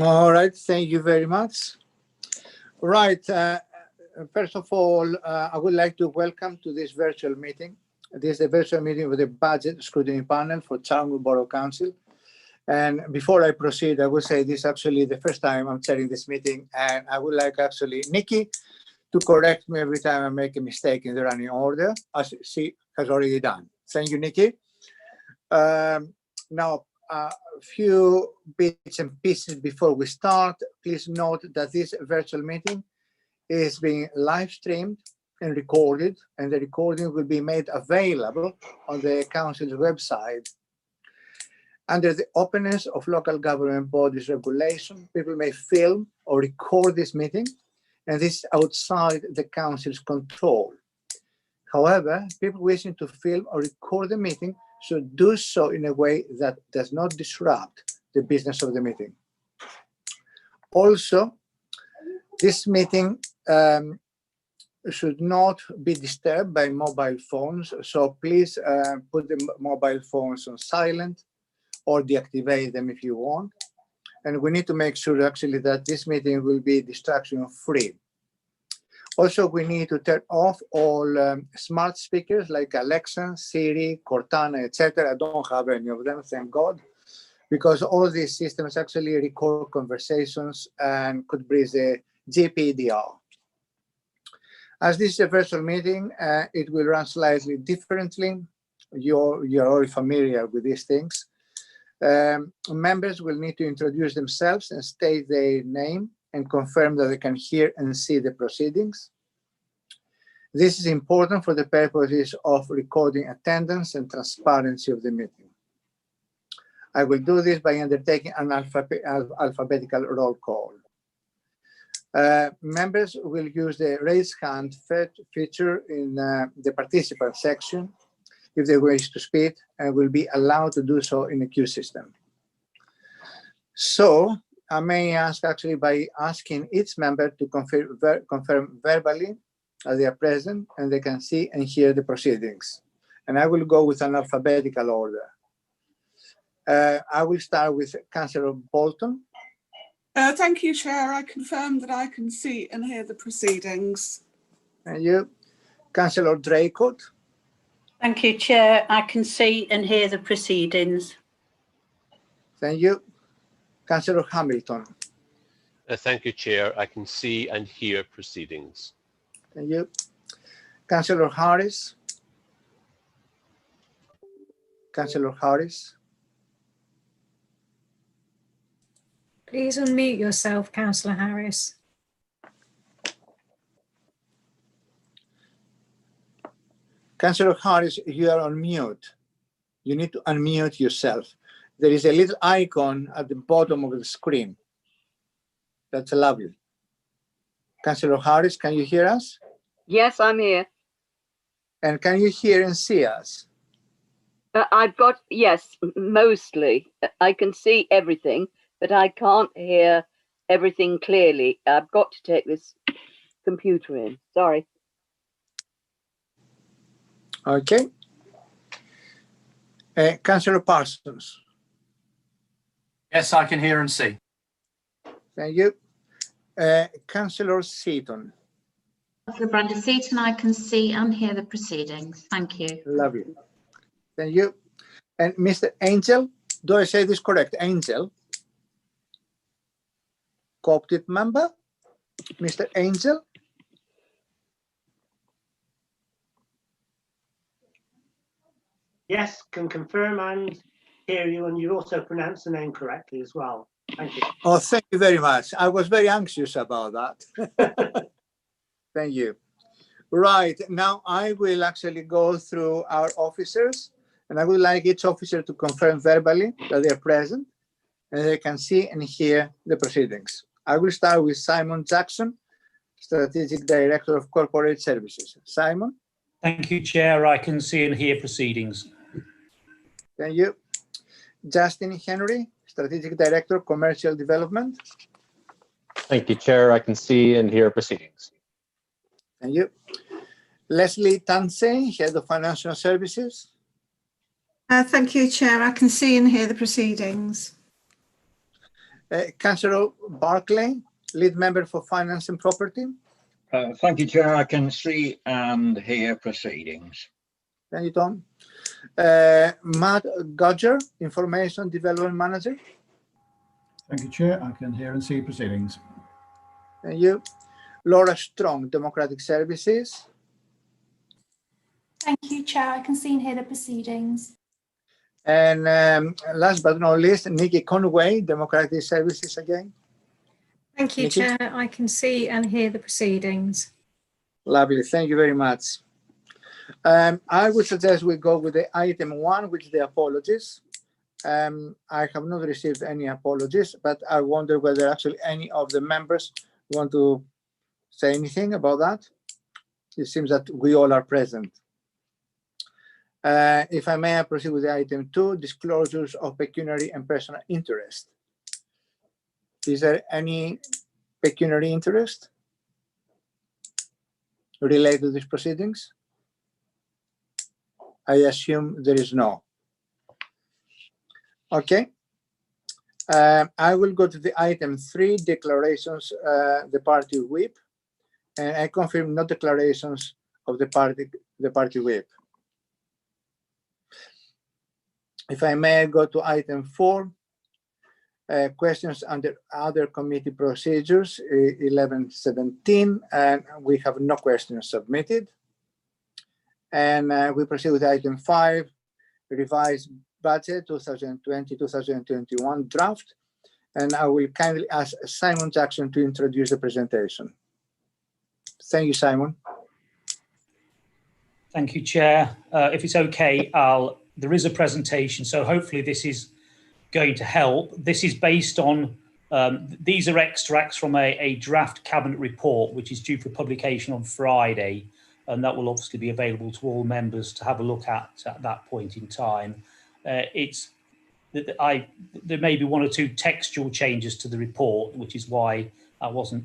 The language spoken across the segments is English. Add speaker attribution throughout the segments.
Speaker 1: All right, thank you very much. Right, first of all, I would like to welcome to this virtual meeting. This is a virtual meeting with the Budget Scrutiny Panel for Charnwood Borough Council. And before I proceed, I will say this is actually the first time I'm chairing this meeting, and I would like actually Nikki to correct me every time I make a mistake in the running order, as she has already done. Thank you, Nikki. Now, a few bits and pieces before we start. Please note that this virtual meeting is being live streamed and recorded, and the recording will be made available on the Council's website. Under the openness of local government bodies regulation, people may film or record this meeting, and this is outside the Council's control. However, people wishing to film or record the meeting should do so in a way that does not disrupt the business of the meeting. Also, this meeting should not be disturbed by mobile phones, so please put the mobile phones on silent or deactivate them if you want. And we need to make sure actually that this meeting will be distraction free. Also, we need to turn off all smart speakers like Alexa, Siri, Cortana, etc. I don't have any of them, thank God, because all these systems actually record conversations and could breach the GDPR. As this is a virtual meeting, it will run slightly differently. You're already familiar with these things. Members will need to introduce themselves and state their name and confirm that they can hear and see the proceedings. This is important for the purposes of recording attendance and transparency of the meeting. I will do this by undertaking an alphabetical roll call. Members will use the raise hand feature in the participant section if they wish to speak, and will be allowed to do so in the queue system. So I may ask actually by asking each member to confirm verbally that they are present and they can see and hear the proceedings. And I will go with an alphabetical order. I will start with Councillor Bolton.
Speaker 2: Thank you, Chair. I confirm that I can see and hear the proceedings.
Speaker 1: Thank you. Councillor Draycote.
Speaker 3: Thank you, Chair. I can see and hear the proceedings.
Speaker 1: Thank you. Councillor Hamilton.
Speaker 4: Thank you, Chair. I can see and hear proceedings.
Speaker 1: Thank you. Councillor Harris. Councillor Harris.
Speaker 5: Please unmute yourself, Councillor Harris.
Speaker 1: Councillor Harris, you are on mute. You need to unmute yourself. There is a little icon at the bottom of the screen. That's lovely. Councillor Harris, can you hear us?
Speaker 6: Yes, I'm here.
Speaker 1: And can you hear and see us?
Speaker 6: I've got, yes, mostly. I can see everything, but I can't hear everything clearly. I've got to take this computer in. Sorry.
Speaker 1: Okay. Councillor Parsons.
Speaker 7: Yes, I can hear and see.
Speaker 1: Thank you. Councillor Seaton.
Speaker 8: Councillor Brandon Seaton, I can see and hear the proceedings. Thank you.
Speaker 1: Lovely. Thank you. And Mr. Angel, do I say this correct? Angel? Co-opted member? Mr. Angel?
Speaker 9: Yes, can confirm and hear you, and you also pronounce the name correctly as well. Thank you.
Speaker 1: Oh, thank you very much. I was very anxious about that. Thank you. Right, now I will actually go through our officers, and I would like each officer to confirm verbally that they are present and they can see and hear the proceedings. I will start with Simon Jackson, Strategic Director of Corporate Services. Simon.
Speaker 10: Thank you, Chair. I can see and hear proceedings.
Speaker 1: Thank you. Justin Henry, Strategic Director, Commercial Development.
Speaker 11: Thank you, Chair. I can see and hear proceedings.
Speaker 1: Thank you. Leslie Tansey, Head of Financial Services.
Speaker 12: Thank you, Chair. I can see and hear the proceedings.
Speaker 1: Councillor Barclay, lead member for Finance and Property.
Speaker 12: Thank you, Chair. I can see and hear proceedings.
Speaker 1: Thank you, Tom. Matt Godger, Information Development Manager.
Speaker 13: Thank you, Chair. I can hear and see proceedings.
Speaker 1: Thank you. Laura Strong, Democratic Services.
Speaker 14: Thank you, Chair. I can see and hear the proceedings.
Speaker 1: And last but not least, Nikki Conway, Democratic Services again.
Speaker 5: Thank you,
Speaker 1: Nikki?
Speaker 5: Chair. I can see and hear the proceedings.
Speaker 1: Lovely. Thank you very much. I would suggest we go with the item 1, which is the apologies. I have not received any apologies, but I wonder whether actually any of the members want to say anything about that. It seems that we all are present. If I may, I proceed with the item 2, disclosures of pecuniary and personal interest. Is there any pecuniary interest related to these proceedings? I assume there is no. Okay. I will go to the item 3, declarations, the party whip, and I confirm no declarations of the party whip. If I may go to item 4, questions under other committee procedures, 1117, and we have no questions submitted. And we proceed with item 5, revised budget 2020-2021 draft. And I will kindly ask Simon Jackson to introduce the presentation. Thank you, Simon.
Speaker 10: Thank you, Chair. If it's okay, there is a presentation, so hopefully this is going to help. This is based on, these are extracts from a draft cabinet report, which is due for publication on Friday, and that will obviously be available to all members to have a look at that point in time. There may be 1 or 2 textual changes to the report, which is why I wasn't,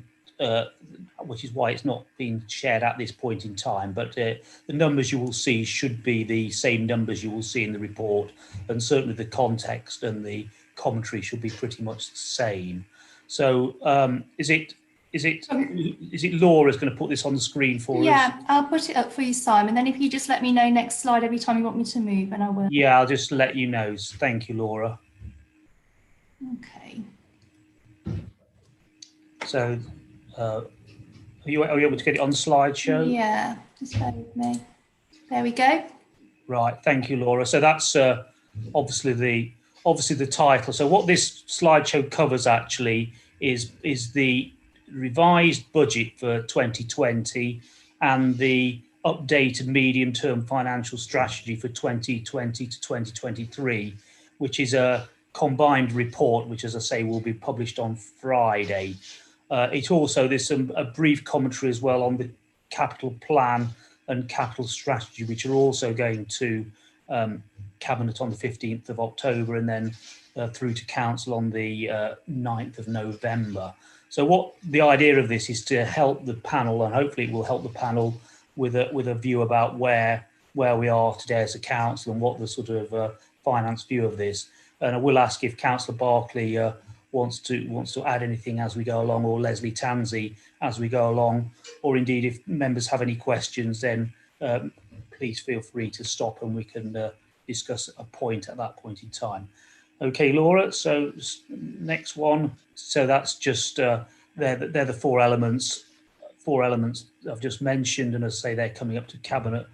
Speaker 10: which is why it's not being shared at this point in time. But the numbers you will see should be the same numbers you will see in the report, and certainly the context and the commentary should be pretty much the same. So is it Laura's going to put this on the screen for us?
Speaker 14: Yeah, I'll put it up for you, Simon. Then if you just let me know next slide every time you want me to move, and I will.
Speaker 10: Yeah, I'll just let you know. Thank you, Laura.
Speaker 14: Okay.
Speaker 10: So are you able to get it on the slideshow?
Speaker 14: Yeah, just bear with me. There we go.
Speaker 10: Right, thank you, Laura. So that's obviously the title. So what this slideshow covers actually is the revised budget for 2020 and the updated medium-term financial strategy for 2020 to 2023, which is a combined report, which, as I say, will be published on Friday. There's a brief commentary as well on the capital plan and capital strategy, which are also going to Cabinet on the 15th of October and then through to Council on the 9th of November. So what the idea of this is to help the panel, and hopefully it will help the panel with a view about where we are today as a council and what the sort of finance view of this. And I will ask if Councillor Barclay wants to add anything as we go along, or Leslie Tansey as we go along, or indeed if members have any questions, then please feel free to stop and we can discuss a point at that point in time. Okay, Laura, so next one. So that's just, they're the 4 elements I've just mentioned, and as I say, they're coming up to Cabinet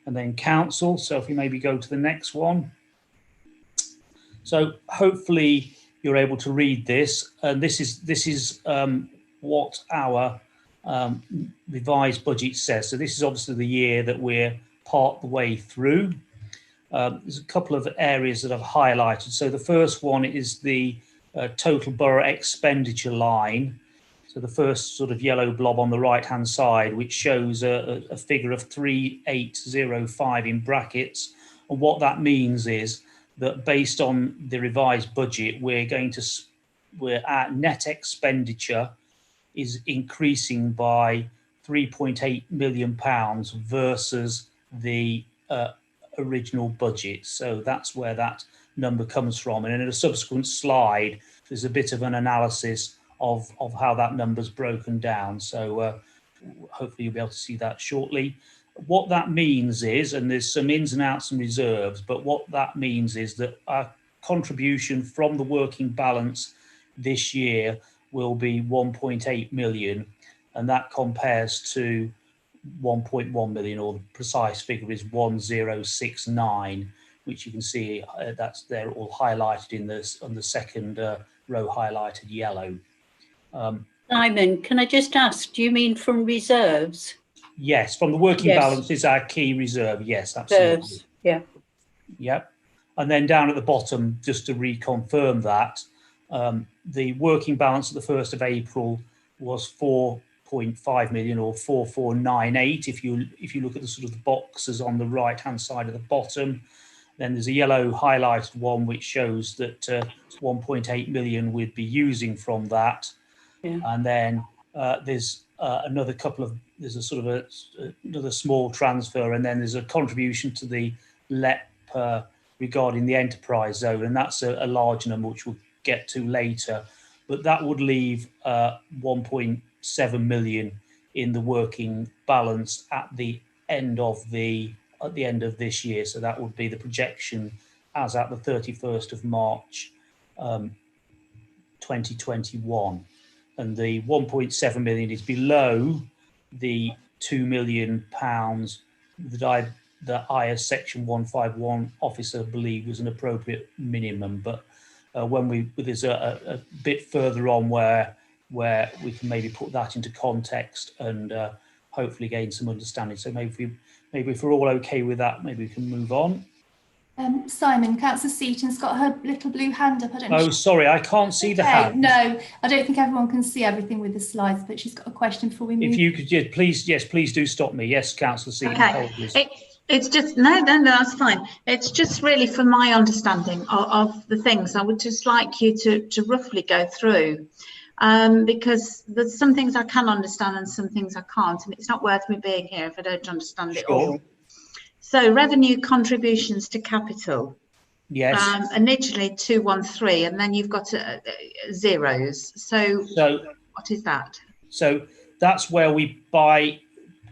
Speaker 10: and then Council. So if we maybe go to the next one. So hopefully you're able to read this, and this is what our revised budget says. So this is obviously the year that we're part the way through. There's a couple of areas that I've highlighted. So the first one is the total borough expenditure line. So the first sort of yellow blob on the right-hand side, which shows a figure of 3805 in brackets. And what that means is that based on the revised budget, our net expenditure is increasing by £3.8 million versus the original budget. So that's where that number comes from. And in a subsequent slide, there's a bit of an analysis of how that number's broken down. So hopefully you'll be able to see that shortly. What that means is, and there's some ins and outs and reserves, but what that means is that our contribution from the working balance this year will be 1.8 million, and that compares to 1.1 million, or the precise figure is 1069, which you can see that's there all highlighted in this on the second row, highlighted yellow.
Speaker 3: Simon, can I just ask, do you mean from reserves?
Speaker 10: Yes, from the working
Speaker 3: Yes.
Speaker 10: balance is our key reserve. Yes, absolutely.
Speaker 3: Reserves, yeah.
Speaker 10: Yep. And then down at the bottom, just to reconfirm that, the working balance at the 1st of April was 4.5 million, or 4498. If you look at the sort of the boxes on the right hand side of the bottom, then there's a yellow highlighted one which shows that 1.8 million we'd be using from that.
Speaker 3: Yeah.
Speaker 10: And then there's another couple of, there's a sort of another small transfer, and then there's a contribution to the LEP regarding the enterprise zone, and that's a large number which we'll get to later. But that would leave 1.7 million in the working balance at the end of this year. So that would be the projection as at the 31st of March 2021. And the 1.7 million is below the £2 million that I, as Section 151 officer, believe was an appropriate minimum. But when there's a bit further on where we can maybe put that into context and hopefully gain some understanding. So maybe if we're all okay with that, maybe we can move on.
Speaker 14: Simon, Councillor Seaton's got her little blue hand up. I don't know.
Speaker 10: Oh, sorry, I can't see the hand.
Speaker 14: No, I don't think everyone can see everything with the slides, but she's got a question before we move.
Speaker 10: If you could, please do stop me. Yes, Councillor Seaton.
Speaker 8: Okay. It's just, no, that's fine. It's just really for my understanding of the things. I would just like you to roughly go through, because there's some things I can understand and some things I can't, and it's not worth me being here if I don't understand it all. So revenue contributions to capital.
Speaker 10: Yes.
Speaker 8: Initially 213, and then you've got zeros. So what is that? So
Speaker 10: that's where we buy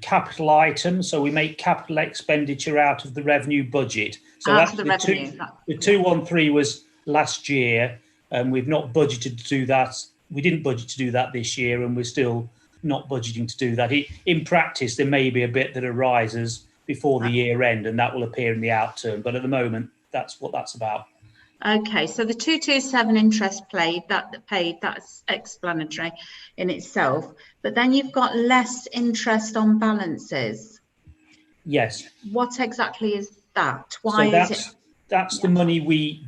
Speaker 10: capital items. So we make capital expenditure out of the revenue budget. So that's the revenue. The 213 was last year, and we've not budgeted to do that. We didn't budget to do that this year, and we're still not budgeting to do that. In practice, there may be a bit that arises before the year end, and that will appear in the outturn. But at the moment, that's what that's about.
Speaker 8: Okay, so the 227 interest paid, that's explanatory in itself. But then you've got less interest on balances.
Speaker 10: Yes.
Speaker 8: What exactly is that? Why is it?
Speaker 10: That's the money we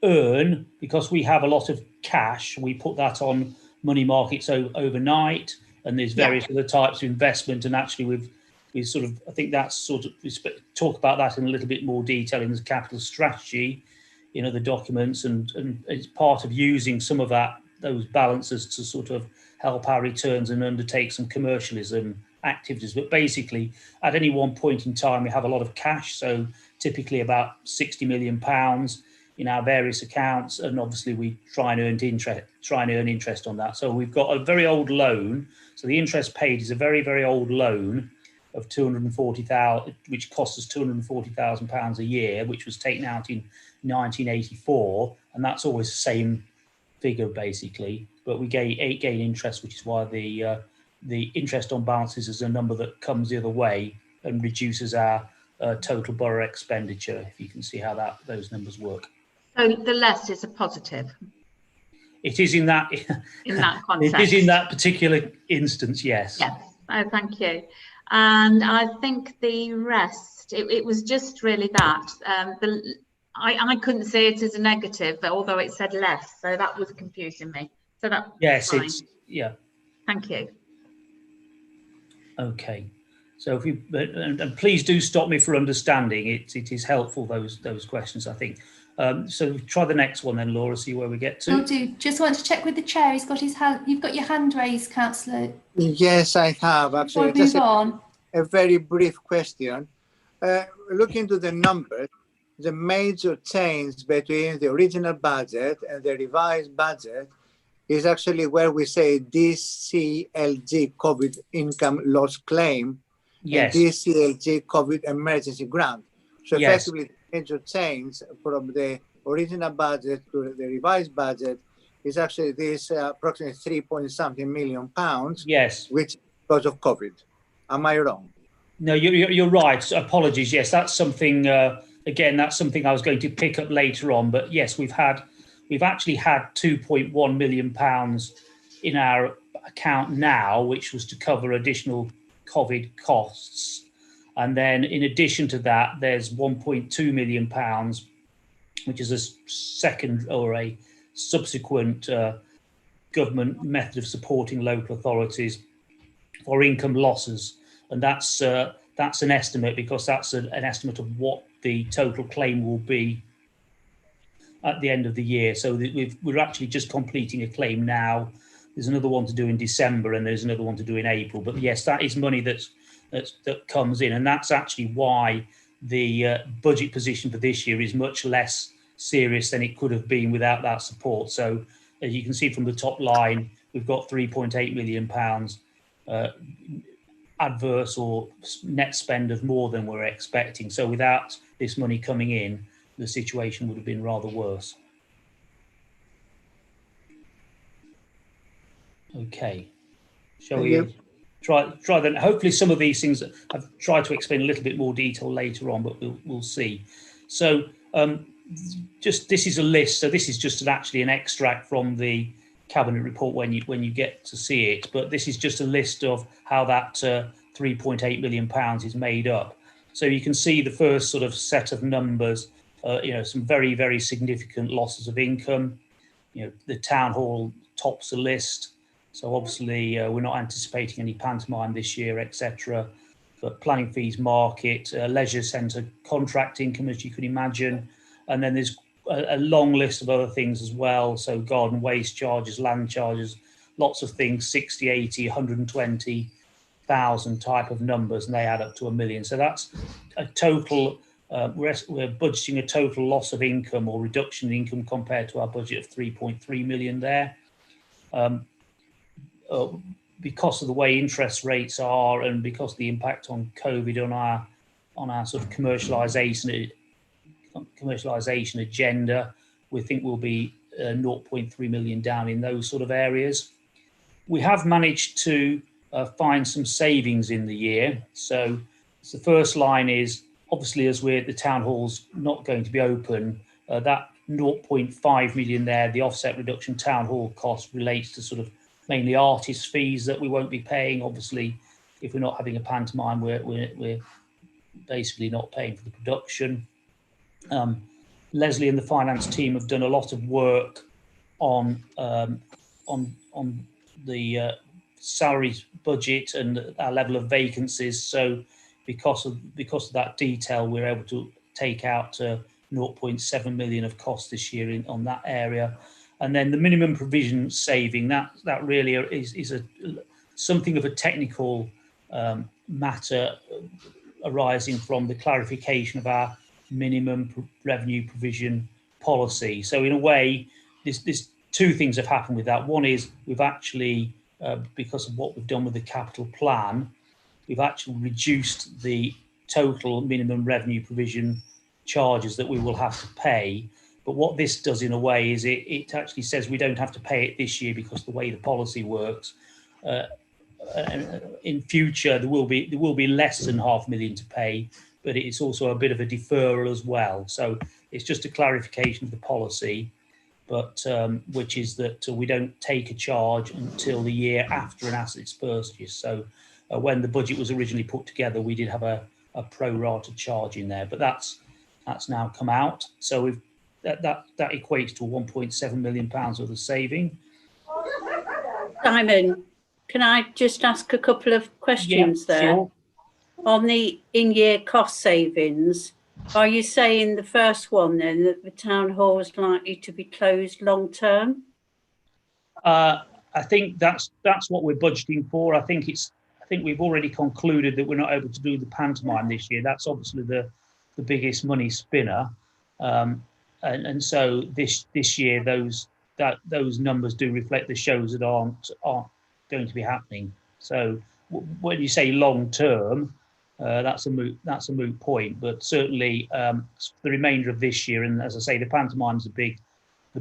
Speaker 10: earn because we have a lot of cash. We put that on money markets overnight, and there's various other types of investment. And actually, we sort of, I think that's sort of, we talk about that in a little bit more detail in the capital strategy, in other documents, and it's part of using some of those balances to sort of help our returns and undertake some commercialism activities. But basically, at any one point in time, we have a lot of cash, so typically about £60 million in our various accounts, and obviously we try and earn interest on that. So we've got a very old loan. So the interest paid is a very, very old loan of 240,000, which costs us £240,000 a year, which was taken out in 1984, and that's always the same figure basically. But we gain interest, which is why the interest on balances is a number that comes the other way and reduces our total borough expenditure. If you can see how those numbers work.
Speaker 8: So the less is a positive.
Speaker 10: It is in that
Speaker 8: context.
Speaker 10: It is in that particular instance, yes.
Speaker 8: Yes. Oh, thank you. And I think the rest, it was just really that. I couldn't see it as a negative, although it said less, so that was confusing me. So that fine. Thank you.
Speaker 10: Okay. So if you and please do stop me for understanding. It is helpful those questions, I think. So try the next one then, Laura. See where we get to.
Speaker 14: Will do. Just want to check with the chair. He's got his hand. You've got your hand raised, Councillor.
Speaker 1: Yes, I have actually.
Speaker 14: Just a very
Speaker 1: brief question. Looking to the numbers, the major change between the original budget and the revised budget is actually where we say DCLG COVID income loss claim
Speaker 10: Yes.
Speaker 1: and DCLG COVID emergency grant. So
Speaker 10: Yes.
Speaker 1: effectively, the major change from the original budget to the revised budget is actually this approximately 3-point-something million pounds,
Speaker 10: Yes.
Speaker 1: which is because of COVID. Am I wrong?
Speaker 10: No, you're right. Apologies. Yes, that's something. Again, that's something I was going to pick up later on. But yes, we've actually had 2.1 million pounds in our account now, which was to cover additional COVID costs. And then in addition to that, there's 1.2 million pounds, which is a second or a subsequent government method of supporting local authorities for income losses. And that's an estimate, because that's an estimate of what the total claim will be at the end of the year. So we're actually just completing a claim now. There's another one to do in December, and there's another one to do in April. But yes, that is money that comes in, and that's actually why the budget position for this year is much less serious than it could have been without that support. So as you can see from the top line, we've got 3.8 million pounds adverse or net spend of more than we're expecting. So without this money coming in, the situation would have been rather worse. Okay, shall we try then? Hopefully some of these things I've tried to explain a little bit more detail later on, but we'll see. So just this is a list. So this is just actually an extract from the Cabinet report when you get to see it, but this is just a list of how that 3.8 million pounds is made up. So you can see the first sort of set of numbers, some very, very significant losses of income. The town hall tops the list. So obviously we're not anticipating any pantomime this year, etc. But planning fees, market, leisure centre contract income, as you can imagine. And then there's a long list of other things as well. So garden waste charges, land charges, lots of things, 60, 80, 120,000 type of numbers, and they add up to $1 million. So that's a total, we're budgeting a total loss of income or reduction in income compared to our budget of 3.3 million there. Because of the way interest rates are, and because of the impact on COVID on our sort of commercialisation agenda, we think we'll be 0.3 million down in those sort of areas. We have managed to find some savings in the year. So the first line is, obviously, as the town hall's not going to be open, that 0.5 million there, the offset reduction town hall cost, relates to sort of mainly artist fees that we won't be paying. Obviously, if we're not having a pantomime, we're basically not paying for the production. Leslie and the finance team have done a lot of work on the salary budget and our level of vacancies. So because of that detail, we're able to take out 0.7 million of cost this year on that area. And then the minimum provision saving, that really is something of a technical matter arising from the clarification of our minimum revenue provision policy. So in a way, there's two things have happened with that. One is we've actually, because of what we've done with the capital plan, we've actually reduced the total minimum revenue provision charges that we will have to pay. But what this does in a way is it actually says we don't have to pay it this year, because the way the policy works, in future there will be less than $500,000 to pay, but it's also a bit of a deferral as well. So it's just a clarification of the policy, but which is that we don't take a charge until the year after an asset's purchased. So when the budget was originally put together, we did have a pro rata charge in there, but that's now come out. So that equates to 1.7 million pounds worth of saving.
Speaker 3: Simon, can I just ask a couple of questions there?
Speaker 10: Sure.
Speaker 3: On the in-year cost savings, are you saying the first one then, that the town hall is likely to be closed long term?
Speaker 10: I think that's what we're budgeting for. I think we've already concluded that we're not able to do the pantomime this year. That's obviously the biggest money spinner. And so this year those numbers do reflect the shows that aren't going to be happening. So when you say long term, that's a moot point. But certainly the remainder of this year, and as I say, the pantomime's the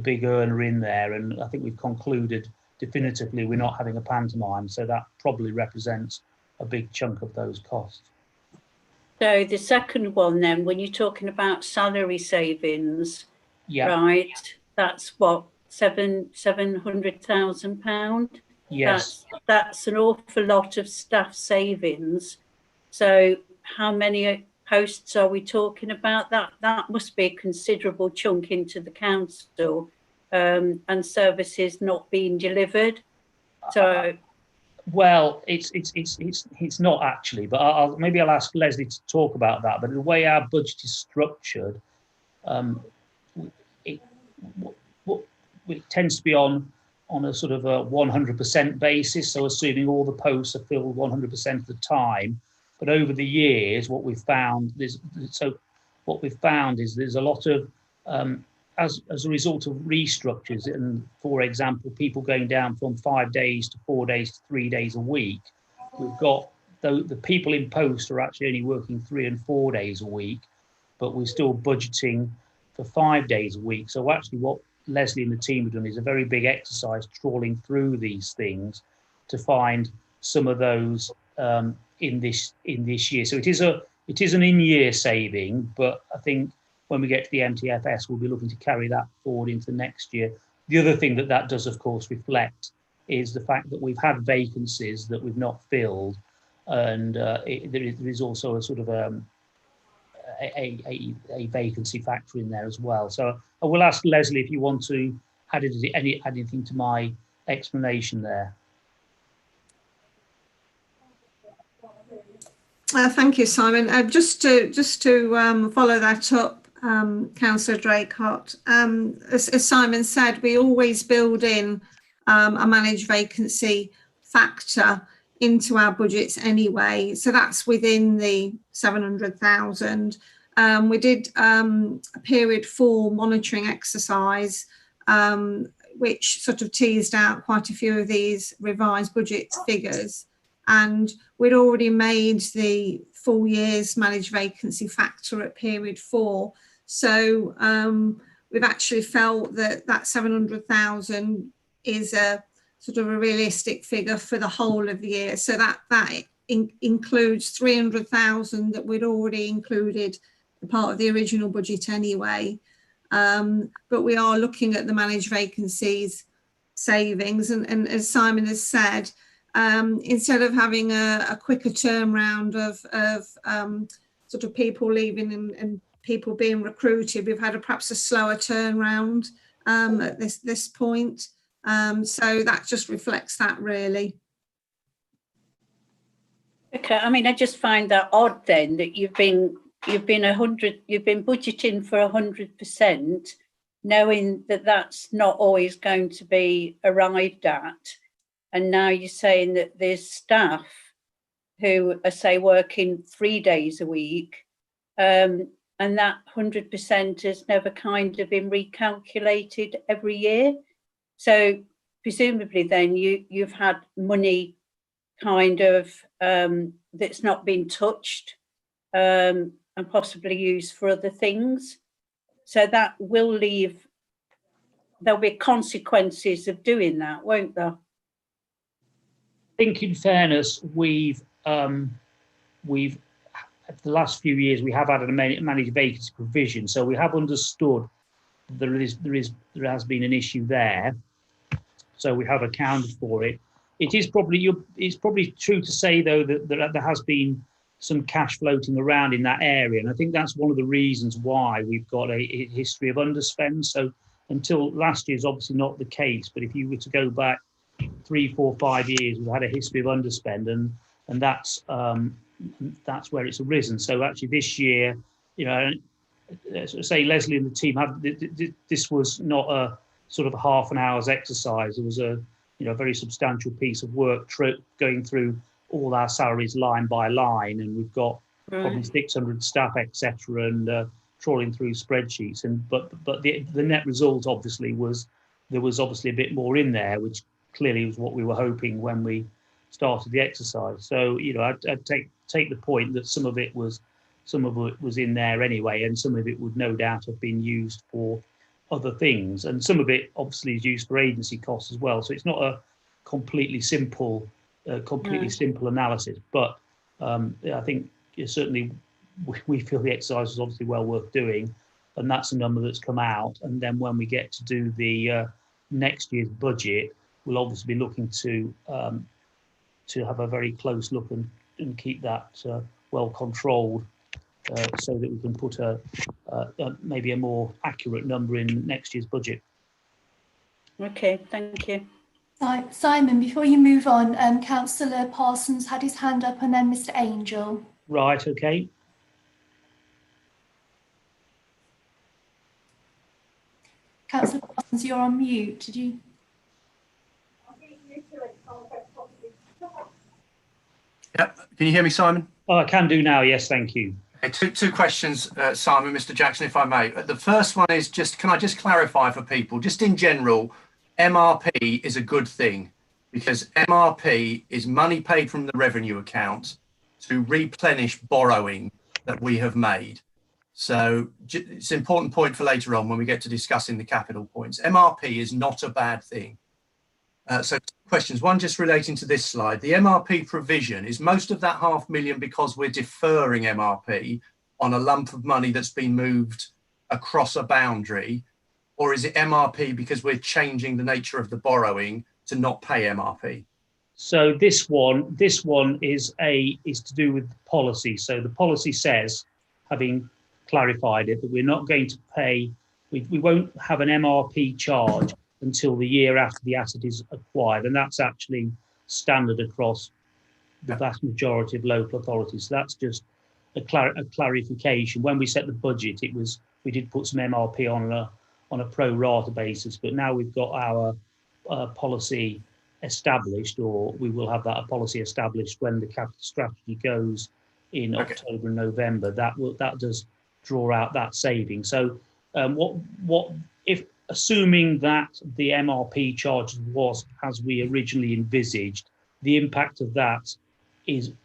Speaker 10: big earner in there, and I think we've concluded definitively we're not having a pantomime, so that probably represents a big chunk of those costs.
Speaker 3: So the second one then, when you're talking about salary savings,
Speaker 10: yeah,
Speaker 3: right, that's what, £700,000?
Speaker 10: Yes.
Speaker 3: That's an awful lot of staff savings. So how many posts are we talking about? That must be a considerable chunk into the council, and services not being delivered. So
Speaker 10: well, it's not actually, but maybe I'll ask Leslie to talk about that. But the way our budget is structured, it tends to be on a sort of a 100% basis. So assuming all the posts are filled 100% of the time. But over the years, what we've found is there's a lot of as a result of restructures, and for example, people going down from 5 days to 4 days to 3 days a week. We've got the people in post are actually only working 3 and 4 days a week, but we're still budgeting for 5 days a week. So actually, what Leslie and the team have done is a very big exercise trawling through these things to find some of those in this year. So it is an in-year saving, but I think when we get to the MTFS, we'll be looking to carry that forward into next year. The other thing that does, of course, reflect is the fact that we've had vacancies that we've not filled, and there is also a sort of a vacancy factor in there as well. So I will ask Leslie if you want to add anything to my explanation there.
Speaker 15: Thank you, Simon. Just to follow that up, Councillor Draycott, as Simon said, we always build in a managed vacancy factor into our budgets anyway, so that's within the 700,000. We did a period 4 monitoring exercise, which sort of teased out quite a few of these revised budget figures. And we'd already made the full year's managed vacancy factor at period 4. So we've actually felt that 700,000 is a sort of a realistic figure for the whole of the year. So that includes 300,000 that we'd already included as part of the original budget anyway. But we are looking at the managed vacancies savings. And as Simon has said, instead of having a quicker turnaround of sort of people leaving and people being recruited, we've had perhaps a slower turnaround at this point. So that just reflects that, really.
Speaker 3: okay, I mean, I just find that odd then that you've been budgeting for 100%, knowing that that's not always going to be arrived at. And now you're saying that there's staff who are, say, working 3 days a week, and that 100% has never kind of been recalculated every year. So presumably then you've had money kind of that's not been touched and possibly used for other things. So that will there'll be consequences of doing that, won't there?
Speaker 10: I think, in fairness, we've the last few years we have had a managed vacancy provision, so we have understood there has been an issue there, so we have accounted for it. It's probably true to say though that there has been some cash floating around in that area, and I think that's one of the reasons why we've got a history of underspend. So until last year is obviously not the case, but if you were to go back 3, 4, 5 years, we've had a history of underspend, and that's where it's arisen. So actually this year, say Leslie and the team this was not a sort of half an hour's exercise. It was a very substantial piece of work going through all our salaries line by line, and we've got probably 600 staff, etc. And trawling through spreadsheets, but the net result obviously was there was obviously a bit more in there, which clearly was what we were hoping when we started the exercise. So I'd take the point that some of it was in there anyway, and some of it would no doubt have been used for other things, and some of it obviously is used for agency costs as well. So it's not a completely simple analysis, but I think certainly we feel the exercise is obviously well worth doing, and that's a number that's come out. And then when we get to do the next year's budget, we'll obviously be looking to have a very close look and keep that well controlled, so that we can put maybe a more accurate number in next year's budget.
Speaker 3: Okay, thank you.
Speaker 14: Simon, before you move on, Councillor Parsons had his hand up, and then Mr. Angel.
Speaker 10: Right, okay.
Speaker 14: Councillor Parsons, you're on mute. Did you?
Speaker 7: Yeah, can you hear me, Simon?
Speaker 10: Oh, I can do now, yes, thank you.
Speaker 7: Okay, two questions, Simon, Mr. Jackson, if I may. The first one is can I just clarify for people, just in general, MRP is a good thing, because MRP is money paid from the revenue account to replenish borrowing that we have made. So it's an important point for later on when we get to discussing the capital points. MRP is not a bad thing. So two questions, one just relating to this slide. The MRP provision, is most of that $500,000 because we're deferring MRP on a lump of money that's been moved across a boundary, or is it MRP because we're changing the nature of the borrowing to not pay MRP?
Speaker 10: So this one is to do with policy. So the policy says, having clarified it, that we're not going to pay, we won't have an MRP charge until the year after the asset is acquired, and that's actually standard across the vast majority of local authorities. So that's just a clarification. When we set the budget, we did put some MRP on a pro rata basis, but now we've got our policy established, or we will have that policy established when the capital strategy goes in October and November. That does draw out that saving. So what if, assuming that the MRP charge was as we originally envisaged, the impact of that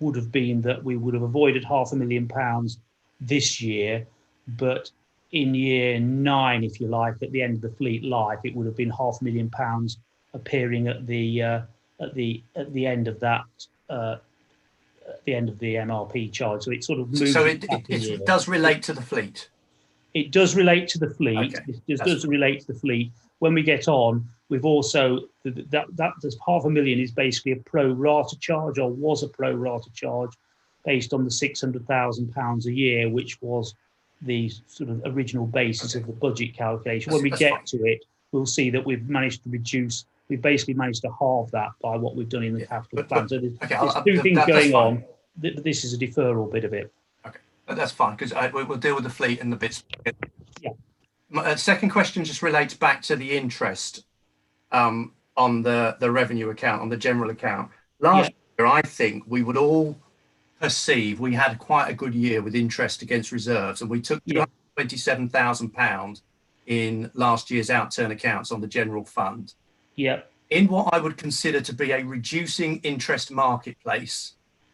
Speaker 10: would have been that we would have avoided £500,000 this year, but in year 9, if you like, at the end of the fleet life, it would have been £500,000 appearing at the end of that, at the end of the MRP charge. So it sort of moves.
Speaker 7: So it does relate to the fleet.
Speaker 10: It does relate to the fleet.
Speaker 7: Okay.
Speaker 10: It does relate to the fleet. When we get on, we've also that £500,000 is basically a pro rata charge, or was a pro rata charge, based on the £600,000 a year, which was the sort of original basis of the budget calculation. When we get to it, we'll see that we've managed to reduce. We've basically managed to halve that by what we've done in the capital plan. So there's two things going on. This is a deferral bit of it.
Speaker 7: Okay, that's fine, because we'll deal with the fleet and the bits.
Speaker 10: Yeah.
Speaker 7: My second question just relates back to the interest on the revenue account, on the general account. Last year, I think we would all perceive we had quite a good year with interest against reserves, and we took £227,000 in last year's outturn accounts on the general fund.
Speaker 10: Yeah.
Speaker 7: In what I would consider to be a reducing interest marketplace,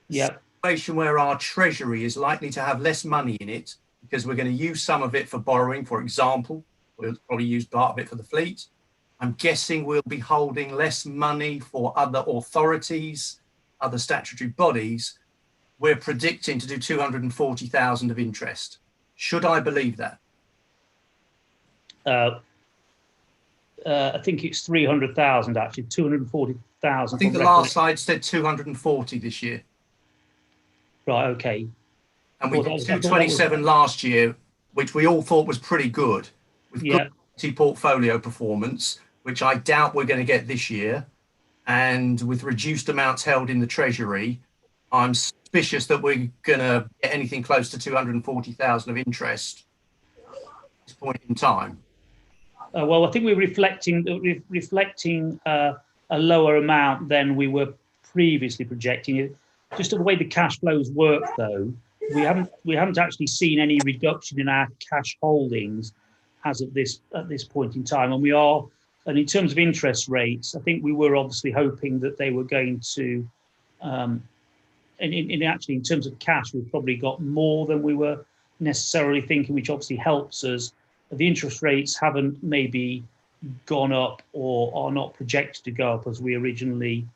Speaker 7: situation where our treasury is likely to have less money in it because we're going to use some of it for borrowing, for example. We'll probably use part of it for the fleet. I'm guessing we'll be holding less money for other authorities, other statutory bodies. We're predicting to do 240,000 of interest. Should I believe that?
Speaker 10: I think it's 300,000 actually, 240,000.
Speaker 7: I think the last slide said 240 this year.
Speaker 10: Right, okay.
Speaker 7: And we did 227 last year, which we all thought was pretty good, with good portfolio performance, which I doubt we're going to get this year. And with reduced amounts held in the treasury, I'm suspicious that we're going to get anything close to 240,000 of interest at this point in time.
Speaker 10: Well, I think we're reflecting a lower amount than we were previously projecting. Just the way the cash flows work, though, we haven't actually seen any reduction in our cash holdings as of at this point in time, and we are. And in terms of interest rates, I think we were obviously hoping that they were going to. And actually, in terms of cash, we've probably got more than we were necessarily thinking, which obviously helps us. The interest rates haven't maybe gone up or are not projected to go up as we originally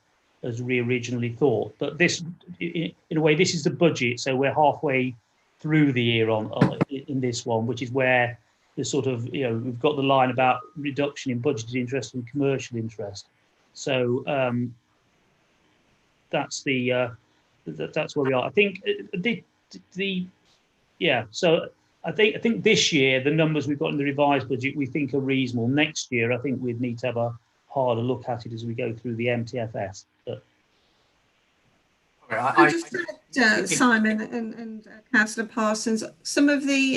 Speaker 10: thought. But this, in a way, this is the budget, so we're halfway through the year in this one, which is where the sort of, we've got the line about reduction in budgeted interest and commercial interest. So that's that's where we are. I think So I think this year the numbers we've got in the revised budget we think are reasonable. Next year I think we'd need to have a harder look at it as we go through the MTFS. But
Speaker 15: I just said, Simon and Councillor Parsons, some of the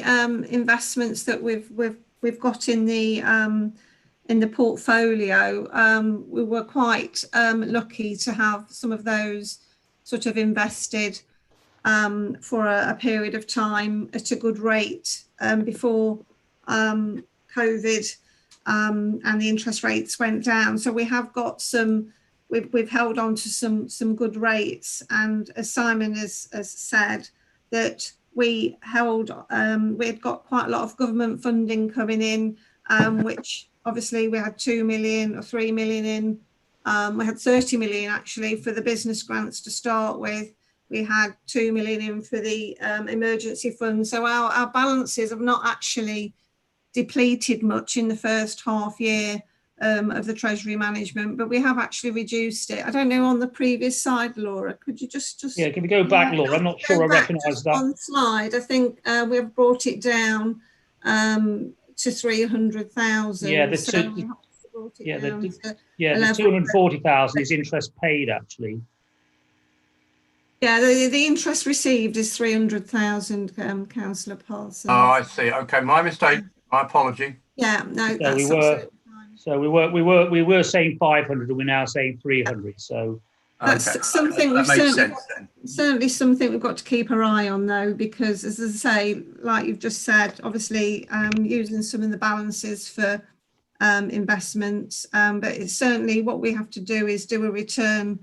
Speaker 15: investments that we've got in the portfolio, we were quite lucky to have some of those sort of invested for a period of time at a good rate before COVID and the interest rates went down. So we have got some. We've held on to some good rates, and as Simon has said, that we had got quite a lot of government funding coming in, which obviously we had 2 million or 3 million in. We had 30 million actually for the business grants to start with. We had 2 million in for the emergency fund. So our balances have not actually depleted much in the first half year of the Treasury management, but we have actually reduced it. I don't know on the previous slide, Laura, could you just
Speaker 10: yeah, can we go back, Laura? I'm not sure I recognise that.
Speaker 15: On slide, I think we have brought it down to 300,000.
Speaker 10: Yeah, the 240,000 is interest paid actually.
Speaker 15: Yeah, the interest received is 300,000, Councillor Parsons.
Speaker 7: Oh, I see. Okay, my mistake. My apology.
Speaker 15: Yeah, no,
Speaker 10: So
Speaker 15: that's
Speaker 10: we were saying 500, and we're now saying 300. So
Speaker 15: that's
Speaker 7: okay.
Speaker 15: something
Speaker 7: that makes sense.
Speaker 15: Certainly something we've got to keep our eye on, though, because as I say, like you've just said, obviously using some of the balances for investments, but it's certainly what we have to do is do a return.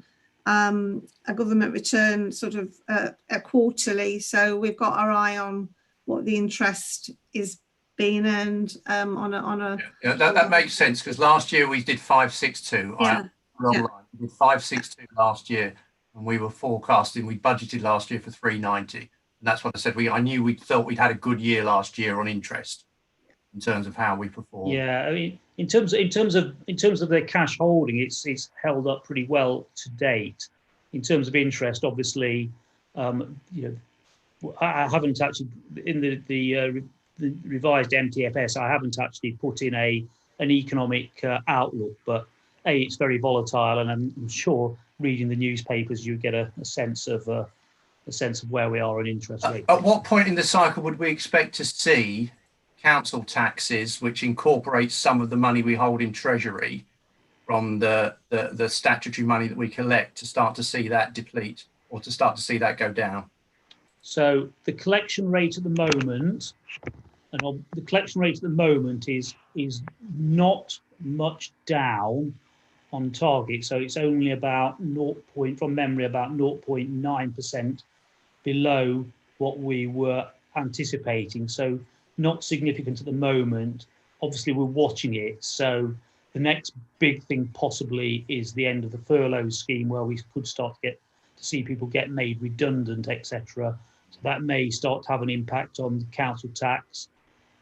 Speaker 15: A government return sort of a quarterly, so we've got our eye on what the interest is being earned on a
Speaker 7: yeah, that makes sense, because last year we did 562.
Speaker 15: Yeah.
Speaker 7: We did 562 last year, and we were forecasting, we budgeted last year for 390, and that's what I said. I knew we felt we'd had a good year last year on interest in terms of how we performed.
Speaker 10: Yeah, I mean, in terms of their cash holding, it's held up pretty well to date. In terms of interest, obviously, I haven't actually in the revised MTFS. I haven't actually put in an economic outlook, but it's very volatile, and I'm sure reading the newspapers you get a sense of where we are on interest rates.
Speaker 7: At what point in the cycle would we expect to see council taxes, which incorporates some of the money we hold in Treasury from the statutory money that we collect, to start to see that deplete, or to start to see that go down?
Speaker 10: So the collection rate at the moment, is not much down on target. So it's only about from memory, about 0.9% below what we were anticipating. So not significant at the moment. Obviously, we're watching it. So the next big thing possibly is the end of the furlough scheme, where we could start to see people get made redundant, etc. So that may start to have an impact on the council tax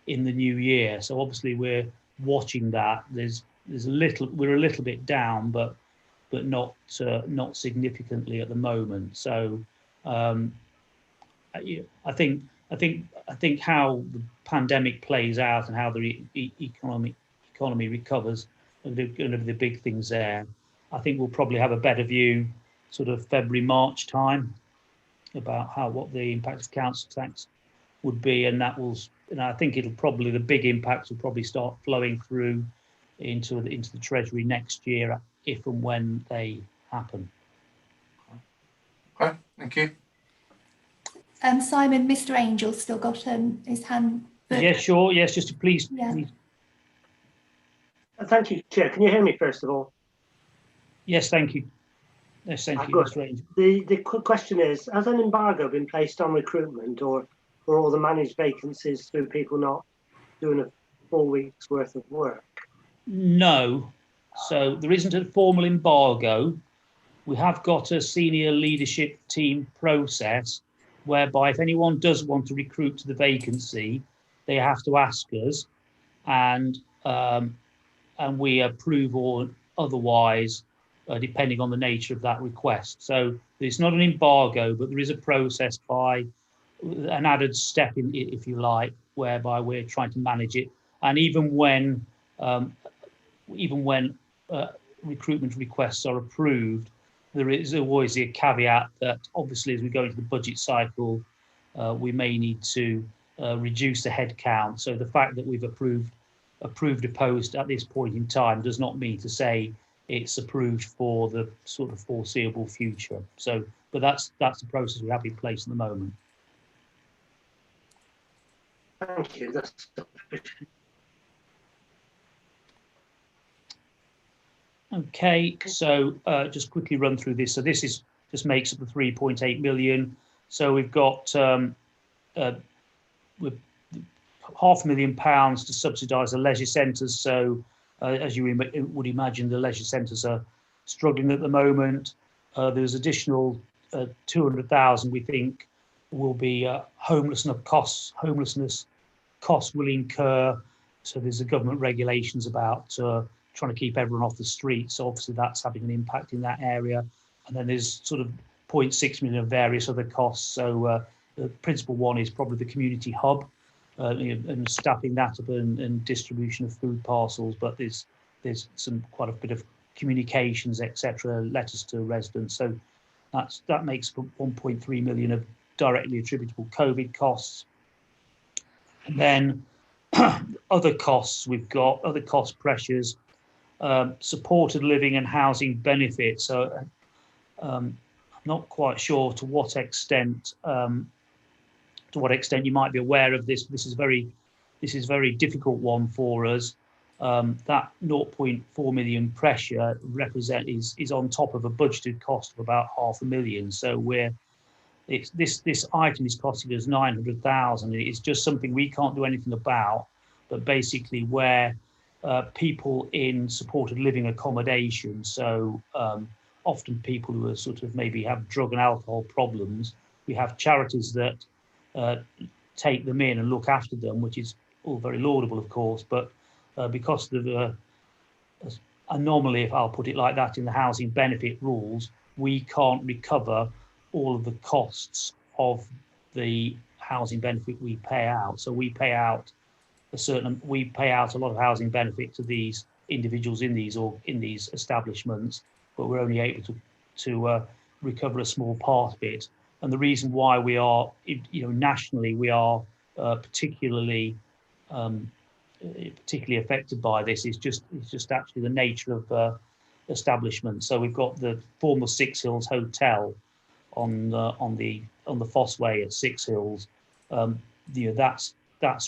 Speaker 10: in the new year. So obviously we're watching that. We're a little bit down, but not significantly at the moment. So I think how the pandemic plays out and how the economy recovers are going to be the big things there. I think we'll probably have a better view sort of February, March time about what the impact of council tax would be, and that will. And I think the big impacts will probably start flowing through into the Treasury next year, if and when they happen.
Speaker 7: Okay, thank you.
Speaker 14: Simon, Mr. Angel's still got his hand.
Speaker 10: Yeah, sure. Yes, just to please.
Speaker 14: Yeah.
Speaker 10: please.
Speaker 9: Thank you, Chair. Can you hear me first of all?
Speaker 10: Yes, thank you. Yes, thank you,
Speaker 9: Good.
Speaker 10: Mr. Angel.
Speaker 9: The question is, has an embargo been placed on recruitment or for all the managed vacancies through people not doing a full week's worth of work?
Speaker 10: No. So there isn't a formal embargo. We have got a senior leadership team process whereby if anyone does want to recruit to the vacancy, they have to ask us, and we approve or otherwise, depending on the nature of that request. So it's not an embargo, but there is a process by an added step in it, if you like, whereby we're trying to manage it. And even when recruitment requests are approved, there is always a caveat that obviously as we go into the budget cycle, we may need to reduce the headcount. So the fact that we've approved a post at this point in time does not mean to say it's approved for the sort of foreseeable future. So, but that's the process we have in place at the moment.
Speaker 9: Thank you. That's
Speaker 10: okay, so just quickly run through this. So this is just makes up the 3.8 million. So we've got with £500,000 to subsidise the leisure centres. So as you would imagine, the leisure centres are struggling at the moment. There's additional 200,000 we think will be homelessness costs will incur. So there's the government regulations about trying to keep everyone off the street. So obviously that's having an impact in that area. And then there's sort of 0.6 million of various other costs. So the principal one is probably the community hub and staffing that up and distribution of food parcels. But there's some quite a bit of communications, etc., letters to residents. So that makes 1.3 million of directly attributable COVID costs. And then other costs, we've got other cost pressures, supported living and housing benefits. So I'm not quite sure to what extent you might be aware of this. This is a very difficult one for us. That 0.4 million pressure is on top of a budgeted cost of about £500,000. So this item is costing us 900,000. It's just something we can't do anything about. But basically, where people in supported living accommodation, so often people who are sort of maybe have drug and alcohol problems, we have charities that take them in and look after them, which is all very laudable, of course. But because of the anomaly, if I'll put it like that, in the housing benefit rules, we can't recover all of the costs of the housing benefit we pay out. So we pay out a lot of housing benefit to these individuals in these establishments, but we're only able to recover a small part of it. And the reason why we are, nationally, we are particularly affected by this is just actually the nature of establishments. So we've got the former Six Hills Hotel on the Fossway at Six Hills. That's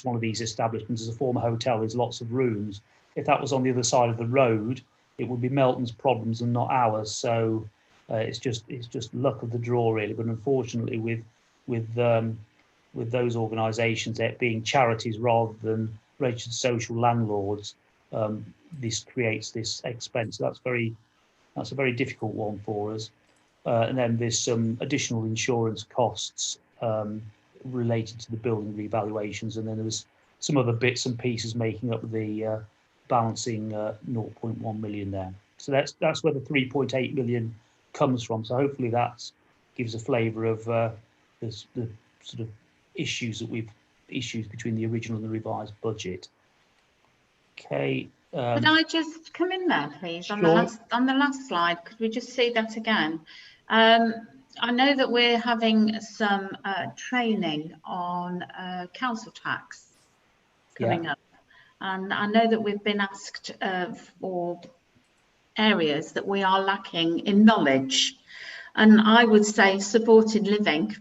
Speaker 10: one of these establishments. As a former hotel, there's lots of rooms. If that was on the other side of the road, it would be Melton's problems and not ours. So it's just luck of the draw, really. But unfortunately, with those organisations, it being charities rather than registered social landlords, this creates this expense. That's a very difficult one for us. And then there's some additional insurance costs related to the building revaluations, and then there's some other bits and pieces making up the balancing 0.1 million there. So that's where the 3.8 million comes from. So hopefully that gives a flavour of the sort of issues between the original and the revised budget. Okay.
Speaker 8: Could I just come in there, please, on the last slide? Could we just see that again? I know that we're having some training on council tax coming up, and I know that we've been asked for areas that we are lacking in knowledge, and I would say supported living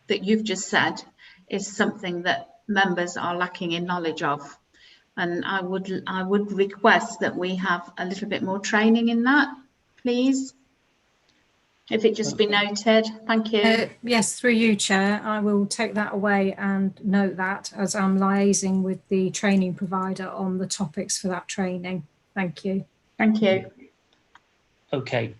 Speaker 8: that you've just said is something that members are lacking in knowledge of. And I would request that we have a little bit more training in that, please. If it just be noted, thank you.
Speaker 5: Yes, through you, Chair, I will take that away and note that as I'm liaising with the training provider on the topics for that training. Thank you.
Speaker 8: Thank you.
Speaker 10: Okay.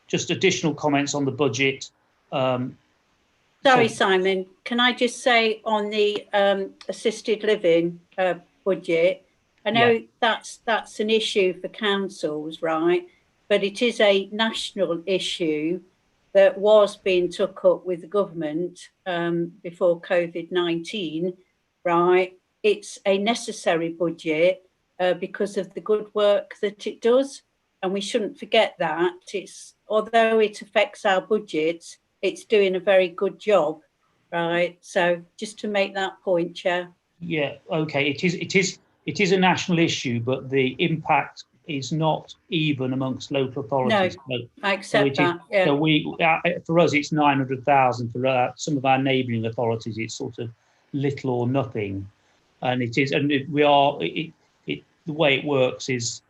Speaker 10: Just additional comments on the budget.
Speaker 3: Sorry, Simon, can I just say on the assisted living budget, I know that's an issue for councils, right? But it is a national issue that was being took up with the government before COVID-19, right? It's a necessary budget because of the good work that it does. And we shouldn't forget that. Although it affects our budgets, it's doing a very good job, right? So just to make that point, Chair.
Speaker 10: Yeah, okay. It is a national issue, but the impact is not even amongst local authorities.
Speaker 3: No, I accept that. Yeah.
Speaker 10: So for us, it's 900,000. For some of our neighbouring authorities, it's sort of little or nothing. And it is, and the way it works is.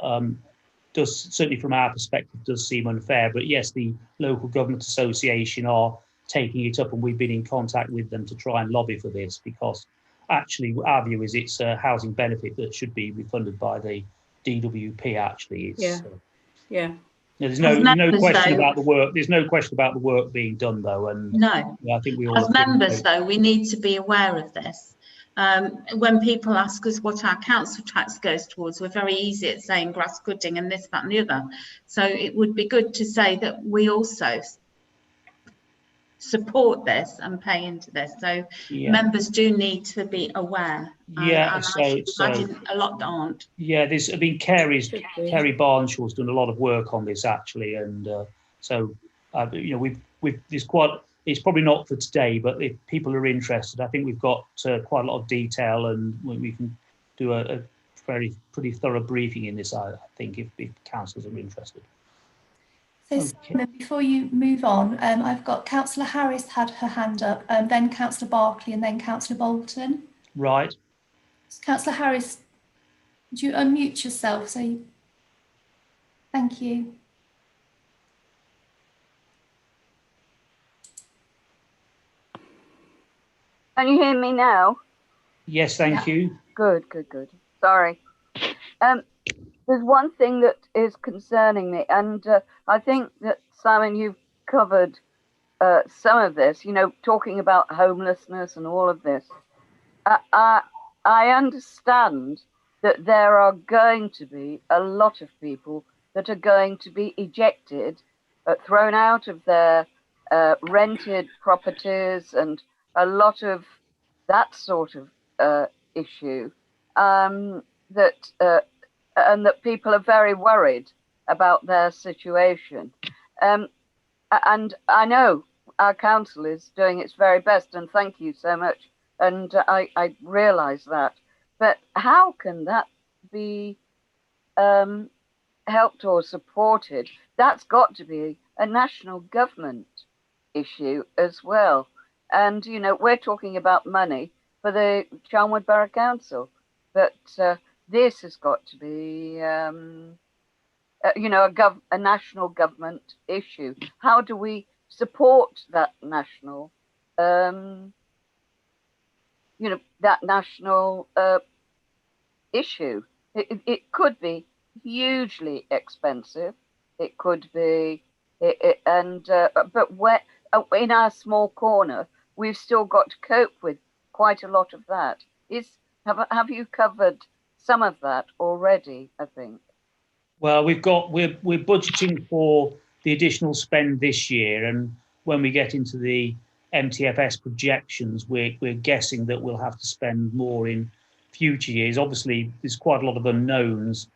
Speaker 10: Does certainly from our perspective does seem unfair, but yes, the local government association are taking it up, and we've been in contact with them to try and lobby for this, because actually our view is it's a housing benefit that should be refunded by the DWP. Actually, there's no question about the work. There's no question about the work being done, though, and
Speaker 8: no,
Speaker 10: I think we all
Speaker 8: as members, though, we need to be aware of this. When people ask us what our council tax goes towards, we're very easy at saying grass cutting and this, that and the other. So it would be good to say that we also support this and pay into this. So members do need to be aware. And I imagine a lot aren't.
Speaker 10: Yeah, Kerry Barnshaw's done a lot of work on this, actually. And there's quite... It's probably not for today, but if people are interested, I think we've got quite a lot of detail, and we can do a pretty thorough briefing in this, I think, if councillors are interested.
Speaker 14: So, Simon, before you move on, I've got Councillor Harris had her hand up, then Councillor Barclay, and then Councillor Bolton.
Speaker 10: Right.
Speaker 14: Councillor Harris, would you unmute yourself? Thank you.
Speaker 6: Can you hear me now?
Speaker 10: Yes, thank you.
Speaker 6: Good. Sorry. There's one thing that is concerning me, and I think that, Simon, you've covered some of this, talking about homelessness and all of this. I understand that there are going to be a lot of people that are going to be ejected, thrown out of their rented properties, and a lot of that sort of issue, and that people are very worried about their situation. And I know our council is doing its very best, and thank you so much. And I realise that. But how can that be helped or supported? That's got to be a national government issue as well. And, we're talking about money for the Charnwood Borough Council, but this has got to be, a national government issue. How do we support that national, issue? It could be hugely expensive. It could be, but in our small corner, we've still got to cope with quite a lot of that. Have you covered some of that already, I think?
Speaker 10: Well, we're budgeting for the additional spend this year, and when we get into the MTFS projections, we're guessing that we'll have to spend more in future years. Obviously, there's quite a lot of unknowns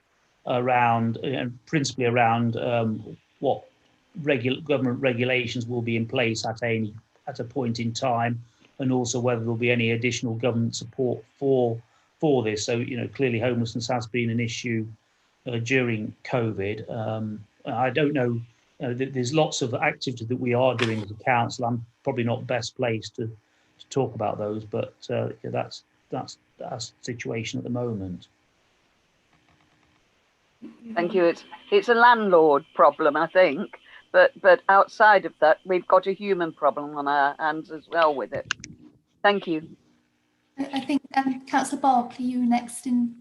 Speaker 10: around, and principally around what government regulations will be in place at a point in time, and also whether there'll be any additional government support for this. So, clearly homelessness has been an issue during COVID. I don't know there's lots of activity that we are doing as a council. I'm probably not best placed to talk about those, but yeah, that's the situation at the moment.
Speaker 6: Thank you. It's a landlord problem, I think, but outside of that, we've got a human problem on our hands as well with it. Thank you.
Speaker 14: I think Councillor Barclay, you were next in.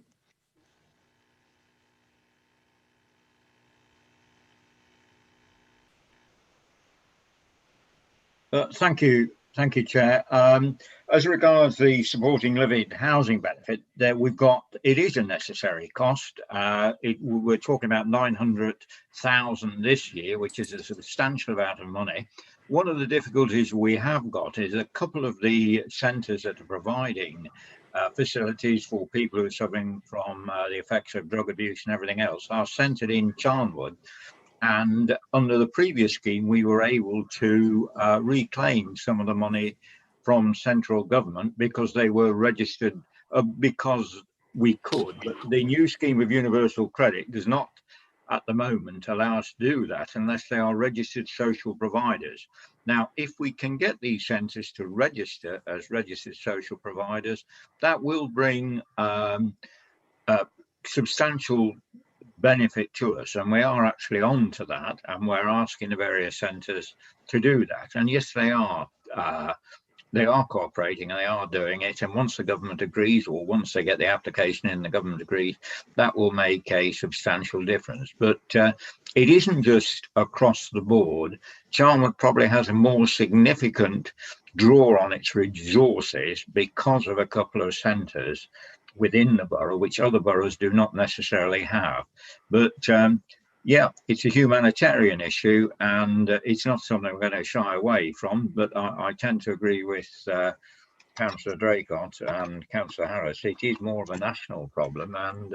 Speaker 12: Thank you, Chair. As regards the supporting living housing benefit, it is a necessary cost. We're talking about 900,000 this year, which is a substantial amount of money. One of the difficulties we have got is a couple of the centres that are providing facilities for people who are suffering from the effects of drug abuse and everything else are centred in Charnwood. And under the previous scheme, we were able to reclaim some of the money from central government because they were registered, because we could. But the new scheme of universal credit does not, at the moment, allow us to do that unless they are registered social providers. Now, if we can get these centres to register as registered social providers, that will bring substantial benefit to us, and we are actually on to that, and we're asking the various centres to do that. And yes, they are cooperating and they are doing it, and once the government agrees, or once they get the application in, the government agrees, that will make a substantial difference. But it isn't just across the board. Charnwood probably has a more significant draw on its resources because of a couple of centres within the borough, which other boroughs do not necessarily have. But yeah, it's a humanitarian issue, and it's not something we're going to shy away from. But I tend to agree with Councillor Draycott and Councillor Harris. It is more of a national problem, and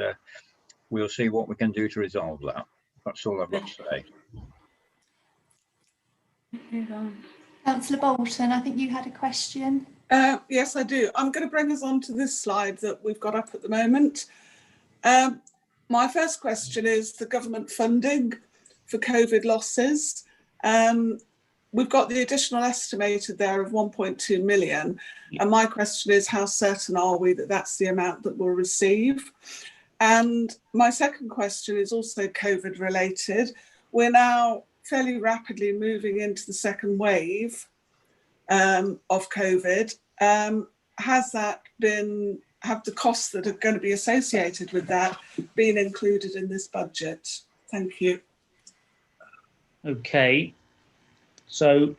Speaker 12: we'll see what we can do to resolve that. That's all I've got to say.
Speaker 14: Move on. Councillor Bolton, I think you had a question.
Speaker 2: Yes, I do. I'm going to bring us on to this slide that we've got up at the moment. My first question is the government funding for COVID losses. We've got the additional estimated there of 1.2 million. And my question is, how certain are we that that's the amount that we'll receive? And my second question is also COVID related. We're now fairly rapidly moving into the second wave of COVID. Have the costs that are going to be associated with that been included in this budget? Thank you.
Speaker 10: Okay, so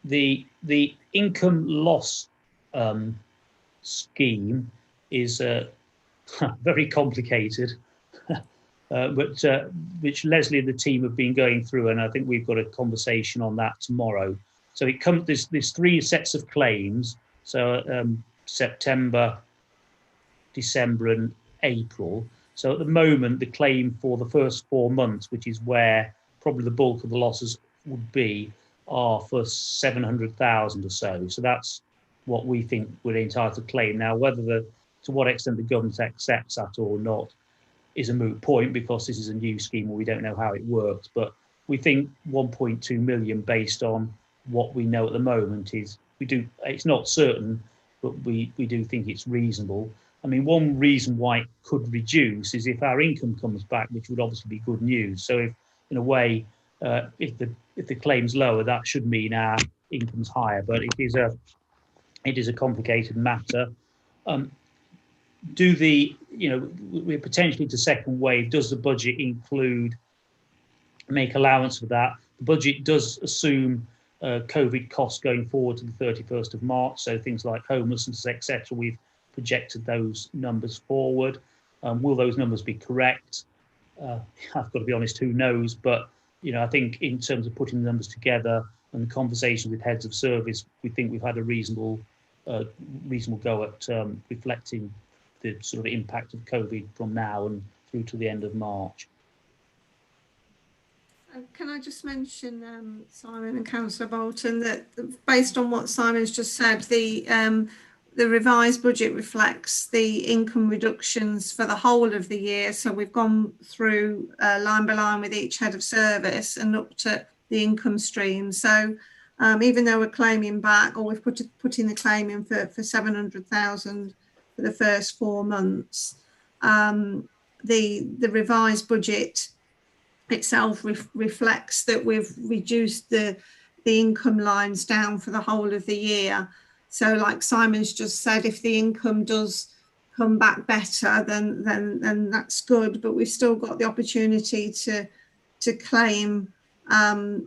Speaker 10: the income loss scheme is very complicated, but which Leslie and the team have been going through, and I think we've got a conversation on that tomorrow. So it comes, there's three sets of claims. So September, December and April. So at the moment, the claim for the first 4 months, which is where probably the bulk of the losses would be, are for 700,000 or so. So that's what we think we're entitled to claim. Now, to what extent the government accepts that or not is a moot point, because this is a new scheme and we don't know how it works. But we think 1.2 million based on what we know at the moment it's not certain, but we do think it's reasonable. I mean, one reason why it could reduce is if our income comes back, which would obviously be good news. So if, in a way, if the claim's lower, that should mean our income's higher. But it is a complicated matter. We're potentially to second wave. Does the budget make allowance for that? The budget does assume COVID costs going forward to the 31st of March. So things like homelessness, etc. We've projected those numbers forward. Will those numbers be correct? I've got to be honest, who knows? But I think in terms of putting the numbers together and the conversation with heads of service, we think we've had a reasonable go at reflecting the sort of impact of COVID from now and through to the end of March.
Speaker 15: Can I just mention, Simon and Councillor Bolton, that based on what Simon's just said, the revised budget reflects the income reductions for the whole of the year. So we've gone through line by line with each head of service and looked at income stream. So even though we're claiming back, or we've put in the claim in for 700,000 for the first 4 months, the revised budget itself reflects that we've reduced the income lines down for the whole of the year. So like Simon's just said, if the income does come back better, then that's good, but we've still got the opportunity to claim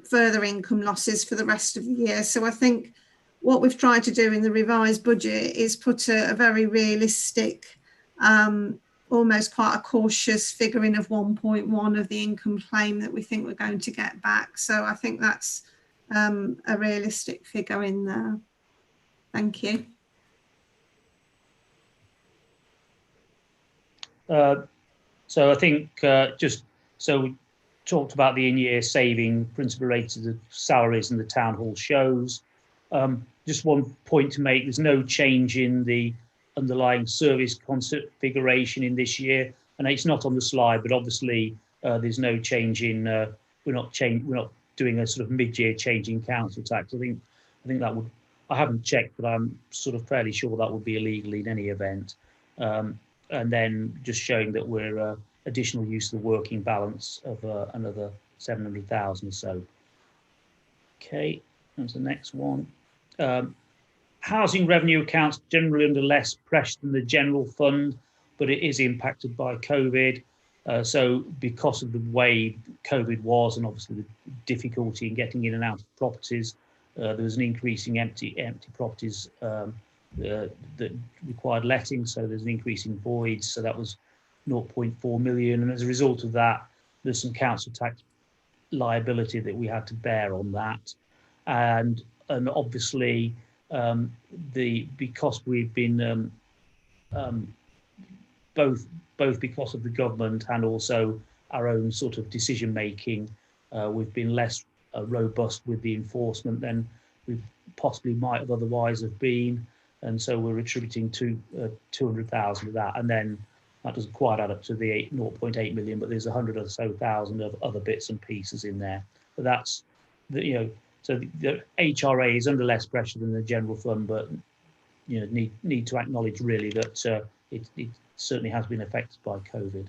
Speaker 15: further income losses for the rest of the year. So I think what we've tried to do in the revised budget is put a very realistic, almost quite a cautious figuring of 1.1 of the income claim that we think we're going to get back. So I think that's a realistic figure in there. Thank you.
Speaker 10: So I think we talked about the in-year saving principally related to the salaries and the town hall shows. Just one point to make, there's no change in the underlying service configuration in this year, and it's not on the slide, but obviously there's no change in, we're not doing a sort of mid-year change in council tax. I think that would, I haven't checked, but I'm sort of fairly sure that would be illegal in any event. And then just showing that we're additional use of the working balance of another 700,000 or so. Okay, that's the next one. Housing revenue accounts generally under less pressure than the general fund, but it is impacted by COVID. So because of the way COVID was, and obviously the difficulty in getting in and out of properties, there was an increasing empty properties that required letting, so there's an increase in voids, so that was 0.4 million, and as a result of that there's some council tax liability that we had to bear on that, and obviously because we've been both because of the government and also our own sort of decision making, we've been less robust with the enforcement than we possibly might have otherwise have been. And so we're attributing to 200,000 of that, and then that doesn't quite add up to the 0.8 million, but there's 100 or so thousand of other bits and pieces in there. But that's so the HRA is under less pressure than the general fund, but need to acknowledge really that it certainly has been affected by COVID.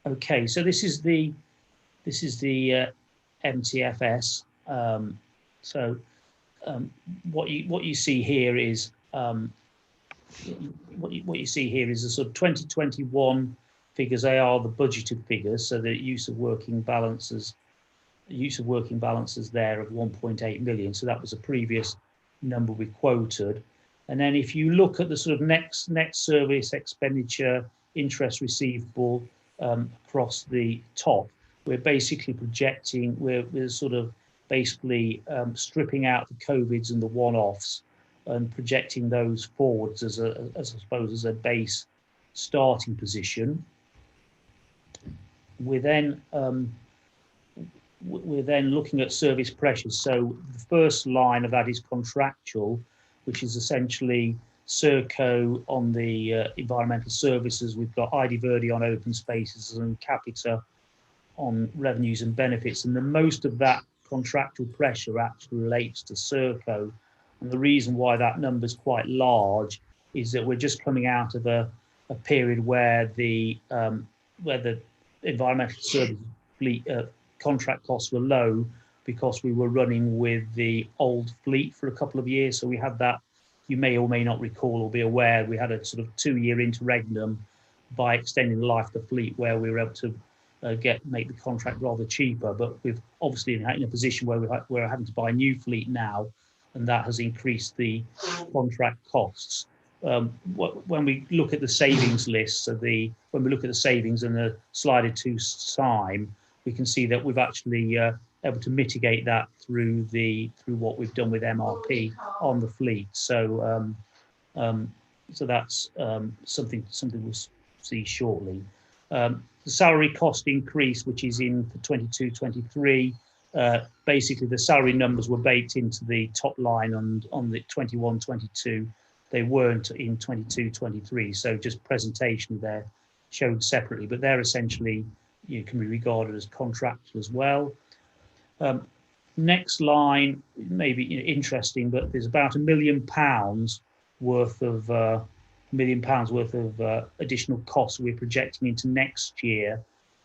Speaker 10: Okay, so this is the MTFS. What you see here is what you see here is the sort of 2021 figures. They are the budgeted figures, so the use of working balances there of 1.8 million. So that was a previous number we quoted. And then if you look at the sort of net service expenditure, interest receivable across the top, we're basically projecting, we're sort of basically stripping out the COVIDs and the one-offs and projecting those forwards as I suppose as a base starting position. We're then looking at service pressures. So the first line of that is contractual, which is essentially Serco on the environmental services. We've got ID Verde on open spaces and Capita on revenues and benefits, and the most of that contractual pressure actually relates to Serco. And the reason why that number is quite large is that we're just coming out of a period where the environmental service fleet contract costs were low because we were running with the old fleet for a couple of years. So we had that, you may or may not recall or be aware, we had a sort of 2-year interregnum by extending the life of the fleet where we were able to make the contract rather cheaper. But we've obviously in a position where we're having to buy a new fleet now, and that has increased the contract costs. When we look at the savings list, so when we look at the savings and the slided to SIME, we can see that we've actually able to mitigate that through what we've done with MRP on the fleet. So so that's something we'll see shortly. The salary cost increase, which is in for 22-23, basically the salary numbers were baked into the top line on the 21-22. They weren't in 22-23, so just presentation there showed separately, but they're essentially can be regarded as contractual as well. Next line may be interesting, but there's about £1 million worth of additional costs we're projecting into next year,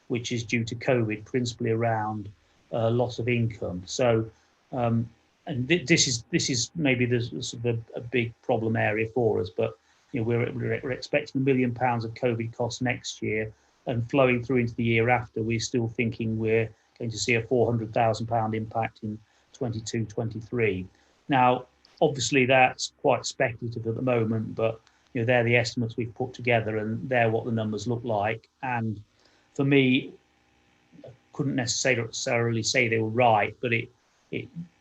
Speaker 10: which is due to COVID, principally around loss of income. So, and this is maybe sort of a big problem area for us, but we're expecting £1 million of COVID costs next year, and flowing through into the year after, we're still thinking we're going to see a £400,000 impact in 22-23. Now, obviously, that's quite speculative at the moment, but they're the estimates we've put together, and they're what the numbers look like. And for me, I couldn't necessarily say they were right, but it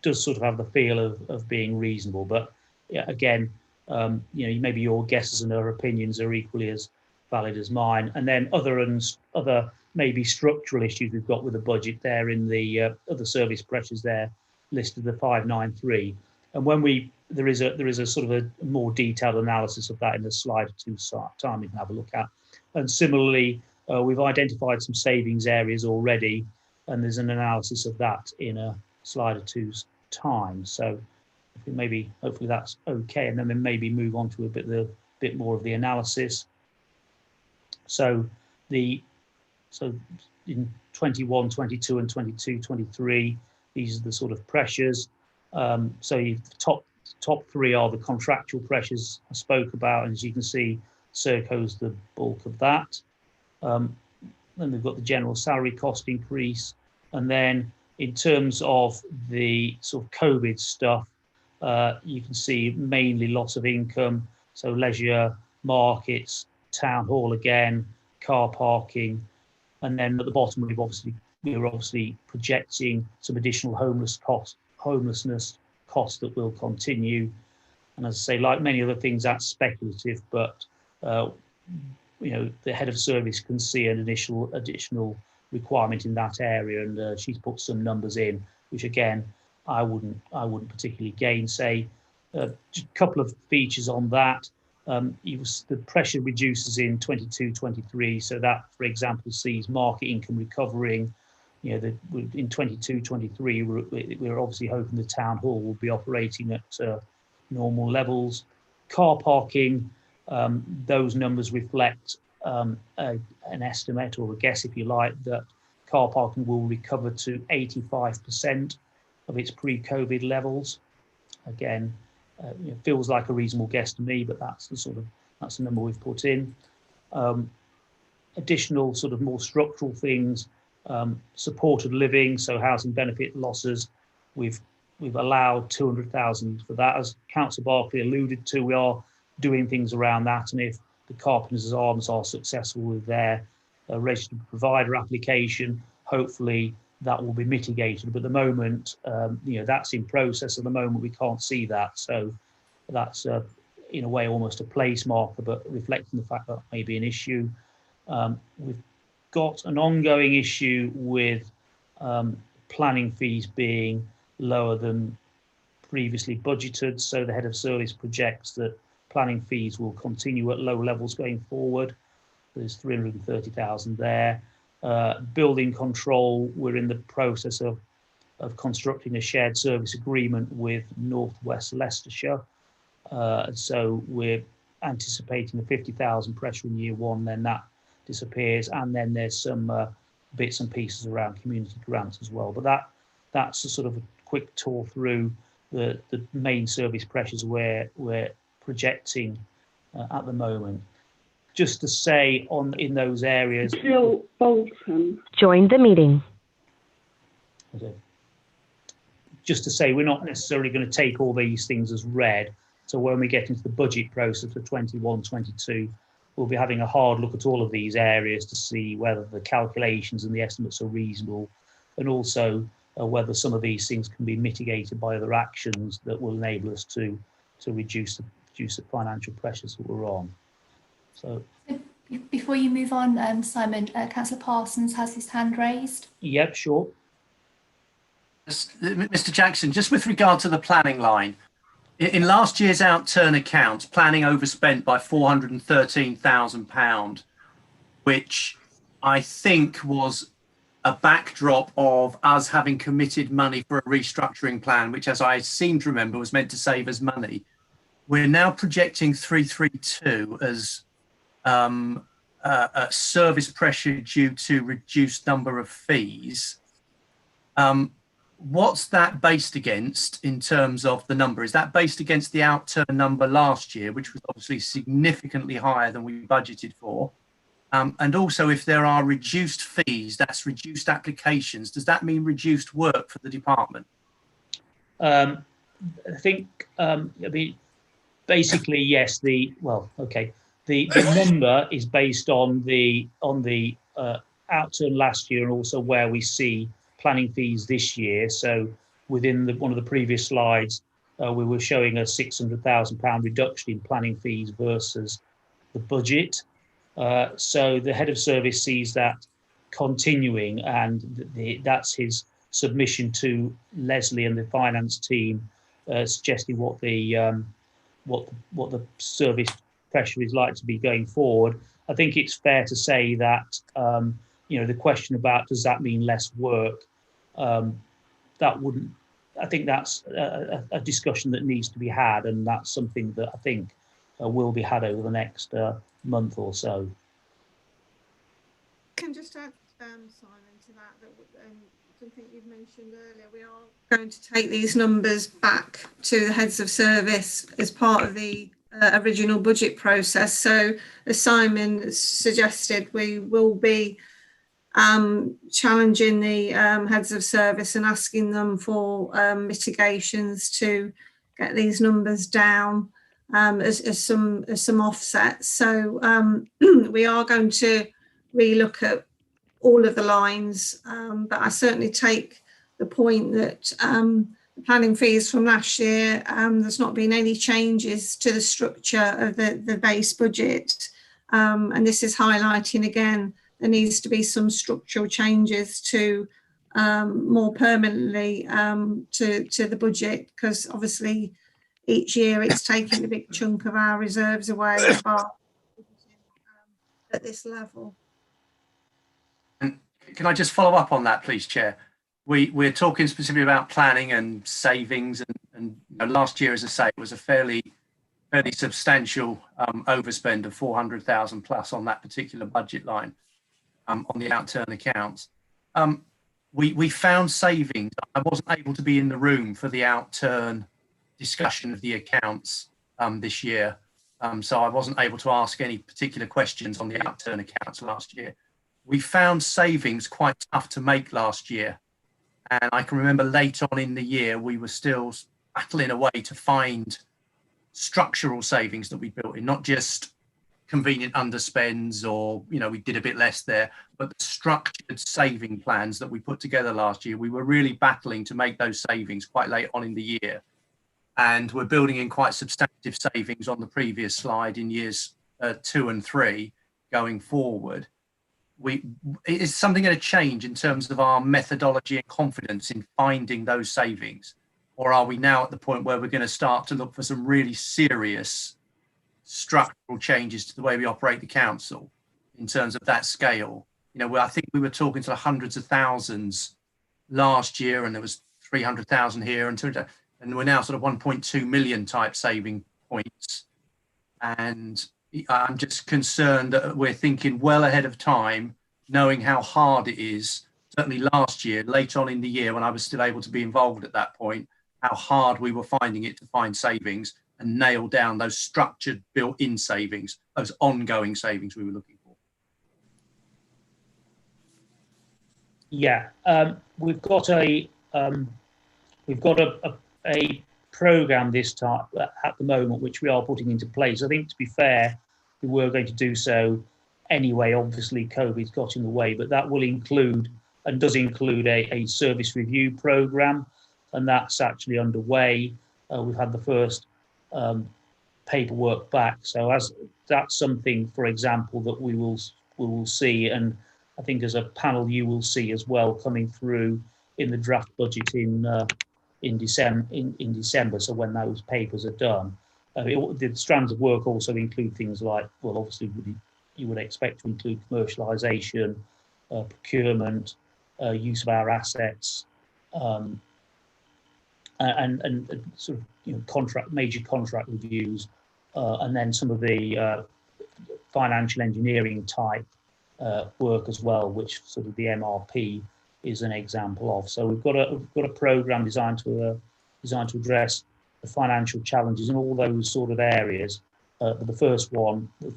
Speaker 10: does sort of have the feel of being reasonable. But yeah, again, maybe your guesses and our opinions are equally as valid as mine. And then other maybe structural issues we've got with the budget there in the other service pressures there listed, the 593. And when there is a sort of a more detailed analysis of that in the slide or two time you can have a look at. And similarly, we've identified some savings areas already, and there's an analysis of that in a slide or two's time. So hopefully that's okay, and then maybe move on to a bit more of the analysis. So in 21, 22, and 22, 23, these are the sort of pressures. So the top three are the contractual pressures I spoke about, and as you can see, Serco's the bulk of that. Then we've got the general salary cost increase, and then in terms of the sort of COVID stuff, you can see mainly loss of income, so leisure, markets, town hall again, car parking, and then at the bottom we're obviously projecting some additional homelessness costs that will continue. And as I say, like many other things, that's speculative, but the head of service can see an additional requirement in that area, and she's put some numbers in, which again I wouldn't particularly gainsay. Just a couple of features on that. The pressure reduces in 22-23, so that, for example, sees market income recovering. In 22-23, we're obviously hoping the town hall will be operating at normal levels. Car parking, those numbers reflect an estimate, or a guess if you like, that car parking will recover to 85% of its pre-COVID levels. Again, it feels like a reasonable guess to me, but that's the number we've put in. Additional sort of more structural things, supported living, so housing benefit losses, we've allowed 200,000 for that. As Councillor Barclay alluded to, we are doing things around that, and if the Carpenters Arms are successful with their registered provider application, hopefully that will be mitigated. But at the moment, that's in process. At the moment, we can't see that, so that's in a way almost a place marker, but reflecting the fact that may be an issue. We've got an ongoing issue with planning fees being lower than previously budgeted, so the head of service projects that planning fees will continue at low levels going forward. There's 330,000 there. Building control, we're in the process of constructing a shared service agreement with North West Leicestershire. So we're anticipating a 50,000 pressure in year one, then that disappears, and then there's some bits and pieces around community grants as well. But that's a sort of a quick tour through the main service pressures we're projecting at the moment. Just to say in those areas.
Speaker 16: Jill Bolton joined the meeting.
Speaker 10: Just to say, we're not necessarily going to take all these things as read. So when we get into the budget process for 21-22, we'll be having a hard look at all of these areas to see whether the calculations and the estimates are reasonable, and also whether some of these things can be mitigated by other actions that will enable us to reduce the financial pressures that we're on. So
Speaker 14: before you move on, Simon, Councillor Parsons has his hand raised.
Speaker 10: Yep, sure.
Speaker 7: Mr. Jackson, just with regard to the planning line, in last year's outturn accounts, planning overspent by £413,000, which I think was a backdrop of us having committed money for a restructuring plan, which, as I seem to remember, was meant to save us money. We're now projecting 332 as a service pressure due to reduced number of fees. What's that based against in terms of the number? Is that based against the outturn number last year, which was obviously significantly higher than we budgeted for? And also, if there are reduced fees, that's reduced applications, does that mean reduced work for the department?
Speaker 10: I think, I mean, basically, yes. The number is based on the outturn last year, and also where we see planning fees this year. So within one of the previous slides, we were showing a £600,000 reduction in planning fees versus the budget. So the head of service sees that continuing, and that's his submission to Leslie and the finance team, suggesting what the service pressure is likely to be going forward. I think it's fair to say that the question about does that mean less work, that wouldn't. I think that's a discussion that needs to be had, and that's something that I think will be had over the next month or so.
Speaker 15: Can just add, Simon, to that something you've mentioned earlier. We are going to take these numbers back to the heads of service as part of the original budget process. So, as Simon suggested, we will be challenging the heads of service and asking them for mitigations to get these numbers down as some offsets. So we are going to relook at all of the lines, but I certainly take the point that the planning fees from last year, there's not been any changes to the structure of the base budget, and this is highlighting again there needs to be some structural changes to more permanently to the budget, because obviously each year it's taking a big chunk of our reserves away at this level.
Speaker 7: And can I just follow up on that, please, Chair? We're talking specifically about planning and savings, and last year, as I say, it was a fairly substantial overspend of 400,000 plus on that particular budget line on the outturn accounts. We found savings. I wasn't able to be in the room for the outturn discussion of the accounts this year, so I wasn't able to ask any particular questions on the outturn accounts last year. We found savings quite tough to make last year. And I can remember late on in the year, we were still battling away to find structural savings that we built in, not just convenient underspends or, we did a bit less there, but the structured saving plans that we put together last year. We were really battling to make those savings quite late on in the year. And we're building in quite substantive savings on the previous slide in years 2 and 3 going forward. Is something going to change in terms of our methodology and confidence in finding those savings? Or are we now at the point where we're going to start to look for some really serious structural changes to the way we operate the council in terms of that scale? I think we were talking to hundreds of thousands last year, and there was 300,000 here, and we're now sort of 1.2 million type saving points. And I'm just concerned that we're thinking well ahead of time, knowing how hard it is. Certainly last year, late on in the year, when I was still able to be involved at that point, how hard we were finding it to find savings and nail down those structured built-in savings, those ongoing savings we were looking for.
Speaker 10: Yeah, we've got a program this time at the moment, which we are putting into place. I think, to be fair, we were going to do so anyway. Obviously, COVID's got in the way, but that will include and does include a service review program, and that's actually underway. We've had the first paperwork back, so as that's something, for example, that we will see, and I think as a panel you will see as well coming through in the draft budget in December. So when those papers are done, the strands of work also include things like, well, obviously you would expect to include commercialisation, procurement, use of our assets, and sort of major contract reviews, and then some of the financial engineering type work as well, which sort of the MRP is an example of. So we've got a program designed to address the financial challenges in all those sort of areas. But the first one and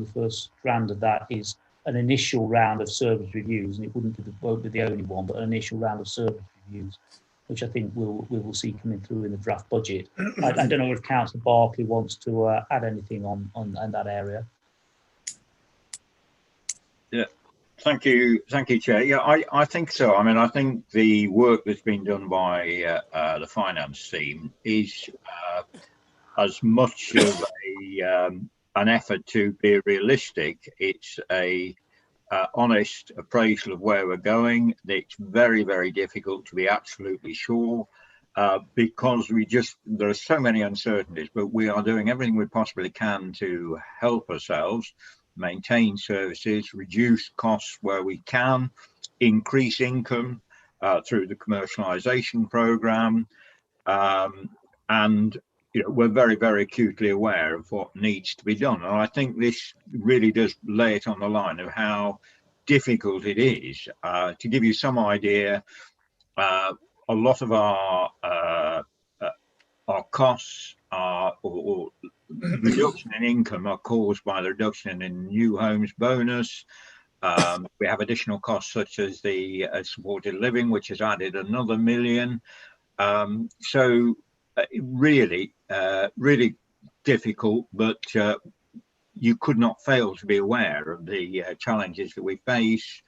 Speaker 10: the first strand of that is an initial round of service reviews, and it won't be the only one, but an initial round of service reviews, which I think we will see coming through in the draft budget. I don't know if Councillor Barclay wants to add anything on that area.
Speaker 12: Yeah, thank you, Chair. Yeah, I think so. I mean, I think the work that's been done by the finance team is as much of an effort to be realistic. It's a honest appraisal of where we're going. It's very, very difficult to be absolutely sure because there are so many uncertainties, but we are doing everything we possibly can to help ourselves maintain services, reduce costs where we can, increase income through the commercialisation programme, and we're very, very acutely aware of what needs to be done. And I think this really does lay it on the line of how difficult it is. To give you some idea, a lot of our costs or reduction in income are caused by the reduction in new homes bonus. We have additional costs such as the supported living, which has added another £1 million. So really difficult, but you could not fail to be aware of the challenges that we face,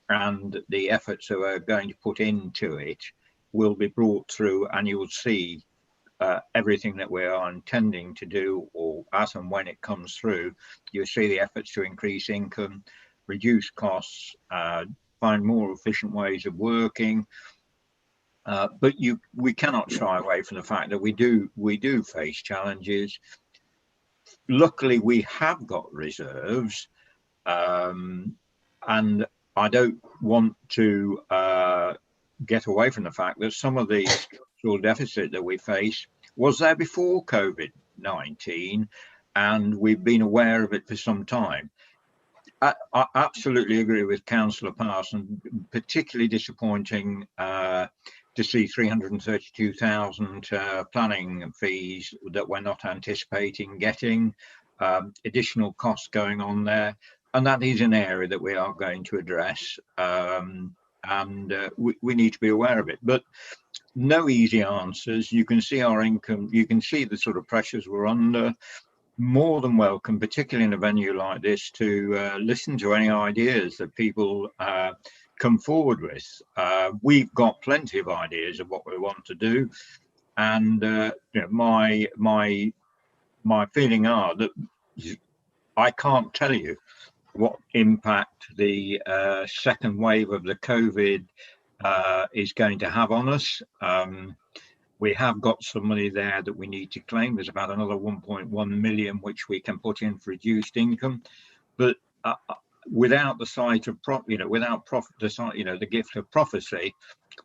Speaker 12: and the efforts that we're going to put into it will be brought through, and you will see everything that we are intending to do, or as and when it comes through, you'll see the efforts to increase income, reduce costs, find more efficient ways of working. But we cannot shy away from the fact that we do face challenges. Luckily, we have got reserves, and I don't want to get away from the fact that some of the structural deficit that we face was there before COVID-19, and we've been aware of it for some time. I absolutely agree with Councillor Parson. Particularly disappointing to see 332,000 planning fees that we're not anticipating getting, additional costs going on there, and that is an area that we are going to address, and we need to be aware of it. But no easy answers. You can see our income, you can see the sort of pressures we're under. More than welcome, particularly in a venue like this, to listen to any ideas that people come forward with. We've got plenty of ideas of what we want to do, and my feeling are that I can't tell you what impact the second wave of the COVID is going to have on us. We have got some money there that we need to claim. There's about another 1.1 million which we can put in for reduced income, but without the sight of the gift of prophecy,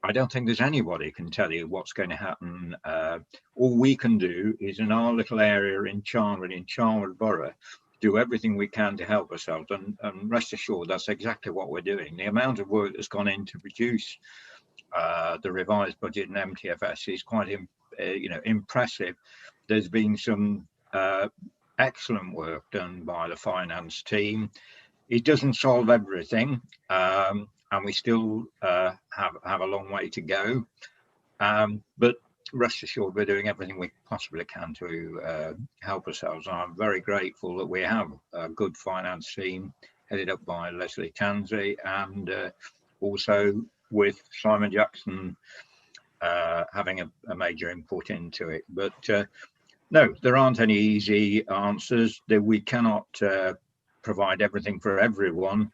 Speaker 12: I don't think there's anybody can tell you what's going to happen. All we can do is, in our little area in Charnwood Borough, do everything we can to help ourselves, and rest assured that's exactly what we're doing. The amount of work that's gone in to reduce the revised budget in MTFS is quite impressive. There's been some excellent work done by the finance team. It doesn't solve everything, and we still have a long way to go, but rest assured we're doing everything we possibly can to help ourselves. And I'm very grateful that we have a good finance team headed up by Leslie Tansey, and also with Simon Jackson having a major input into it. But no, there aren't any easy answers. That we cannot provide everything for everyone.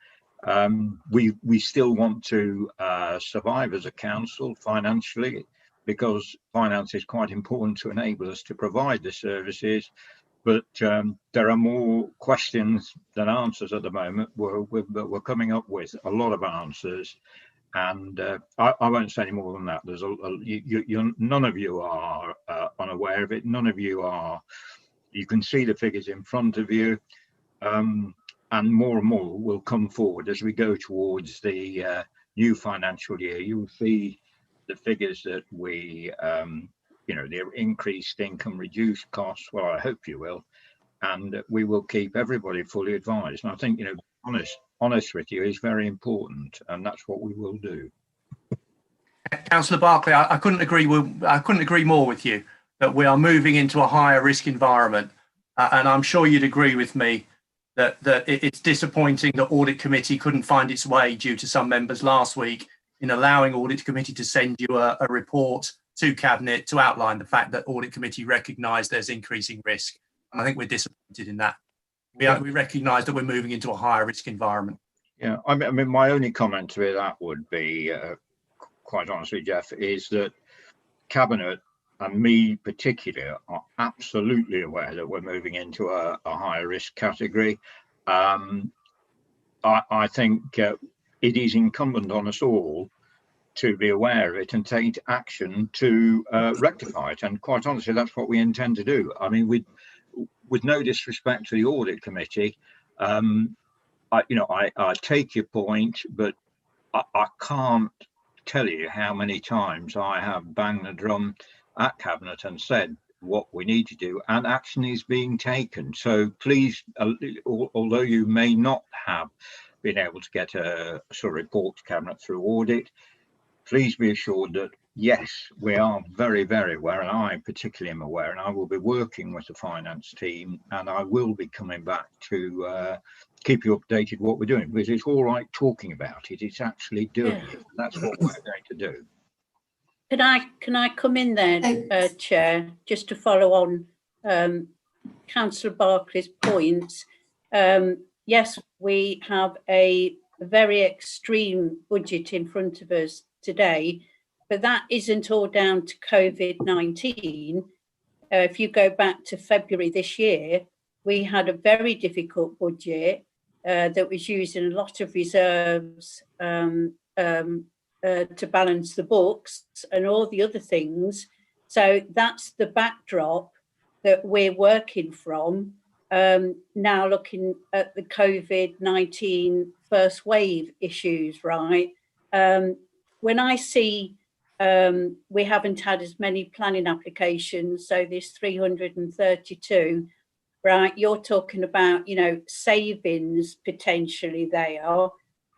Speaker 12: We still want to survive as a council financially, because finance is quite important to enable us to provide the services. But there are more questions than answers at the moment. We're coming up with a lot of answers, And I won't say any more than that. There's none of you are unaware of it. None of you are. You can see the figures in front of you, and more and more will come forward as we go towards the new financial year. You'll see the figures that we, the increased income, reduced costs. Well, I hope you will, and we will keep everybody fully advised. And I think, honest with you is very important, and that's what we will do.
Speaker 7: Councillor Barclay, I couldn't agree more with you that we are moving into a higher risk environment, and I'm sure you'd agree with me that it's disappointing that Audit Committee couldn't find its way due to some members last week in allowing Audit Committee to send you a report to Cabinet to outline the fact that Audit Committee recognised there's increasing risk, and I think we're disappointed in that. We recognise that we're moving into a higher risk environment.
Speaker 12: Yeah, I mean, my only comment to that would be, quite honestly, Jeff, is that Cabinet and me particularly are absolutely aware that we're moving into a higher risk category. I think it is incumbent on us all to be aware of it and take action to rectify it. And quite honestly, that's what we intend to do. I mean, with no disrespect to the Audit Committee, I take your point, but I can't tell you how many times I have banged the drum at Cabinet and said what we need to do, and action is being taken. So please, although you may not have been able to get a sort of report to Cabinet through audit, please be assured that yes, we are very, very aware, and I particularly am aware, and I will be working with the finance team, and I will be coming back to keep you updated what we're doing, because it's all right talking about it, it's actually doing it. That's what we're going to do.
Speaker 3: Can I come in there, Chair, just to follow on Councillor Barclay's points? Yes, we have a very extreme budget in front of us today, but that isn't all down to COVID-19. If you go back to February this year, we had a very difficult budget that was using a lot of reserves to balance the books and all the other things. So that's the backdrop that we're working from, now looking at the COVID-19 first wave issues, right? When I see we haven't had as many planning applications, so there's 332, right? You're talking about, savings potentially there.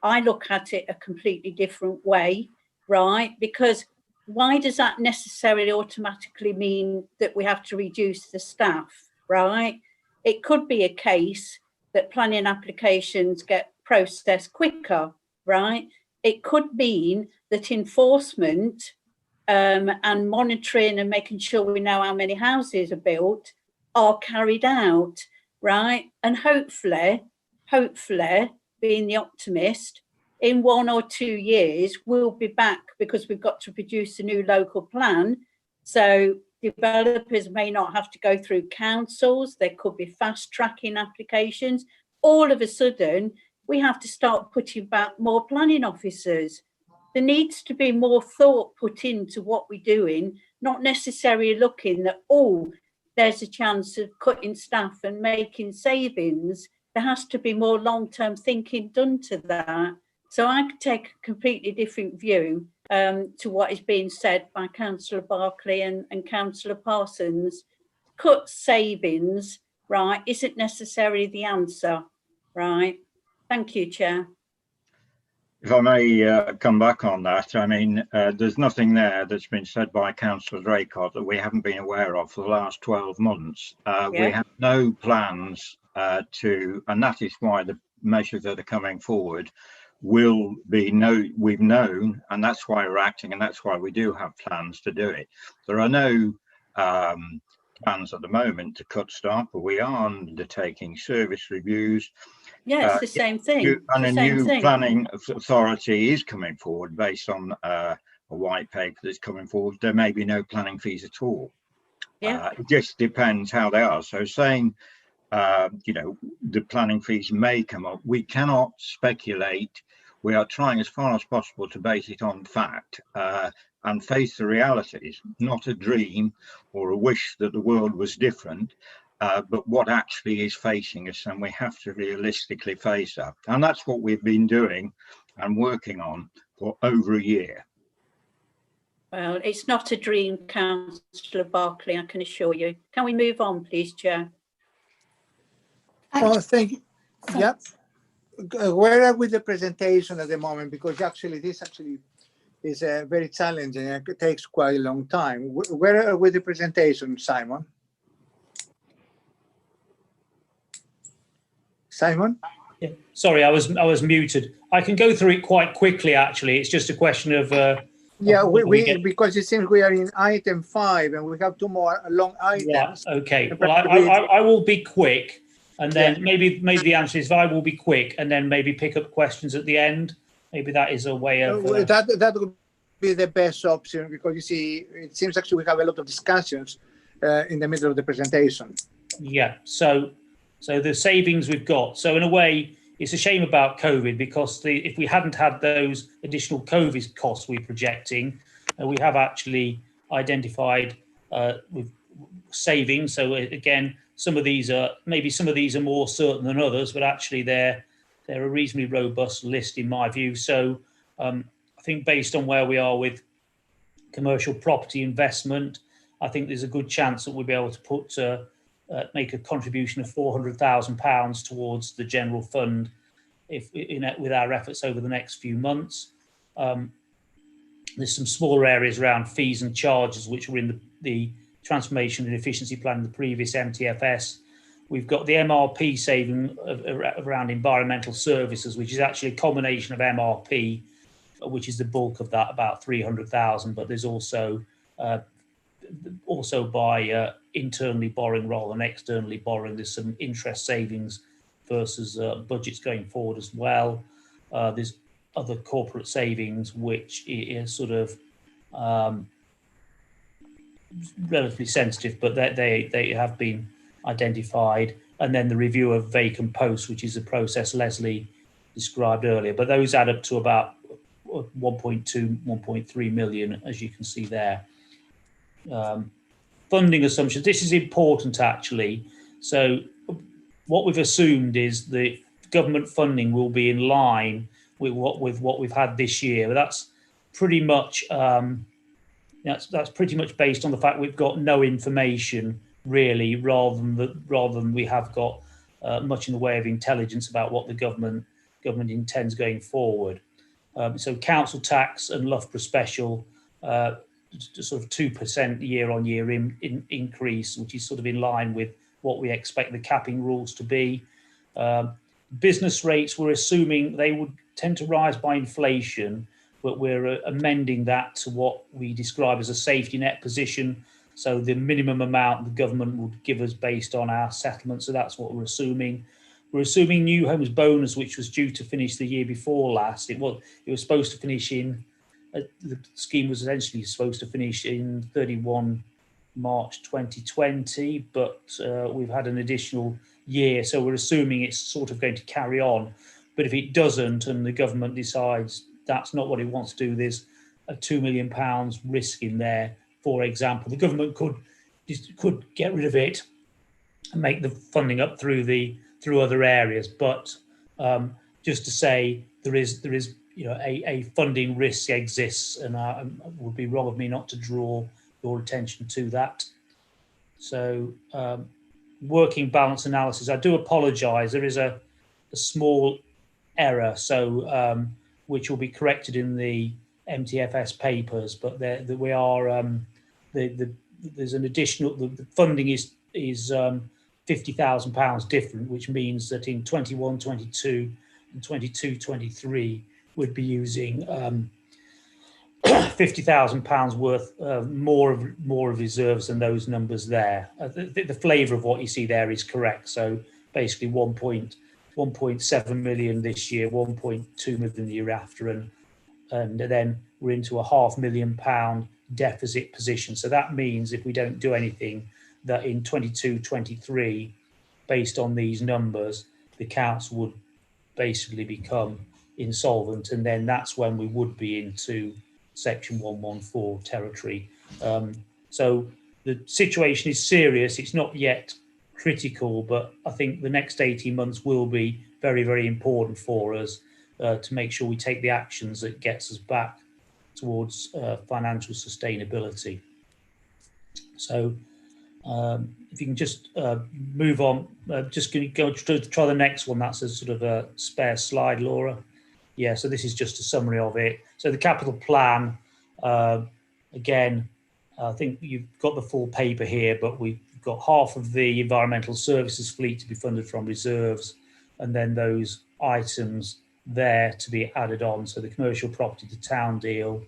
Speaker 3: I look at it a completely different way, right? Because why does that necessarily automatically mean that we have to reduce the staff, right? It could be a case that planning applications get processed quicker, right? It could mean that enforcement and monitoring and making sure we know how many houses are built are carried out, right? And hopefully, being the optimist, in 1 or 2 years, we'll be back because we've got to produce a new local plan. So developers may not have to go through councils. There could be fast tracking applications. All of a sudden, we have to start putting back more planning officers. There needs to be more thought put into what we're doing, not necessarily looking that, oh, there's a chance of cutting staff and making savings. There has to be more long-term thinking done to that. So I could take a completely different view to what is being said by Councillor Barclay and Councillor Parsons. Cut savings, right, isn't necessarily the answer, right? Thank you, Chair.
Speaker 12: If I may come back on that, I mean, there's nothing there that's been said by Councillor Draycott that we haven't been aware of for the last 12 months. We have no plans and that is why the measures that are coming forward will be we've known, and that's why we're acting, and that's why we do have plans to do it. There are no plans at the moment to cut staff, but we are undertaking service reviews.
Speaker 3: Yeah, it's the same thing.
Speaker 12: And a new planning authority is coming forward based on a white paper that's coming forward. There may be no planning fees at all. It just depends how they are. So saying, the planning fees may come up, we cannot speculate We are trying as far as possible to base it on fact and face the realities, not a dream or a wish that the world was different, but what actually is facing us, and we have to realistically face that. And that's what we've been doing and working on for over a year.
Speaker 3: Well, it's not a dream, Councillor Barclay, I can assure you. Can we move on, please, Chair?
Speaker 1: Oh, thank you. Yeah. Where are we with the presentation at the moment? Because actually, this actually is very challenging and it takes quite a long time. Where are we with the presentation, Simon? Simon?
Speaker 10: Yeah. Sorry, I was muted. I can go through it quite quickly, actually. It's just a question of...
Speaker 1: yeah, because it seems we are in item 5 and we have 2 more long items.
Speaker 10: Right, okay. Well, I will be quick. And then maybe the answer is I will be quick and then maybe pick up questions at the end. Maybe that is a way of...
Speaker 1: That would be the best option, because you see, it seems actually we have a lot of discussions in the middle of the presentation.
Speaker 10: Yeah, so the savings we've got. So in a way, it's a shame about COVID, because if we hadn't had those additional COVID costs we're projecting, we have actually identified with savings. So again, some of these are more certain than others, but actually they're a reasonably robust list in my view. So I think based on where we are with commercial property investment, I think there's a good chance that we'll be able to make a contribution of £400,000 towards the general fund with our efforts over the next few months. There's some smaller areas around fees and charges which were in the transformation and efficiency plan in the previous MTFS. We've got the MRP saving around environmental services, which is actually a combination of MRP, which is the bulk of that, about 300,000, but there's also by internally borrowing rather than externally borrowing, there's some interest savings versus budgets going forward as well. There's other corporate savings, which is sort of relatively sensitive, but they have been identified. And then the review of vacant posts, which is a process Leslie described earlier, but those add up to about 1.3 million, as you can see there. Funding assumptions, this is important actually. So what we've assumed is the government funding will be in line with what we've had this year, but that's pretty much that's pretty much based on the fact we've got no information really, rather than we have got much in the way of intelligence about what the government intends going forward. So council tax and Loughborough special, sort of 2% year-on-year increase, which is sort of in line with what we expect the capping rules to be. Business rates, we're assuming they would tend to rise by inflation, but we're amending that to what we describe as a safety net position. So the minimum amount the government would give us based on our settlement. So that's what we're assuming. We're assuming new homes bonus, which was due to finish the year before last. It was supposed to finish in, the scheme was essentially supposed to finish in 31 March 2020, but we've had an additional year. So we're assuming it's sort of going to carry on. But if it doesn't and the government decides that's not what it wants to do, there's a £2 million risk in there. For example, the government could get rid of it and make the funding up through other areas. But just to say, there is a funding risk exists, and it would be wrong of me not to draw your attention to that. So working balance analysis, I do apologise. There is a small error, so which will be corrected in the MTFS papers, but we are there's an additional, the funding is £50,000 different, which means that in 21-22 and 22-23 we'd be using £50,000 worth more of reserves than those numbers there. The flavour of what you see there is correct. So basically 1.7 million this year, 1.2 million the year after, and then we're into a £500,000 deficit position. So that means if we don't do anything, that in 22-23, based on these numbers, the council would basically become insolvent, and then that's when we would be into Section 114 territory. So the situation is serious. It's not yet critical, but I think the next 18 months will be very, very important for us to make sure we take the actions that gets us back towards financial sustainability. So if you can just move on, just going to go to try the next one. That's a sort of a spare slide, Laura. Yeah, so this is just a summary of it. So the capital plan, again, I think you've got the full paper here, but we've got half of the environmental services fleet to be funded from reserves, and then those items there to be added on. So the commercial property to town deal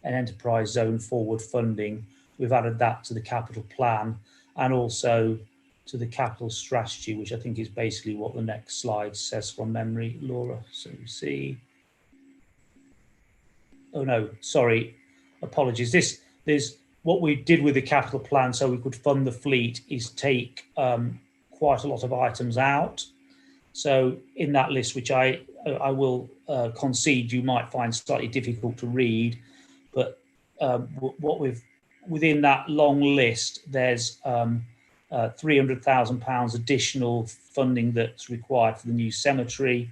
Speaker 10: and enterprise zone forward funding, we've added that to the capital plan and also to the capital strategy, which I think is basically what the next slide says from memory, Laura. So you see, oh no, sorry, apologies. There's what we did with the capital plan so we could fund the fleet is take quite a lot of items out. So in that list, which I will concede you might find slightly difficult to read, but what we've within that long list, there's £300,000 additional funding that's required for the new cemetery,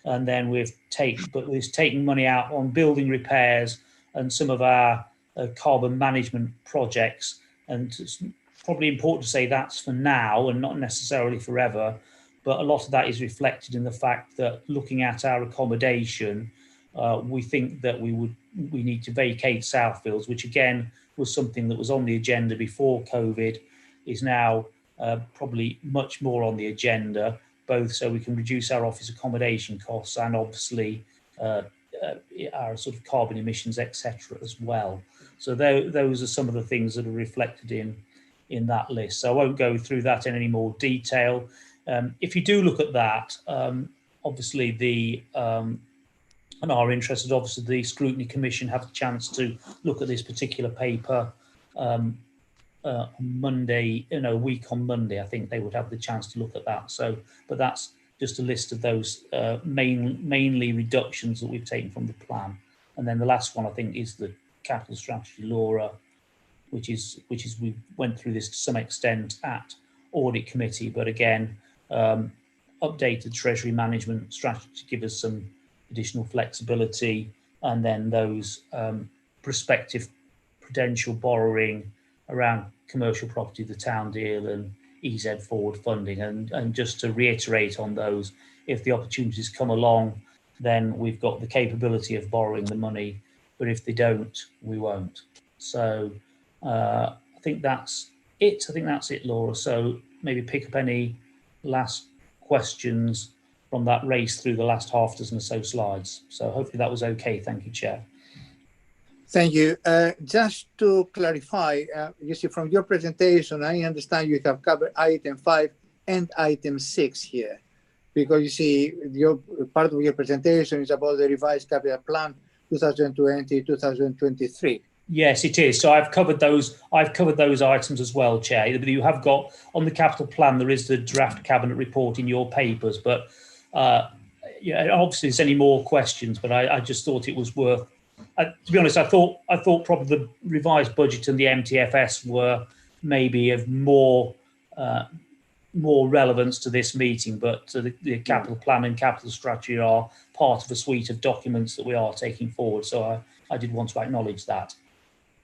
Speaker 10: and then we're taking money out on building repairs and some of our carbon management projects. And it's probably important to say that's for now and not necessarily forever, but a lot of that is reflected in the fact that looking at our accommodation, we think that we need to vacate Southfields, which again was something that was on the agenda before COVID, is now probably much more on the agenda, both so we can reduce our office accommodation costs and obviously our sort of carbon emissions, etc. as well. So those are some of the things that are reflected in that list. So I won't go through that in any more detail. If you do look at that, obviously and are interested, obviously the Scrutiny Commission have the chance to look at this particular paper Monday, a week on Monday. I think they would have the chance to look at that. So, but that's just a list of those mainly reductions that we've taken from the plan. And then the last one I think is the capital strategy, Laura, which is we went through this to some extent at audit committee, but again, updated treasury management strategy to give us some additional flexibility, and then those prospective prudential borrowing around commercial property, the town deal and EZ forward funding. And just to reiterate on those, if the opportunities come along, then we've got the capability of borrowing the money, but if they don't, we won't. So I think that's it, Laura. So maybe pick up any last questions from that race through the last half dozen or so slides. So hopefully that was okay. Thank you, Chair.
Speaker 1: Thank you. Just to clarify, you see from your presentation, I understand you have covered item 5 and item 6 here, because you see your part of your presentation is about the revised capital plan 2020-2023.
Speaker 10: Yes, it is. So I've covered those items as well, Chair. You have got on the capital plan, there is the draft cabinet report in your papers, but yeah, obviously there's any more questions, but I just thought it was worth, to be honest, I thought probably the revised budget and the MTFS were maybe of more relevance to this meeting, but the capital plan and capital strategy are part of a suite of documents that we are taking forward. So I did want to acknowledge that.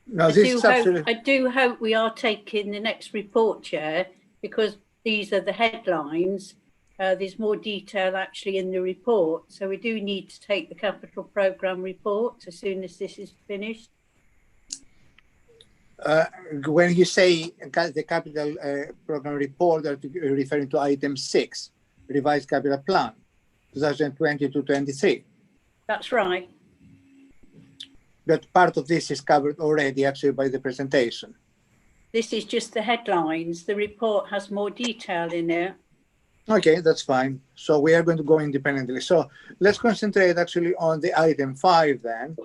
Speaker 1: No,
Speaker 3: I do hope we are taking the next report, Chair, because these are the headlines. There's more detail actually in the report. So we do need to take the capital programme report as soon as this is finished.
Speaker 1: When you say the capital programme report, are you referring to item 6, revised capital plan, 2020-23?
Speaker 3: That's right.
Speaker 1: But part of this is covered already actually by the presentation.
Speaker 3: This is just the headlines. The report has more detail in it.
Speaker 1: Okay, that's fine. So we are going to go independently. So let's concentrate actually on the item 5 then.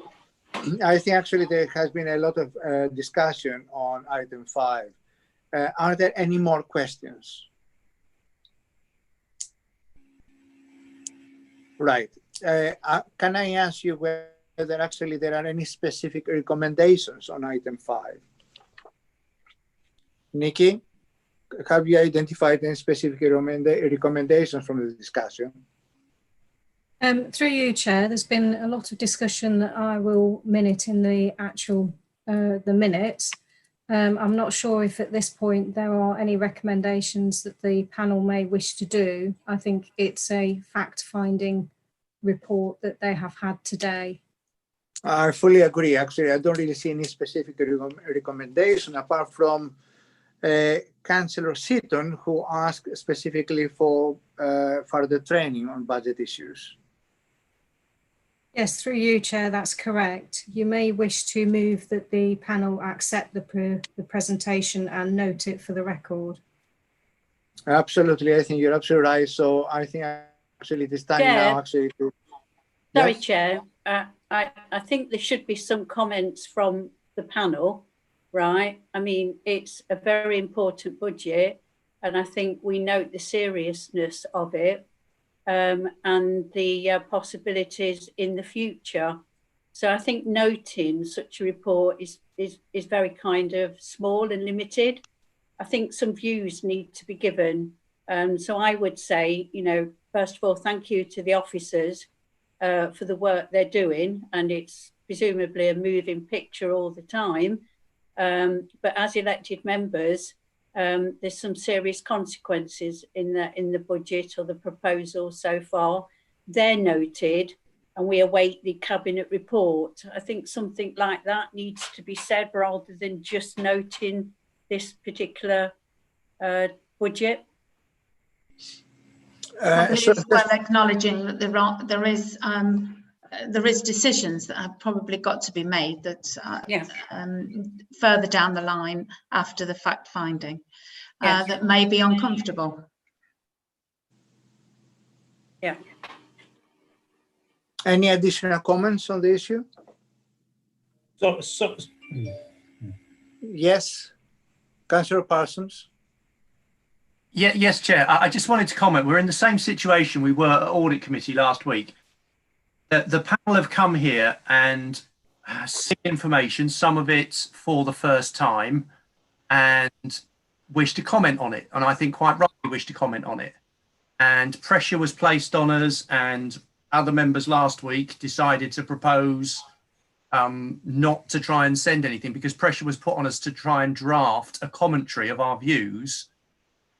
Speaker 1: I think actually there has been a lot of discussion on item 5. Are there any more questions? Right. can I ask you whether actually there are any specific recommendations on item 5? Nikki, have you identified any specific recommendations from the discussion?
Speaker 5: Through you, Chair, there's been a lot of discussion that I will minute in the actual the minutes. I'm not sure if at this point there are any recommendations that the panel may wish to do. I think it's a fact-finding report that they have had today.
Speaker 1: I fully agree. Actually, I don't really see any specific recommendation apart from Councillor Seaton, who asked specifically for further training on budget issues.
Speaker 5: Yes, through you, Chair, that's correct. You may wish to move that the panel accept the presentation and note it for the record.
Speaker 1: Absolutely, I think you're absolutely right. So I think actually it is time now actually to...
Speaker 3: Sorry,
Speaker 1: Yes?
Speaker 3: Chair. I think there should be some comments from the panel, right? I mean, it's a very important budget, and I think we note the seriousness of it. And the possibilities in the future. So I think noting such a report is very kind of small and limited. I think some views need to be given. So I would say, you know, first of all, thank you to the officers for the work they're doing, and it's presumably a moving picture all the time. But as elected members, there's some serious consequences in the budget or the proposal so far. They're noted, and we await the cabinet report. I think something like that needs to be said rather than just noting this particular budget.
Speaker 8: Probably as well acknowledging that there is decisions that have probably got to be made that further down the line after the fact finding that may be uncomfortable.
Speaker 3: Yeah.
Speaker 1: Any additional comments on the issue? Yes, Councillor Parsons.
Speaker 7: Yeah, yes, Chair. I just wanted to comment. We're in the same situation we were at Audit Committee last week. The panel have come here and seen information, some of it for the first time, and wish to comment on it. And I think quite rightly wish to comment on it. And pressure was placed on us, and other members last week decided to propose not to try and send anything because pressure was put on us to try and draft a commentary of our views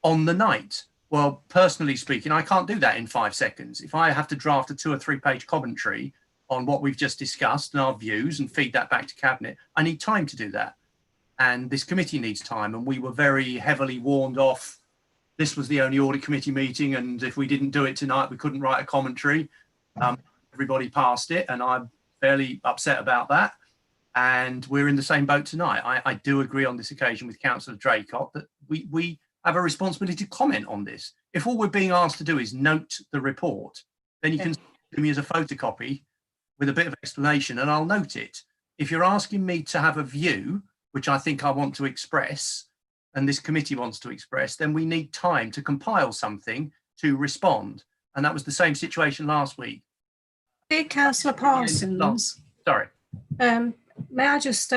Speaker 7: on the night. Well, personally speaking, I can't do that in 5 seconds. If I have to draft a 2 or 3 page commentary on what we've just discussed and our views and feed that back to Cabinet, I need time to do that. And this committee needs time. And we were very heavily warned off. This was the only Audit Committee meeting, and if we didn't do it tonight, we couldn't write a commentary. Everybody passed it, and I'm fairly upset about that. And we're in the same boat tonight. I do agree on this occasion with Councillor Draycott that we have a responsibility to comment on this. If all we're being asked to do is note the report, then you can give me as a photocopy with a bit of explanation and I'll note it. If you're asking me to have a view, which I think I want to express, and this committee wants to express, then we need time to compile something to respond. And that was the same situation last week.
Speaker 5: Dear Councillor Parsons,
Speaker 7: sorry.
Speaker 5: May I just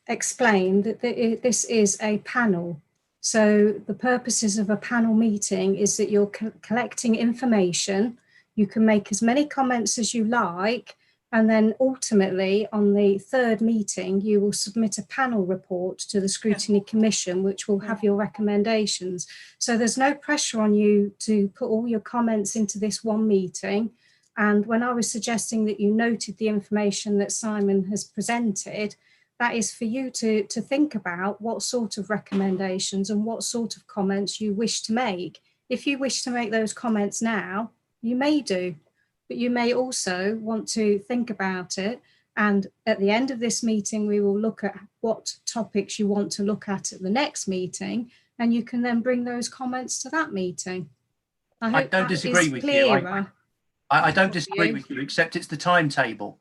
Speaker 5: explain that this is a panel. So the purposes of a panel meeting is that you're collecting information. You can make as many comments as you like, and then ultimately on the third meeting, you will submit a panel report to the Scrutiny Commission, which will have your recommendations. So there's no pressure on you to put all your comments into this one meeting. And when I was suggesting that you noted the information that Simon has presented, that is for you to think about what sort of recommendations and what sort of comments you wish to make. If you wish to make those comments now, you may do, but you may also want to think about it. And at the end of this meeting, we will look at what topics you want to look at the next meeting, and you can then bring those comments to that meeting.
Speaker 7: I don't disagree with you. I don't disagree with you, except it's the timetable.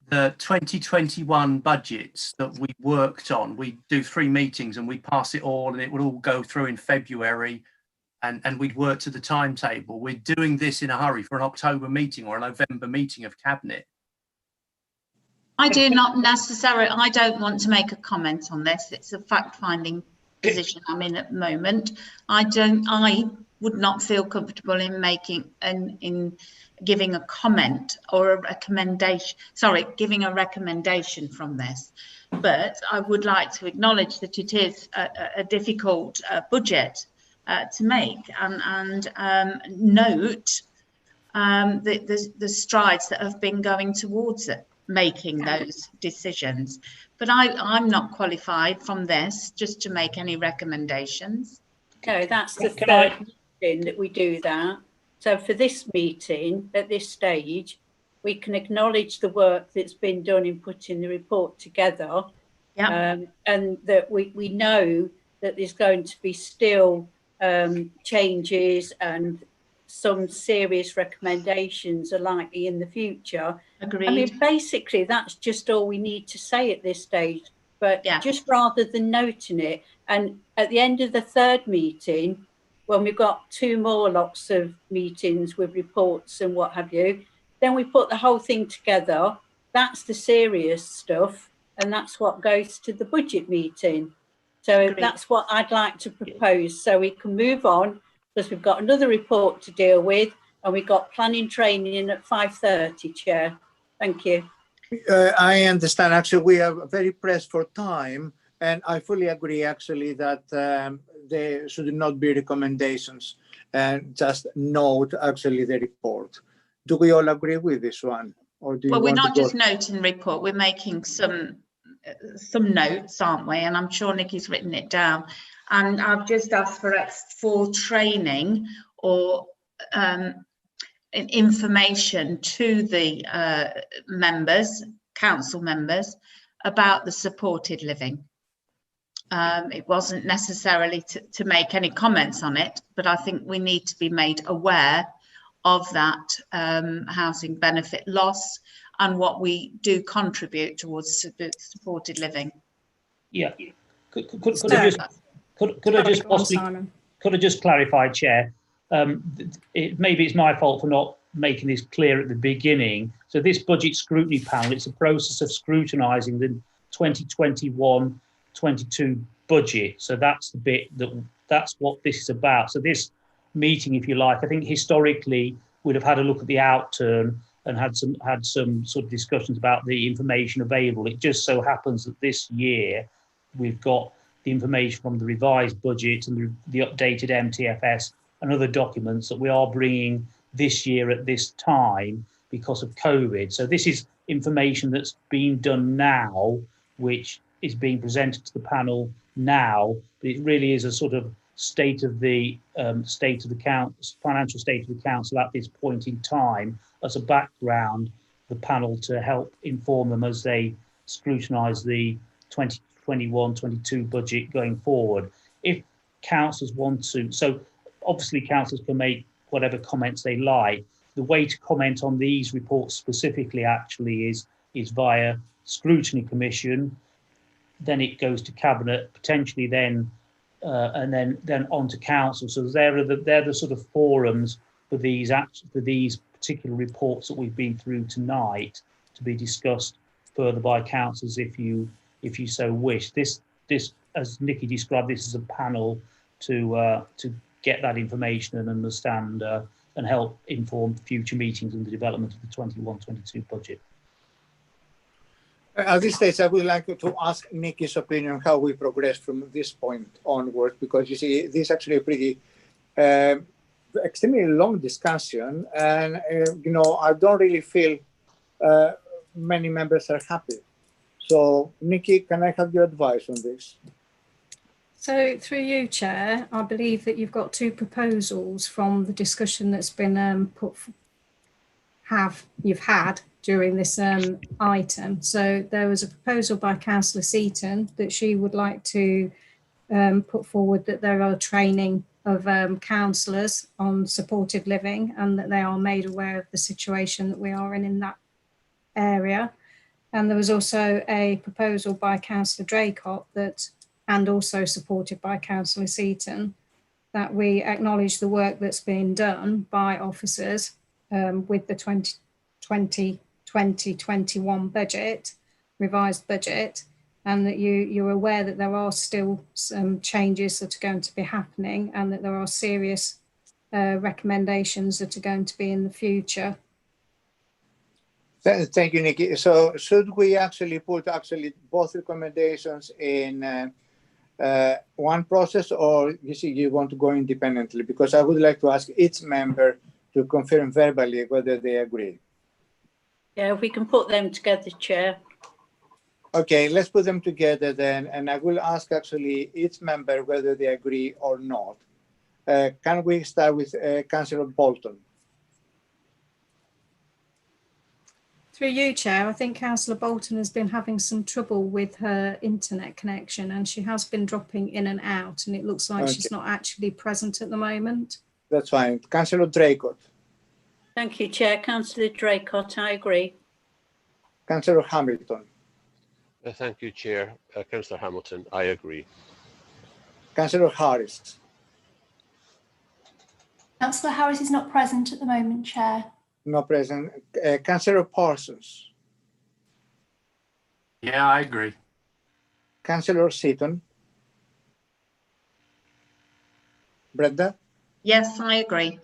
Speaker 7: The 2021 budgets that we worked on, we do 3 meetings and we pass it all, and it would all go through in February. and we'd worked to the timetable. We're doing this in a hurry for an October meeting or a November meeting of Cabinet.
Speaker 8: I do not necessarily, I don't want to make a comment on this. It's a fact-finding position I'm in at the moment. I would not feel comfortable in making in giving a comment or a recommendation, giving a recommendation from this. But I would like to acknowledge that it is a difficult budget to make and note the strides that have been going towards it, making those decisions. But I'm not qualified from this just to make any recommendations.
Speaker 3: No, that's the third meeting that we do that. So for this meeting, at this stage, we can acknowledge the work that's been done in putting the report together.
Speaker 8: Yeah.
Speaker 3: And that we know that there's going to be still changes and some serious recommendations are likely in the future.
Speaker 8: Agreed.
Speaker 3: I mean, basically, that's just all we need to say at this stage. But just rather than noting it, and at the end of the third meeting, when we've got 2 more lots of meetings with reports and what have you, then we put the whole thing together. That's the serious stuff, and that's what goes to the budget meeting. So that's what I'd like to propose, so we can move on, because we've got another report to deal with, and we've got planning training at 5:30, Chair. Thank you.
Speaker 1: I understand. Actually, we are very pressed for time, and I fully agree, actually, that there should not be recommendations and just note, actually, the report. Do we all agree with this one? Or do you
Speaker 8: Well, we're
Speaker 1: want
Speaker 8: not
Speaker 1: to
Speaker 8: just noting the report, we're making some notes, aren't we? And I'm sure Nikki's written it down. And I've just asked for training or information to the members, council members, about the supported living. It wasn't necessarily to make any comments on it, but I think we need to be made aware of that housing benefit loss and what we do contribute towards supported living.
Speaker 10: Yeah. Could I just clarify, Chair? Maybe it's my fault for not making this clear at the beginning. So this budget scrutiny panel, it's a process of scrutinising the 2021-22 budget. So that's the bit that's what this is about. So this meeting, if you like, I think historically we'd have had a look at the outturn and had some sort of discussions about the information available. It just so happens that this year we've got the information from the revised budget and the updated MTFS and other documents that we are bringing this year at this time because of COVID. So this is information that's being done now, which is being presented to the panel now, but it really is a sort of state of the financial state of the council at this point in time as a background, the panel to help inform them as they scrutinise the 2021-22 budget going forward. If councillors want to, so obviously councillors can make whatever comments they like. The way to comment on these reports specifically actually is via Scrutiny Commission, then it goes to Cabinet, potentially then and then on to council. So they're the sort of forums for these particular reports that we've been through tonight to be discussed further by councillors if you so wish. This as Nikki described, this is a panel to get that information and understand and help inform future meetings and the development of the 21-22 budget.
Speaker 1: At this stage, I would like to ask Nikki's opinion on how we progress from this point onward, because you see, this is actually a pretty extremely long discussion, and I don't really feel many members are happy. So, Nikki, can I have your advice on this?
Speaker 5: So, through you, Chair, I believe that you've got 2 proposals from the discussion that's been you've had during this item. So there was a proposal by Councillor Seaton that she would like to put forward that there are training of councillors on supported living and that they are made aware of the situation that we are in that area. And there was also a proposal by Councillor Draycott and also supported by Councillor Seaton, that we acknowledge the work that's been done by officers with the 2020-21 budget, revised budget, and that you're aware that there are still some changes that are going to be happening and that there are serious recommendations that are going to be in the future.
Speaker 1: Thank you, Nikki. So should we actually put both recommendations in one process, or you want to go independently? Because I would like to ask each member to confirm verbally whether they agree.
Speaker 3: Yeah, we can put them together, Chair.
Speaker 1: Okay, let's put them together then, and I will ask actually each member whether they agree or not. Can we start with Councillor Bolton?
Speaker 5: Through you, Chair, I think Councillor Bolton has been having some trouble with her internet connection, and she has been dropping in and out, and it looks like she's not actually present at the moment.
Speaker 1: That's fine. Councillor Draycott.
Speaker 3: Thank you, Chair. Councillor Draycott, I agree.
Speaker 1: Councillor Hamilton.
Speaker 4: Thank you, Chair. Councillor Hamilton, I agree.
Speaker 1: Councillor Harris.
Speaker 14: Councillor Harris is not present at the moment, Chair.
Speaker 1: Not present. Councillor Parsons.
Speaker 7: Yeah, I agree.
Speaker 1: Councillor Seaton. Brenda?
Speaker 8: Yes, I agree.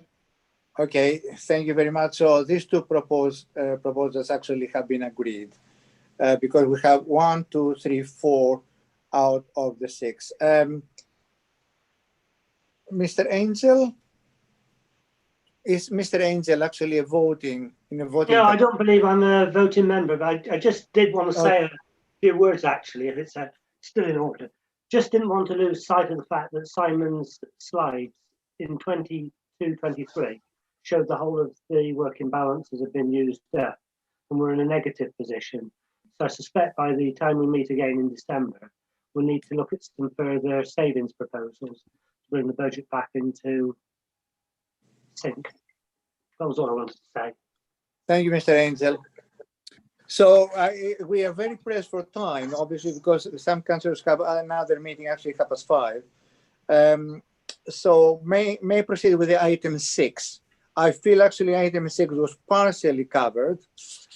Speaker 1: Okay, thank you very much. So these two proposals actually have been agreed because we have 1, 2, 3, 4 out of the 6. Mr. Angel? Is Mr. Angel actually voting in a voting?
Speaker 9: No, I don't believe I'm a voting member, but I just did want to say a few words actually, if it's still in order. Just didn't want to lose sight of the fact that Simon's slides in 22-23 showed the whole of the working balances have been used up and we're in a negative position. So I suspect by the time we meet again in December, we'll need to look at some further savings proposals to bring the budget back into sync. That was all I wanted to say.
Speaker 1: Thank you, Mr. Angel. So we are very pressed for time, obviously, because some councillors have another meeting actually 5:30. So may proceed with the item 6. I feel actually item 6 was partially covered,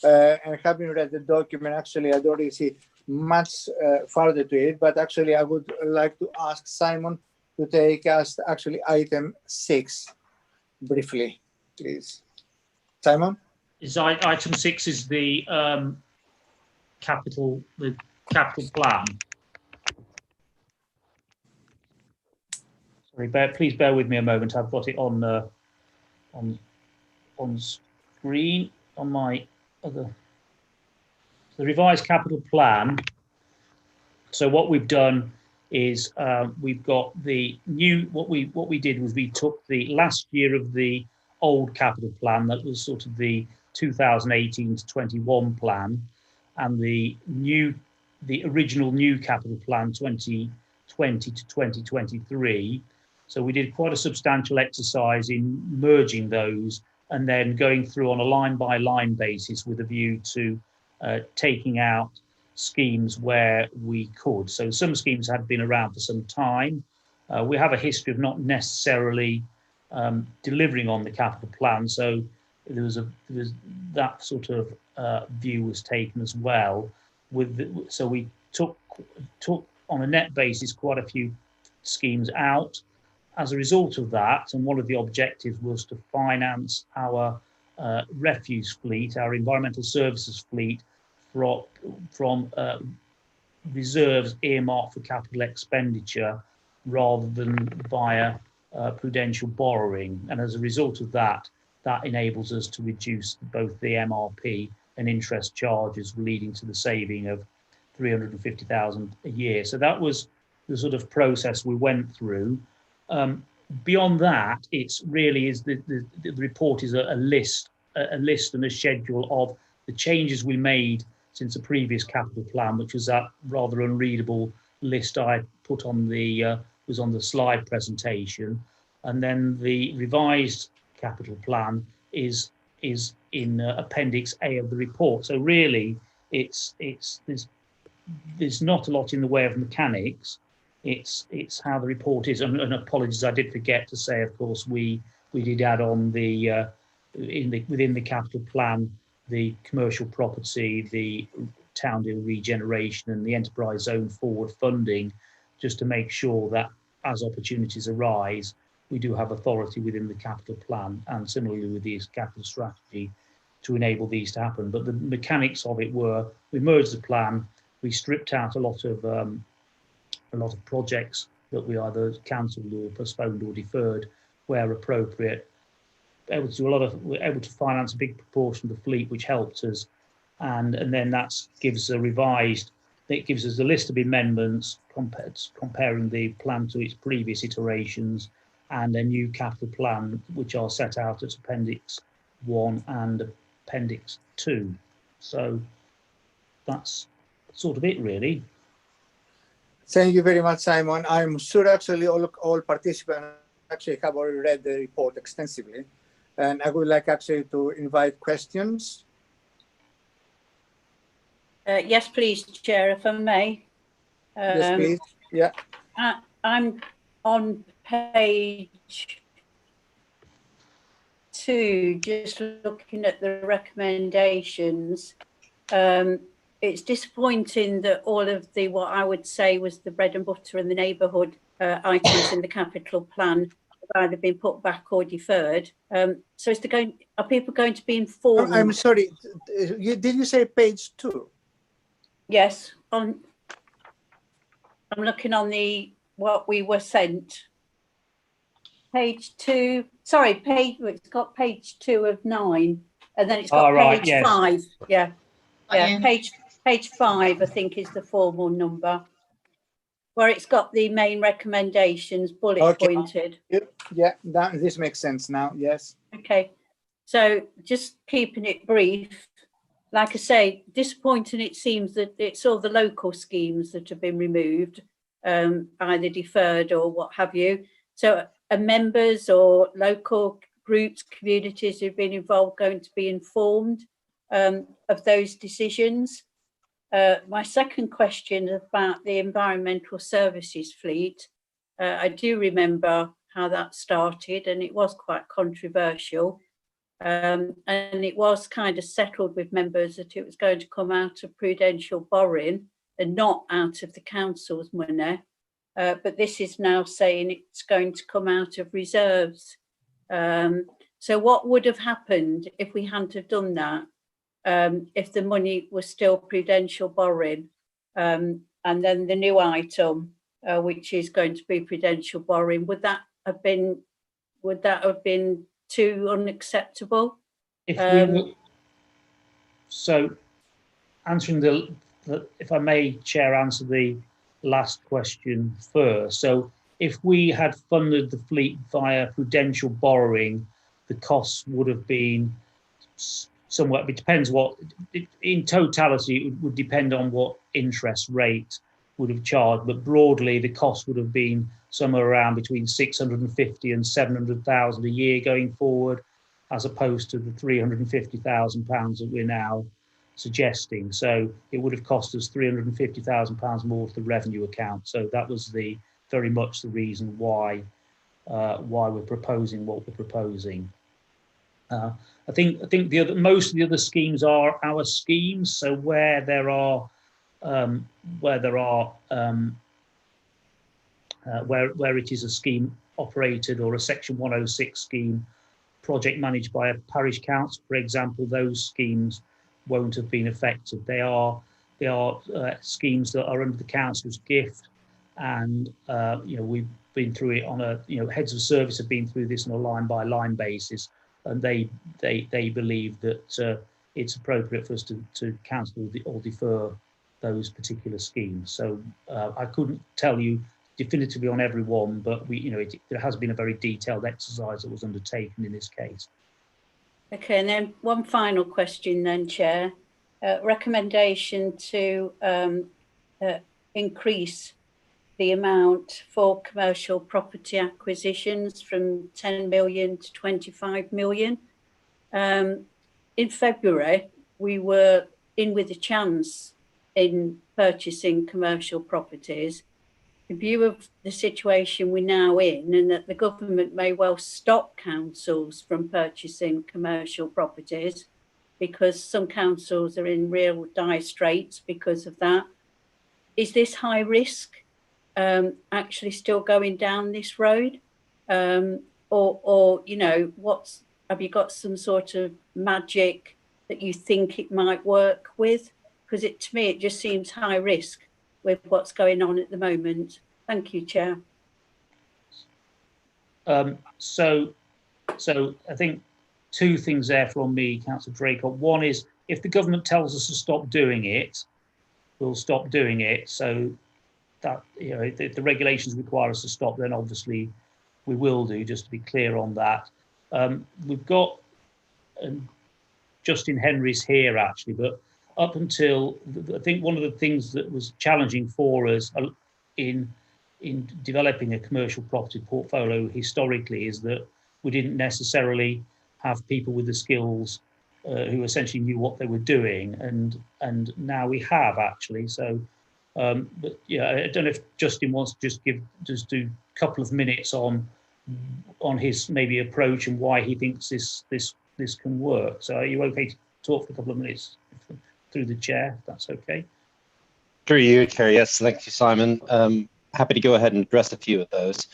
Speaker 1: and having read the document, actually I don't really see much further to it, but actually I would like to ask Simon to take us actually item 6 briefly, please. Simon?
Speaker 10: Item 6 is the capital plan. Sorry, please bear with me a moment. I've got it on screen on my other. The revised capital plan. So what we've done is we've got the new. What we did was we took the last year of the old capital plan, that was sort of the 2018 to 21 plan, and the original new capital plan 2020 to 2023. So we did quite a substantial exercise in merging those and then going through on a line by line basis with a view to taking out schemes where we could. So some schemes had been around for some time. We have a history of not necessarily delivering on the capital plan, so there was that sort of view was taken as well. So we took on a net basis quite a few schemes out as a result of that, and one of the objectives was to finance our refuse fleet, our environmental services fleet, from reserves earmarked for capital expenditure rather than via prudential borrowing. And as a result of that, that enables us to reduce both the MRP and interest charges, leading to the saving of 350,000 a year. So that was the sort of process we went through. Beyond that, it's really is the report is a list and a schedule of the changes we made since the previous capital plan, which was that rather unreadable list I put on the was on the slide presentation, and then the revised capital plan is in Appendix A of the report. So really, there's not a lot in the way of mechanics. It's how the report is. And apologies, I did forget to say, of course, we did add on the within the capital plan, the commercial property, the town deal regeneration, and the enterprise zone forward funding, just to make sure that as opportunities arise, we do have authority within the capital plan, and similarly with the capital strategy, to enable these to happen. But the mechanics of it were, we merged the plan, we stripped out a lot of projects that we either cancelled or postponed or deferred where appropriate. Able to do we're able to finance a big proportion of the fleet, which helped us, and then that gives a revised. It gives us a list of amendments comparing the plan to its previous iterations, and a new capital plan, which are set out as Appendix 1 and Appendix 2. So that's sort of it, really.
Speaker 1: Thank you very much, Simon. I'm sure actually all participants actually have already read the report extensively. And I would like actually to invite questions.
Speaker 3: Yes, please, Chair, if I may.
Speaker 1: Yes, please. Yeah.
Speaker 3: I'm on page 2, just looking at the recommendations. It's disappointing that all of the, what I would say was the bread and butter in the neighbourhood items in the capital plan have either been put back or deferred. So are people going to be informed?
Speaker 1: I'm sorry, did you say page 2?
Speaker 3: Yes, I'm looking on what we were sent. Page 2, sorry, it's got page 2 of 9, and then it's got page 5. Yeah, page 5, I think, is the formal number, where it's got the main recommendations bullet pointed.
Speaker 1: Yeah, this makes sense now. Yes.
Speaker 3: Okay, so just keeping it brief. Like I say, disappointing it seems that it's all the local schemes that have been removed, either deferred or what have you. So are members or local groups, communities who've been involved going to be informed of those decisions? My second question is about the environmental services fleet. I do remember how that started, and it was quite controversial. And it was kind of settled with members that it was going to come out of prudential borrowing and not out of the council's money. But this is now saying it's going to come out of reserves. So what would have happened if we hadn't have done that? If the money was still prudential borrowing, and then the new item, which is going to be prudential borrowing, would that have been too unacceptable?
Speaker 10: So answering if I may, Chair, answer the last question first. So if we had funded the fleet via prudential borrowing, the costs would have been somewhat, it depends in totality, it would depend on what interest rate would have charged, but broadly the cost would have been somewhere around between 650 and 700,000 a year going forward, as opposed to the £350,000 that we're now suggesting. So it would have cost us £350,000 more to the revenue account. So that was very much the reason why we're proposing what we're proposing. I think most of the other schemes are our schemes. So where it is a scheme operated or a Section 106 scheme project managed by a parish council, for example, those schemes won't have been affected. They are schemes that are under the council's gift, and we've been through it on heads of service have been through this on a line by line basis, and they believe that it's appropriate for us to cancel or defer those particular schemes. So I couldn't tell you definitively on every one, but there has been a very detailed exercise that was undertaken in this case.
Speaker 3: Okay, and then one final question then, Chair. Recommendation to increase the amount for commercial property acquisitions from 10 million to 25 million. In February, we were in with a chance in purchasing commercial properties. in view of the situation we're now in, and that the government may well stop councils from purchasing commercial properties because some councils are in real dire straits because of that. Is this high risk actually still going down this road? Or you know, have you got some sort of magic that you think it might work with? Because to me, it just seems high risk with what's going on at the moment. Thank you, Chair.
Speaker 10: So I think two things there from me, Councillor Draycott. One is, if the government tells us to stop doing it, we'll stop doing it. So that, you know, if the regulations require us to stop, then obviously we will do, just to be clear on that. We've got Justin Henry's here actually, but up until, I think one of the things that was challenging for us in developing a commercial property portfolio historically is that we didn't necessarily have people with the skills who essentially knew what they were doing, and now we have actually. So, but yeah, I don't know if Justin wants to just do a couple of minutes on his maybe approach and why he thinks this can work. So, are you okay to talk for a couple of minutes through the chair? If that's okay.
Speaker 11: Through you, Chair. Yes, thank you, Simon. Happy to go ahead and address a few of those.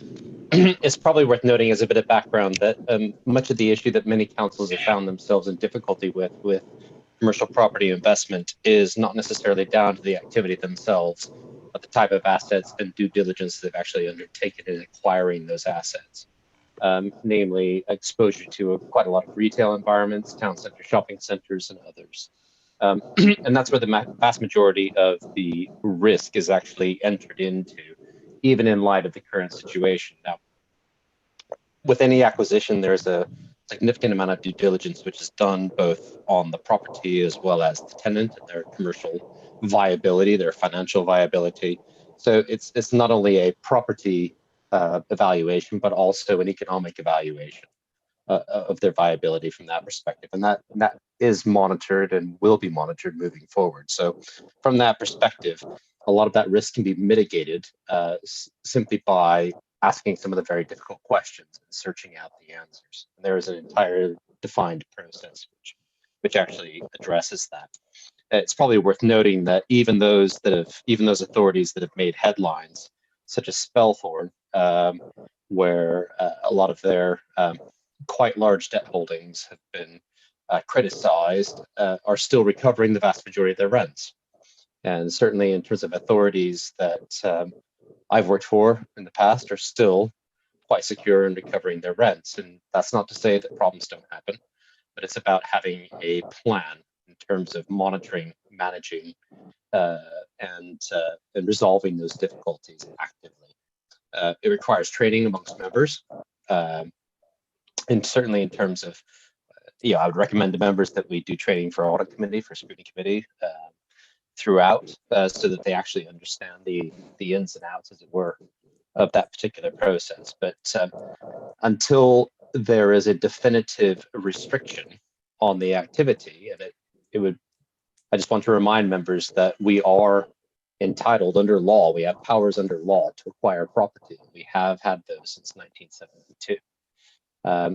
Speaker 11: It's probably worth noting as a bit of background that much of the issue that many councils have found themselves in difficulty with commercial property investment is not necessarily down to the activity themselves, but the type of assets and due diligence they've actually undertaken in acquiring those assets. Namely exposure to quite a lot of retail environments, town center shopping centers, and others. And that's where the vast majority of the risk is actually entered into, even in light of the current situation. Now, with any acquisition, there's a significant amount of due diligence which is done both on the property as well as the tenant and their commercial viability, their financial viability. So it's not only a property evaluation, but also an economic evaluation of their viability from that perspective, and that is monitored and will be monitored moving forward. So from that perspective, a lot of that risk can be mitigated simply by asking some of the very difficult questions and searching out the answers. And there is an entire defined process which actually addresses that. It's probably worth noting that even those authorities that have made headlines, such as Spelthorne, where a lot of their quite large debt holdings have been criticized, are still recovering the vast majority of their rents. And certainly in terms of authorities that I've worked for in the past are still quite secure in recovering their rents. And that's not to say that problems don't happen, but it's about having a plan in terms of monitoring, managing, and resolving those difficulties actively. It requires training amongst members. And certainly in terms of, I would recommend to members that we do training for audit committee, for scrutiny committee throughout, so that they actually understand the ins and outs, as it were, of that particular process. But until there is a definitive restriction on the activity, and I just want to remind members that we are entitled under law, we have powers under law to acquire property. We have had those since 1972.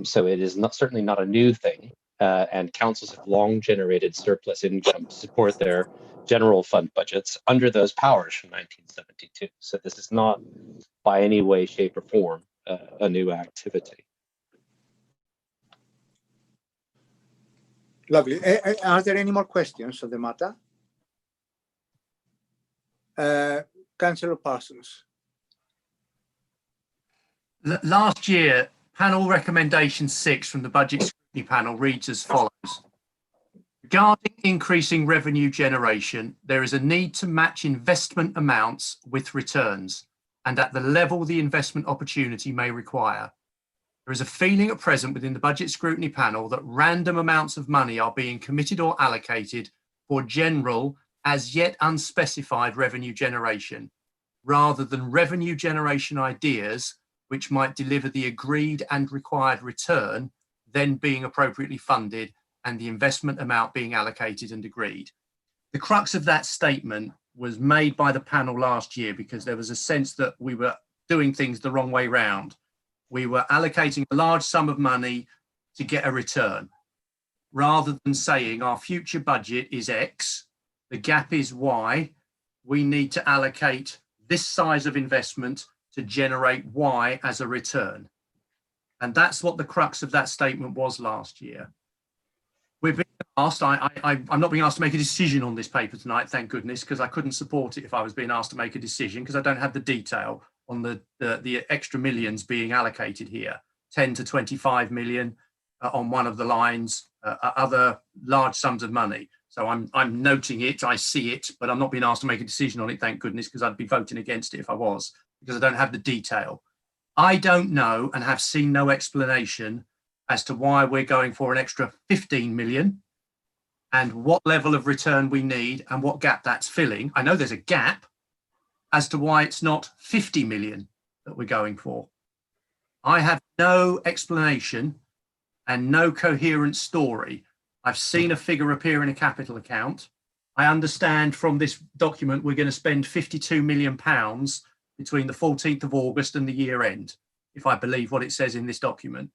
Speaker 11: So it is certainly not a new thing, and councils have long generated surplus income to support their general fund budgets under those powers from 1972. So this is not by any way, shape, or form a new activity.
Speaker 1: Lovely. Are there any more questions on the matter? Councillor Parsons.
Speaker 7: Last year, panel recommendation 6 from the Budget Scrutiny panel reads as follows. Regarding increasing revenue generation, there is a need to match investment amounts with returns and at the level the investment opportunity may require. There is a feeling at present within the Budget Scrutiny panel that random amounts of money are being committed or allocated for general, as yet unspecified revenue generation, rather than revenue generation ideas which might deliver the agreed and required return, then being appropriately funded and the investment amount being allocated and agreed. The crux of that statement was made by the panel last year because there was a sense that we were doing things the wrong way round. We were allocating a large sum of money to get a return, rather than saying our future budget is X, the gap is Y, we need to allocate this size of investment to generate Y as a return. And that's what the crux of that statement was last year. We've been asked, I'm not being asked to make a decision on this paper tonight, thank goodness, because I couldn't support it if I was being asked to make a decision, because I don't have the detail on the extra millions being allocated here, 10 to 25 million on one of the lines, other large sums of money. So I'm noting it, I see it, but I'm not being asked to make a decision on it, thank goodness, because I'd be voting against it if I was, because I don't have the detail. I don't know and have seen no explanation as to why we're going for an extra 15 million and what level of return we need and what gap that's filling. I know there's a gap as to why it's not 50 million that we're going for. I have no explanation and no coherent story. I've seen a figure appear in a capital account. I understand from this document we're going to spend 52 million pounds between the 14th of August and the year end, if I believe what it says in this document.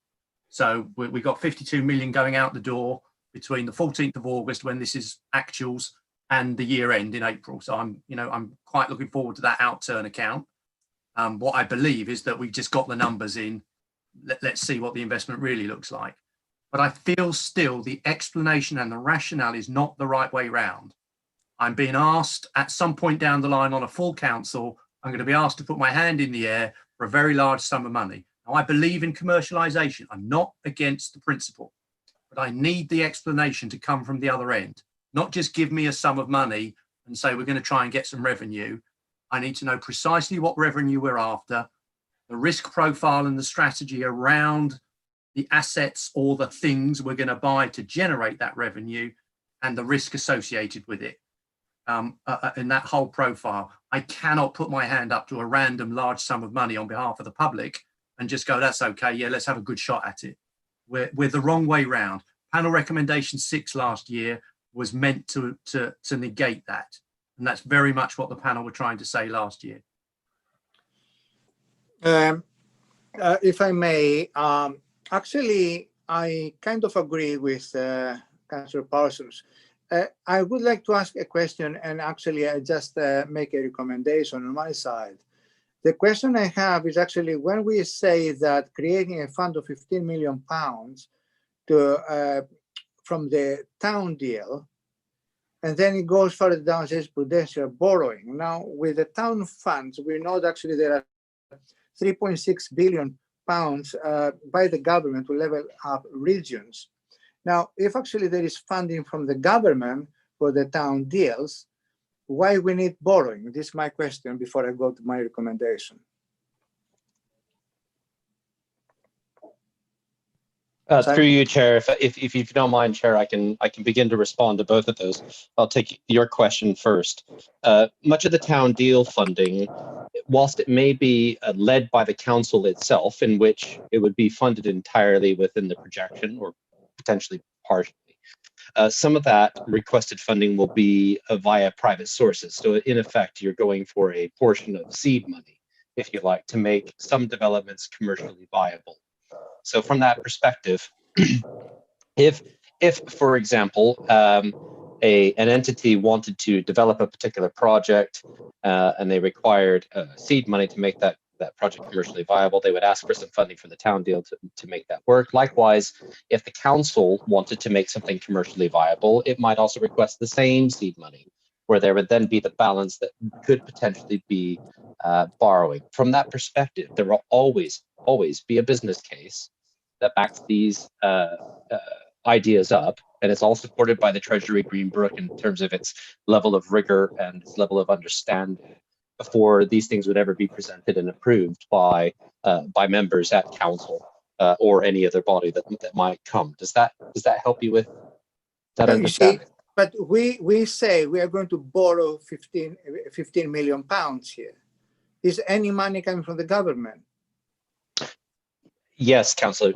Speaker 7: So we've got 52 million going out the door between the 14th of August, when this is actuals, and the year end in April. So I'm quite looking forward to that outturn account. What I believe is that we've just got the numbers in. Let's see what the investment really looks like. But I feel still the explanation and the rationale is not the right way round. I'm being asked at some point down the line on a full council, I'm going to be asked to put my hand in the air for a very large sum of money. Now, I believe in commercialisation. I'm not against the principle, but I need the explanation to come from the other end, not just give me a sum of money and say we're going to try and get some revenue. I need to know precisely what revenue we're after, the risk profile and the strategy around the assets or the things we're going to buy to generate that revenue, and the risk associated with it. In that whole profile, I cannot put my hand up to a random large sum of money on behalf of the public and just go, that's okay, yeah, let's have a good shot at it. We're the wrong way round. Panel recommendation 6 last year was meant to negate that. And that's very much what the panel were trying to say last year.
Speaker 1: If I may, actually, I kind of agree with Councillor Parsons. I would like to ask a question, and actually I just make a recommendation on my side. The question I have is actually when we say that creating a fund of 15 million pounds from the town deal, and then it goes further down, says prudential borrowing. Now, with the town funds, we know that actually there are 3.6 billion pounds by the government to level up regions. Now, if actually there is funding from the government for the town deals, why we need borrowing? This is my question before I go to my recommendation.
Speaker 11: Through you, Chair, if you don't mind, Chair, I can begin to respond to both of those. I'll take your question first. Much of the town deal funding, whilst it may be led by the council itself, in which it would be funded entirely within the projection or potentially partially, some of that requested funding will be via private sources. So in effect, you're going for a portion of seed money, if you like, to make some developments commercially viable. So from that perspective, if for example, an entity wanted to develop a particular project and they required seed money to make that project commercially viable, they would ask for some funding from the town deal to make that work. Likewise, if the council wanted to make something commercially viable, it might also request the same seed money, where there would then be the balance that could potentially be borrowing. From that perspective, there will always be a business case that backs these ideas up, and it's all supported by the Treasury Green Book in terms of its level of rigor and its level of understanding before these things would ever be presented and approved by members at council or any other body that might come. Does that help you with that understanding?
Speaker 1: But we say we are going to borrow 15 million pounds here. Is any money coming from the government?
Speaker 11: Yes, Councillor.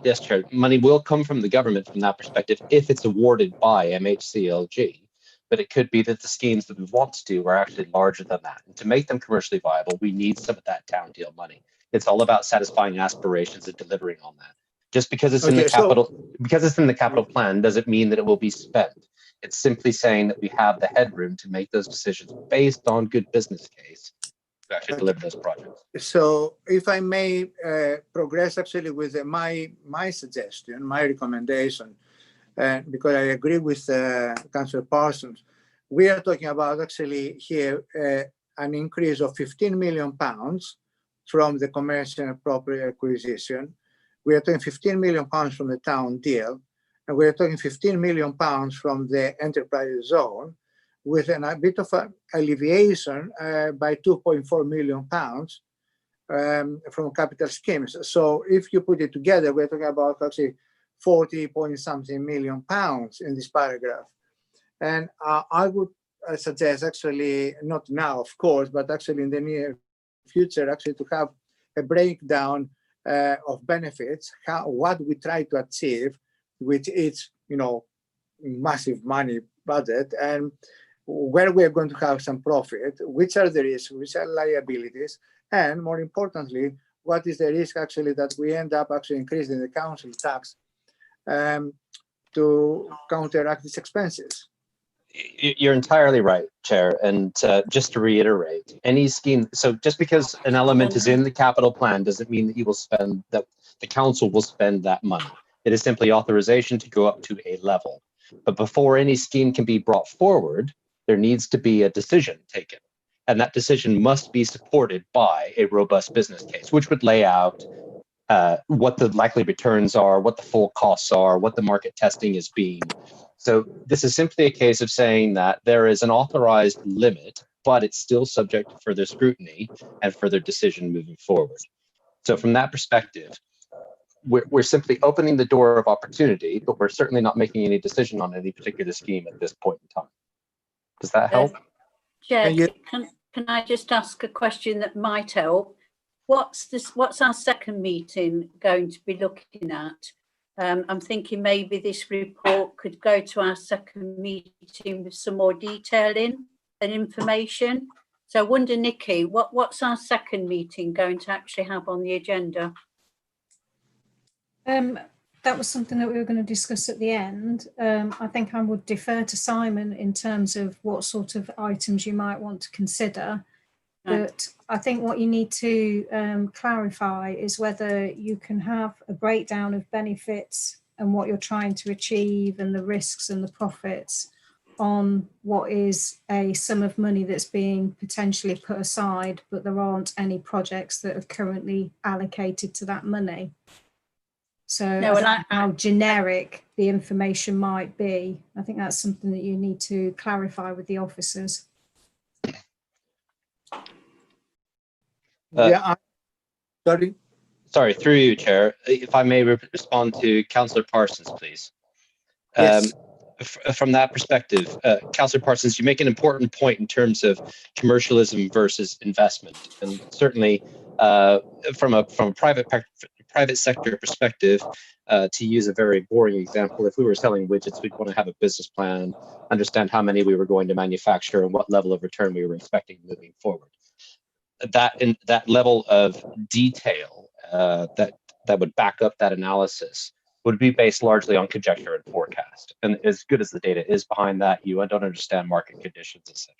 Speaker 11: Yes, Chair. Money will come from the government from that perspective if it's awarded by MHCLG. but it could be that the schemes that we want to do are actually larger than that. And to make them commercially viable, we need some of that town deal money. It's all about satisfying aspirations and delivering on that. Just because it's in the capital plan doesn't mean that it will be spent. It's simply saying that we have the headroom to make those decisions based on good business case to actually deliver those projects.
Speaker 1: So if I may progress actually with my suggestion, my recommendation, because I agree with Councillor Parsons, we are talking about actually here an increase of £15 million from the commercial and property acquisition. We are talking £15 million from the town deal, and we are talking £15 million from the enterprise zone, with a bit of an alleviation by £2.4 million from capital schemes. So if you put it together, we're talking about actually 40-point-something million pounds in this paragraph. And I would suggest actually, not now, of course, but actually in the near future, actually to have a breakdown of benefits, what we try to achieve with each, massive money budget, and where we're going to have some profit, which are the risks, which are liabilities, and more importantly, what is the risk actually that we end up actually increasing the council tax to counteract these expenses.
Speaker 11: You're entirely right, Chair. And just to reiterate, any scheme, so just because an element is in the capital plan doesn't mean that you will spend, that the council will spend that money. It is simply authorization to go up to a level. But before any scheme can be brought forward, there needs to be a decision taken. And that decision must be supported by a robust business case, which would lay out what the likely returns are, what the full costs are, what the market testing is being. So this is simply a case of saying that there is an authorized limit, but it's still subject to further scrutiny and further decision moving forward. So from that perspective, we're simply opening the door of opportunity, but we're certainly not making any decision on any particular scheme at this point in time. Does that help?
Speaker 3: Jack, can I just ask a question that might help? What's our second meeting going to be looking at? I'm thinking maybe this report could go to our second meeting with some more detailing and information. So I wonder, Nikki, what's our second meeting going to actually have on the agenda?
Speaker 5: That was something that we were going to discuss at the end. I think I would defer to Simon in terms of what sort of items you might want to consider. But I think what you need to clarify is whether you can have a breakdown of benefits and what you're trying to achieve and the risks and the profits on what is a sum of money that's being potentially put aside, but there aren't any projects that are currently allocated to that money. So I don't know how generic the information might be. I think that's something that you need to clarify with the officers.
Speaker 11: Sorry, through you, Chair. If I may respond to Councillor Parsons, please.
Speaker 1: Yes.
Speaker 11: From that perspective, Councillor Parsons, you make an important point in terms of commercialism versus investment, and certainly from a private sector perspective, to use a very boring example, if we were selling widgets, we'd want to have a business plan, understand how many we were going to manufacture and what level of return we were expecting moving forward. That level of detail that would back up that analysis would be based largely on conjecture and forecast. And as good as the data is behind that, you don't understand market conditions, etc.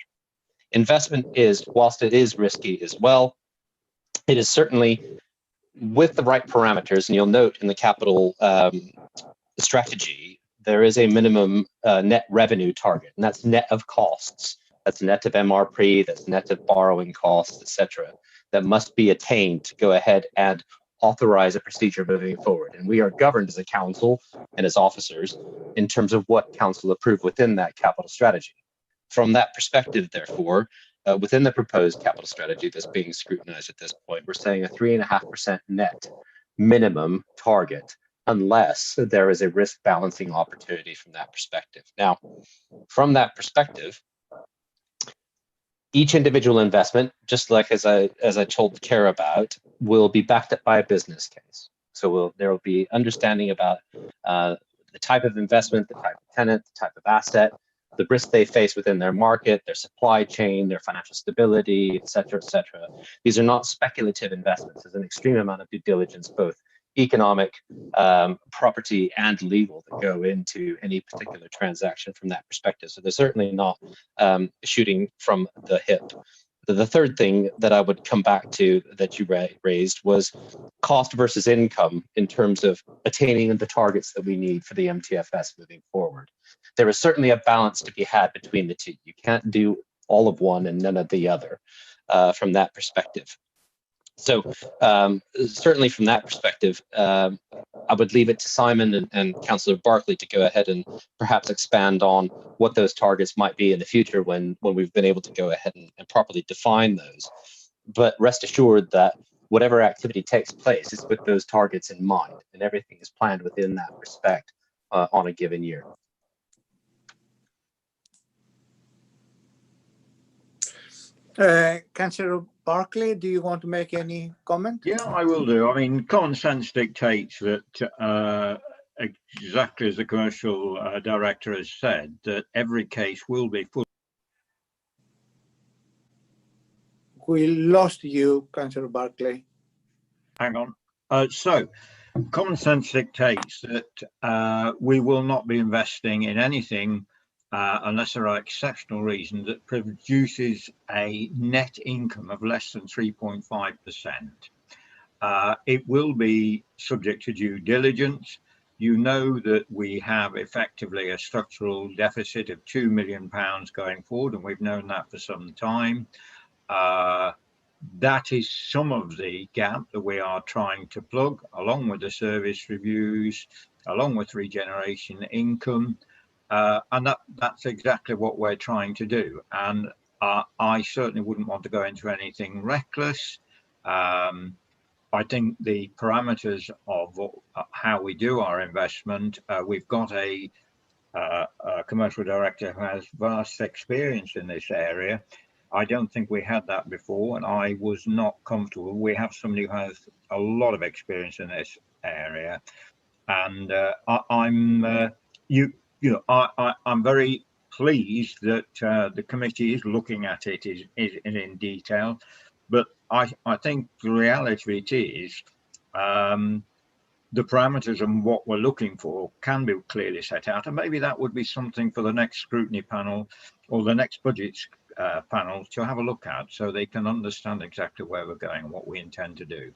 Speaker 11: Investment is, whilst it is risky as well, it is certainly with the right parameters. And you'll note in the capital strategy, there is a minimum net revenue target, and that's net of costs. That's net of MRP, that's net of borrowing costs, etc. That must be attained to go ahead and authorize a procedure moving forward. And we are governed as a council and as officers in terms of what council approved within that capital strategy. From that perspective, therefore, within the proposed capital strategy that's being scrutinized at this point, we're saying a 3.5% net minimum target, unless there is a risk balancing opportunity from that perspective. Now, from that perspective, each individual investment, just like as I told Kara about, will be backed up by a business case. So there will be understanding about the type of investment, the type of tenant, the type of asset, the risk they face within their market, their supply chain, their financial stability, et cetera, et cetera. These are not speculative investments. There's an extreme amount of due diligence, both economic, property, and legal, that go into any particular transaction from that perspective. So they're certainly not shooting from the hip. The third thing that I would come back to that you raised was cost versus income in terms of attaining the targets that we need for the MTFS moving forward. There is certainly a balance to be had between the two. You can't do all of one and none of the other from that perspective. So certainly from that perspective, I would leave it to Simon and Councillor Barclay to go ahead and perhaps expand on what those targets might be in the future when we've been able to go ahead and properly define those. But rest assured that whatever activity takes place is with those targets in mind, and everything is planned within that respect on a given year.
Speaker 1: Councillor Barclay, do you want to make any comment?
Speaker 12: Yeah, I will do. I mean, common sense dictates that exactly as the commercial director has said, that every case will be full.
Speaker 1: We lost you, Councillor Barclay.
Speaker 12: Hang on. So, common sense dictates that we will not be investing in anything unless there are exceptional reasons that produces a net income of less than 3.5%. It will be subject to due diligence. You know that we have effectively a structural deficit of £2 million going forward, and we've known that for some time. That is some of the gap that we are trying to plug, along with the service reviews, along with regeneration income. And that's exactly what we're trying to do. And I certainly wouldn't want to go into anything reckless. I think the parameters of how we do our investment, we've got a commercial director who has vast experience in this area. I don't think we had that before, and I was not comfortable. We have somebody who has a lot of experience in this area, and I'm very pleased that the committee is looking at it in detail. But I think the reality of it is the parameters and what we're looking for can be clearly set out, and maybe that would be something for the next scrutiny panel or the next budgets panel to have a look at, so they can understand exactly where we're going and what we intend to do.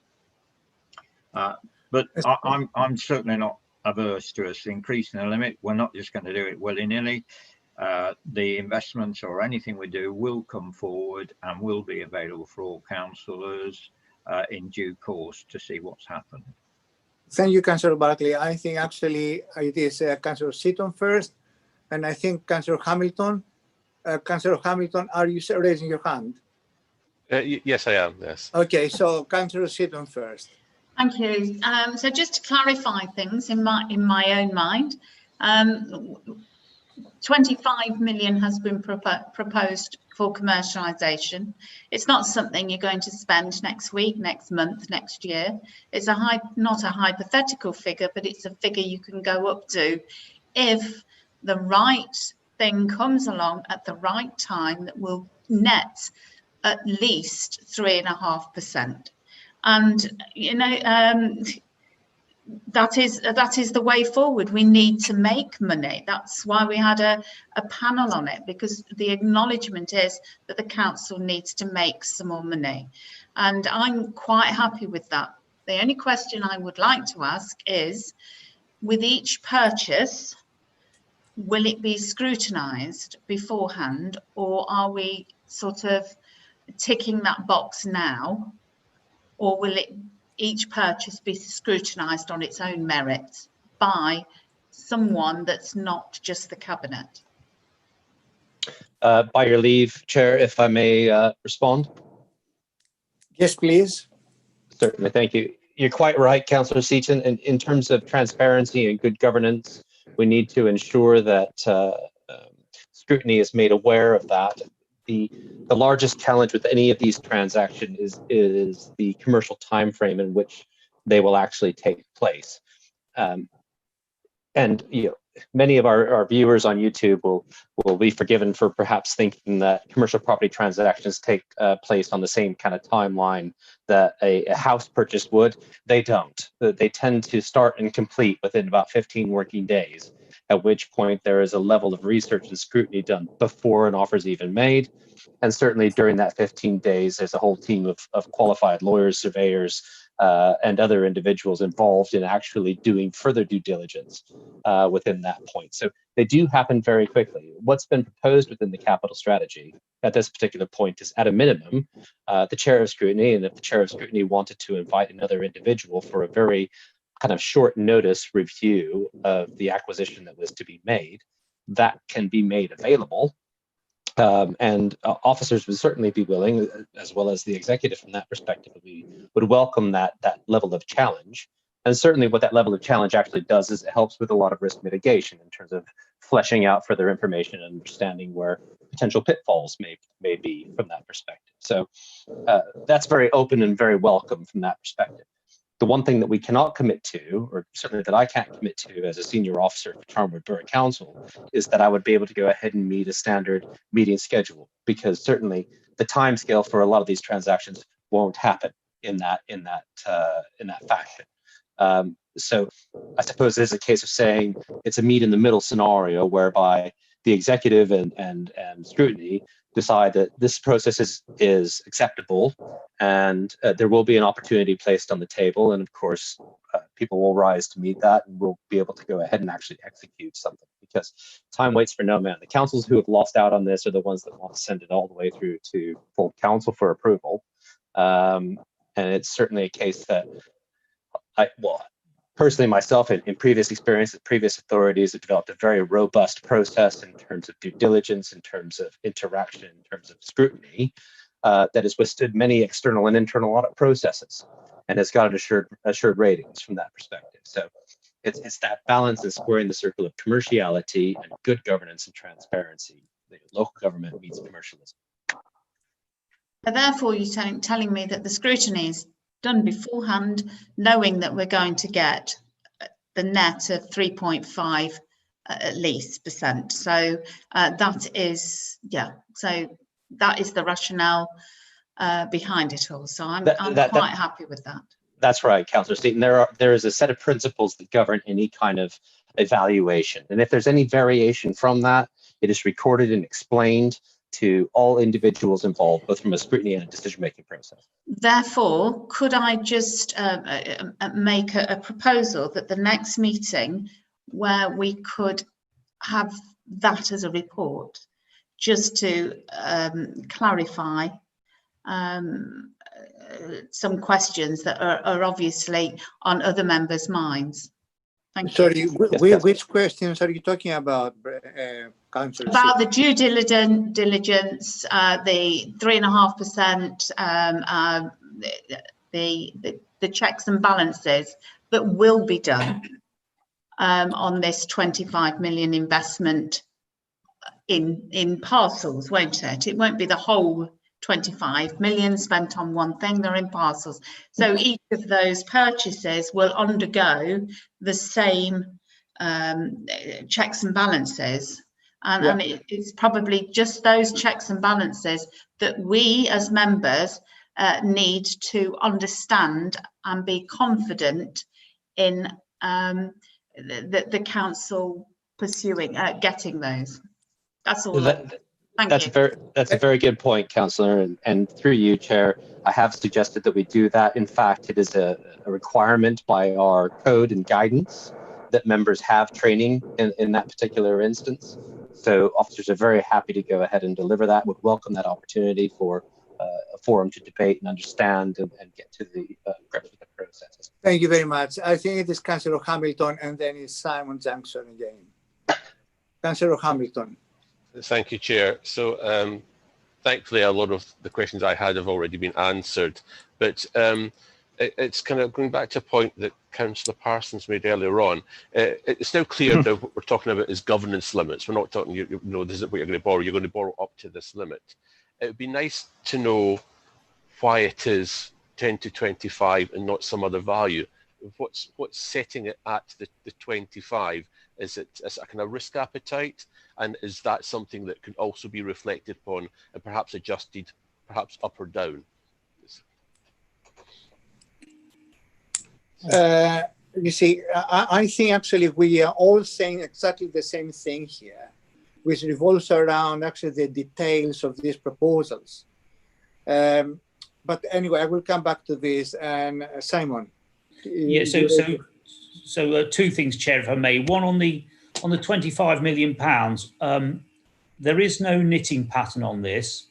Speaker 12: But I'm certainly not averse to us increasing the limit. We're not just going to do it willy-nilly. The investments or anything we do will come forward and will be available for all councillors in due course to see what's happened.
Speaker 1: Thank you, Councillor Barclay. I think actually it is Councillor Seaton first, and I think Councillor Hamilton. Councillor Hamilton, are you raising your hand?
Speaker 4: Yes, I am, yes.
Speaker 1: Okay, so Councillor Seaton first.
Speaker 8: Thank you. So just to clarify things in my own mind, 25 million has been proposed for commercialisation. It's not something you're going to spend next week, next month, next year. It's not a hypothetical figure, but it's a figure you can go up to if the right thing comes along at the right time that will net at least 3.5%. And you know, that is the way forward. We need to make money. That's why we had a panel on it, because the acknowledgement is that the council needs to make some more money, and I'm quite happy with that. The only question I would like to ask is, with each purchase, will it be scrutinised beforehand, or are we sort of ticking that box now, or will each purchase be scrutinised on its own merits by someone that's not just the cabinet?
Speaker 11: By your leave, Chair, if I may respond.
Speaker 1: Yes, please.
Speaker 11: Certainly, thank you. You're quite right, Councillor Seaton. In terms of transparency and good governance, we need to ensure that scrutiny is made aware of that. The largest challenge with any of these transactions is the commercial time frame in which they will actually take place. And you know, many of our viewers on YouTube will be forgiven for perhaps thinking that commercial property transactions take place on the same kind of timeline that a house purchase would. They don't. They tend to start and complete within about 15 working days, at which point there is a level of research and scrutiny done before an offer is even made. And certainly during that 15 days, there's a whole team of qualified lawyers, surveyors, and other individuals involved in actually doing further due diligence within that point. So they do happen very quickly. What's been proposed within the capital strategy at this particular point is, at a minimum, the chair of scrutiny, and if the chair of scrutiny wanted to invite another individual for a very kind of short notice review of the acquisition that was to be made, that can be made available. And officers would certainly be willing, as well as the executive from that perspective, we would welcome that level of challenge. And certainly what that level of challenge actually does is it helps with a lot of risk mitigation in terms of fleshing out further information and understanding where potential pitfalls may be from that perspective. So that's very open and very welcome from that perspective. The one thing that we cannot commit to, or certainly that I can't commit to as a senior officer for Charnwood Borough Council, is that I would be able to go ahead and meet a standard meeting schedule, because certainly the timescale for a lot of these transactions won't happen in that fashion. So I suppose there's a case of saying it's a meet in the middle scenario whereby the executive and scrutiny decide that this process is acceptable, and there will be an opportunity placed on the table, and of course people will rise to meet that, and we'll be able to go ahead and actually execute something, because time waits for no man. The councils who have lost out on this are the ones that want to send it all the way through to full council for approval, and it's certainly a case that personally myself, in previous experience with previous authorities, have developed a very robust process in terms of due diligence, in terms of interaction, in terms of scrutiny, that has withstood many external and internal audit processes and has got assured ratings from that perspective. So it's that balance and squaring the circle of commerciality and good governance and transparency. Local government meets commercialism.
Speaker 8: Therefore, you're telling me that the scrutiny is done beforehand, knowing that we're going to get the net of 3.5 at least %. So that is, so that is the rationale behind it all. So I'm quite happy with that.
Speaker 11: That's right, Councillor Seaton. There is a set of principles that govern any kind of evaluation. And if there's any variation from that, it is recorded and explained to all individuals involved, both from a scrutiny and a decision-making process.
Speaker 8: Therefore, could I just make a proposal that the next meeting where we could have that as a report, just to clarify some questions that are obviously on other members' minds. Thank
Speaker 1: you.
Speaker 8: Sorry,
Speaker 1: which questions are you talking about, Councillor?
Speaker 8: About the due diligence, the 3.5%, the checks and balances that will be done on this 25 million investment in parcels, won't it? It won't be the whole 25 million spent on one thing, they're in parcels. So each of those purchases will undergo the same checks and balances. And it's probably just those checks and balances that we as members need to understand and be confident in the council pursuing, getting those. That's all. That's
Speaker 11: a very good point, Councillor, and through you, Chair, I have suggested that we do that. In fact, it is a requirement by our code and guidance that members have training in that particular instance. So officers are very happy to go ahead and deliver that, would welcome that opportunity for a forum to debate and understand and get to the grips with the processes.
Speaker 1: Thank you very much. I think it is Councillor Hamilton and then it's Simon Jackson again. Councillor Hamilton.
Speaker 4: Thank you, Chair. So thankfully, a lot of the questions I had have already been answered, but it's kind of going back to a point that Councillor Parsons made earlier on. It's now clear that what we're talking about is governance limits. We're not talking, you know, this is what you're going to borrow. You're going to borrow up to this limit. It would be nice to know why it is 10 to 25 and not some other value. What's setting it at the 25? Is it a kind of risk appetite? And is that something that can also be reflected upon and perhaps adjusted, perhaps up or down?
Speaker 1: You see, I think actually we are all saying exactly the same thing here, which revolves around actually the details of these proposals. But anyway, I will come back to this. And Simon.
Speaker 10: Yeah, so two things, Chair, if I may. One on the £25 million. There is no knitting pattern on this.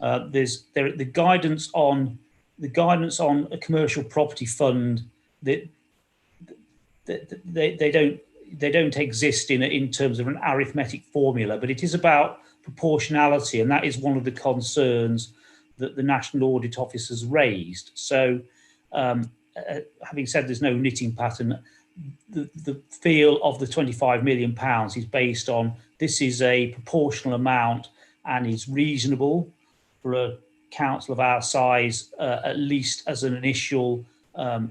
Speaker 10: The guidance on a commercial property fund that they don't exist in terms of an arithmetic formula, but it is about proportionality, and that is one of the concerns that the National Audit Office has raised. So, having said there's no knitting pattern, the feel of the £25 million is based on this is a proportional amount and is reasonable for a council of our size, at least as an initial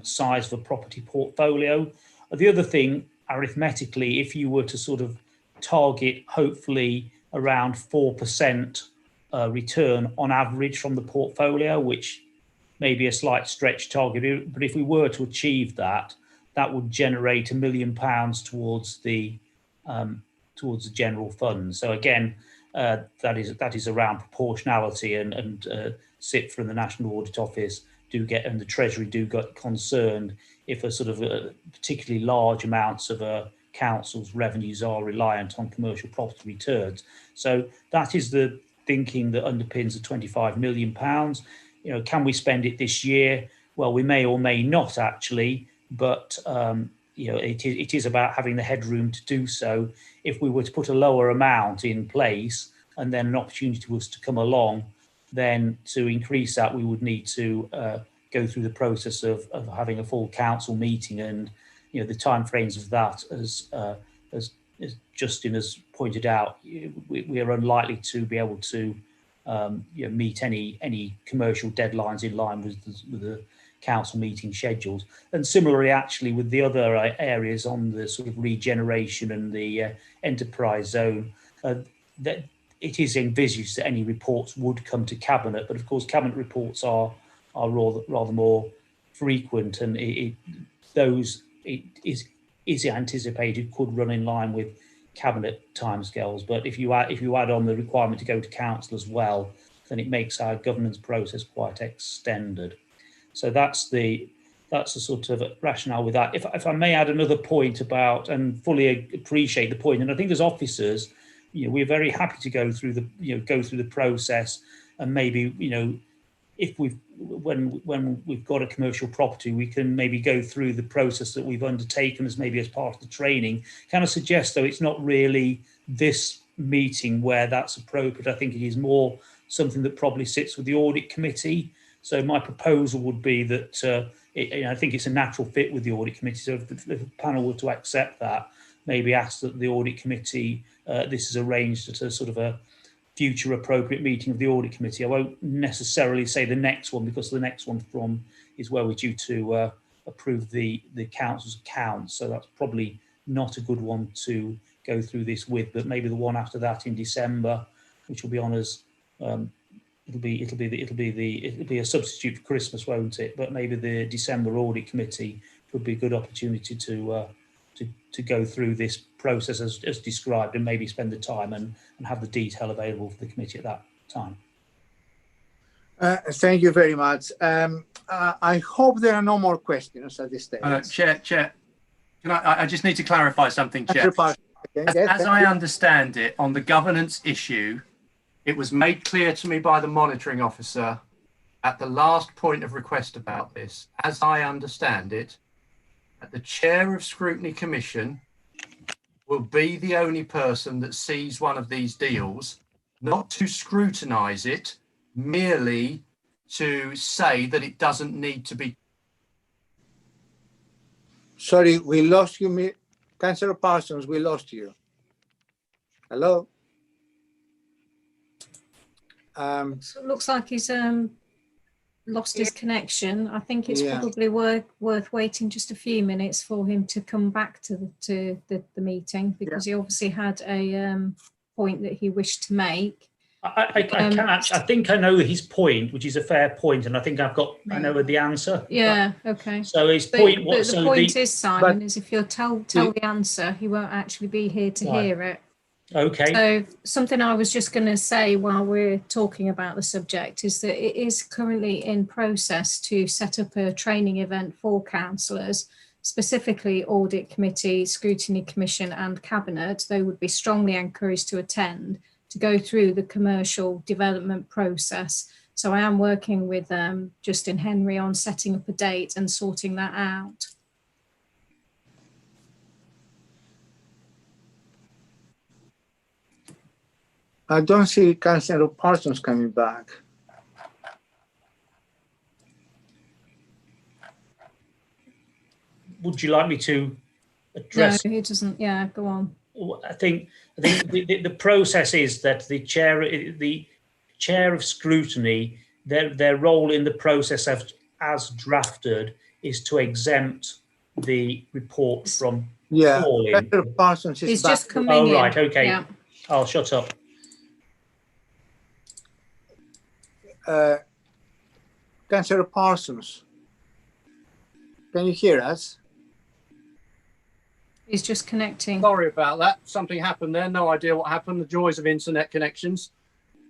Speaker 10: size of a property portfolio. The other thing, arithmetically, if you were to sort of target hopefully around 4% return on average from the portfolio, which may be a slight stretch target, but if we were to achieve that, that would generate £1 million towards the general fund. So again, that is around proportionality, and CIPFA and the National Audit Office and the Treasury do get concerned if a sort of particularly large amounts of a council's revenues are reliant on commercial property returns. So that is the thinking that underpins the £25 million. You know, can we spend it this year? Well, we may or may not actually, but you know, it is about having the headroom to do so. If we were to put a lower amount in place and then an opportunity was to come along, then to increase that, we would need to go through the process of having a full council meeting, and you know, the timeframes of that, as Justin has pointed out, we are unlikely to be able to you know, meet any commercial deadlines in line with the council meeting schedules. And similarly, actually, with the other areas on the sort of regeneration and the enterprise zone, that it is envisaged that any reports would come to Cabinet, but of course Cabinet reports are rather more frequent, and it is anticipated could run in line with Cabinet timescales. But if you add on the requirement to go to council as well, then it makes our governance process quite extended. So that's the sort of rationale with that. If I may add another point about, and fully appreciate the point, and I think as officers, you know, we're very happy to go through the process, and maybe, you know, if when we've got a commercial property, we can maybe go through the process that we've undertaken as maybe as part of the training. Kind of suggest, though, it's not really this meeting where that's appropriate. I think it is more something that probably sits with the audit committee. So my proposal would be that I think it's a natural fit with the audit committee. So if the panel were to accept that, maybe ask that the audit committee, this is arranged at a sort of a future appropriate meeting of the audit committee. I won't necessarily say the next one, because the next one is where we're due to approve the council's accounts. So that's probably not a good one to go through this with, but maybe the one after that in December, which will be on as it'll be a substitute for Christmas, won't it? But maybe the December audit committee would be a good opportunity to go through this process as described, and maybe spend the time and have the detail available for the committee at that time.
Speaker 1: Thank you very much. I hope there are no more questions at this stage.
Speaker 7: Chair, can I just need to clarify something, Chair. As I understand it, on the governance issue, it was made clear to me by the monitoring officer at the last point of request about this. As I understand it, that the chair of Scrutiny Commission will be the only person that sees one of these deals, not to scrutinise it, merely to say that it doesn't need to be.
Speaker 1: Sorry, we lost you. Councillor Parsons, we lost you. Hello?
Speaker 5: So it looks like he's lost his connection. I think it's
Speaker 1: Yeah.
Speaker 5: probably worth waiting just a few minutes for him to come back to the meeting, because he obviously had a point that he wished to make.
Speaker 10: I think I know his point, which is a fair point, and I think I know the answer.
Speaker 5: Yeah. Okay.
Speaker 10: So his
Speaker 5: But
Speaker 10: point.
Speaker 5: the point is, Simon, is if you'll tell the answer, he won't actually be here to hear it.
Speaker 10: Okay.
Speaker 5: So something I was just going to say while we're talking about the subject is that it is currently in process to set up a training event for councillors, specifically Audit Committee, Scrutiny Commission and Cabinet. They would be strongly encouraged to attend to go through the commercial development process. So I am working with Justin Henry on setting up a date and sorting that out.
Speaker 1: I don't see Councillor Parsons coming back.
Speaker 10: Would you like me to address?
Speaker 5: No, he doesn't. Yeah, go on.
Speaker 10: I think the process is that the chair of scrutiny, their role in the process as drafted is to exempt the report from calling.
Speaker 1: Councillor Parsons is
Speaker 5: He's
Speaker 1: back.
Speaker 5: just coming in.
Speaker 10: Right, okay.
Speaker 5: Yeah.
Speaker 10: I'll shut up.
Speaker 1: Councillor Parsons, can you hear us?
Speaker 5: He's just connecting.
Speaker 17: Sorry about that. Something happened there. No idea what happened. The joys of internet connections.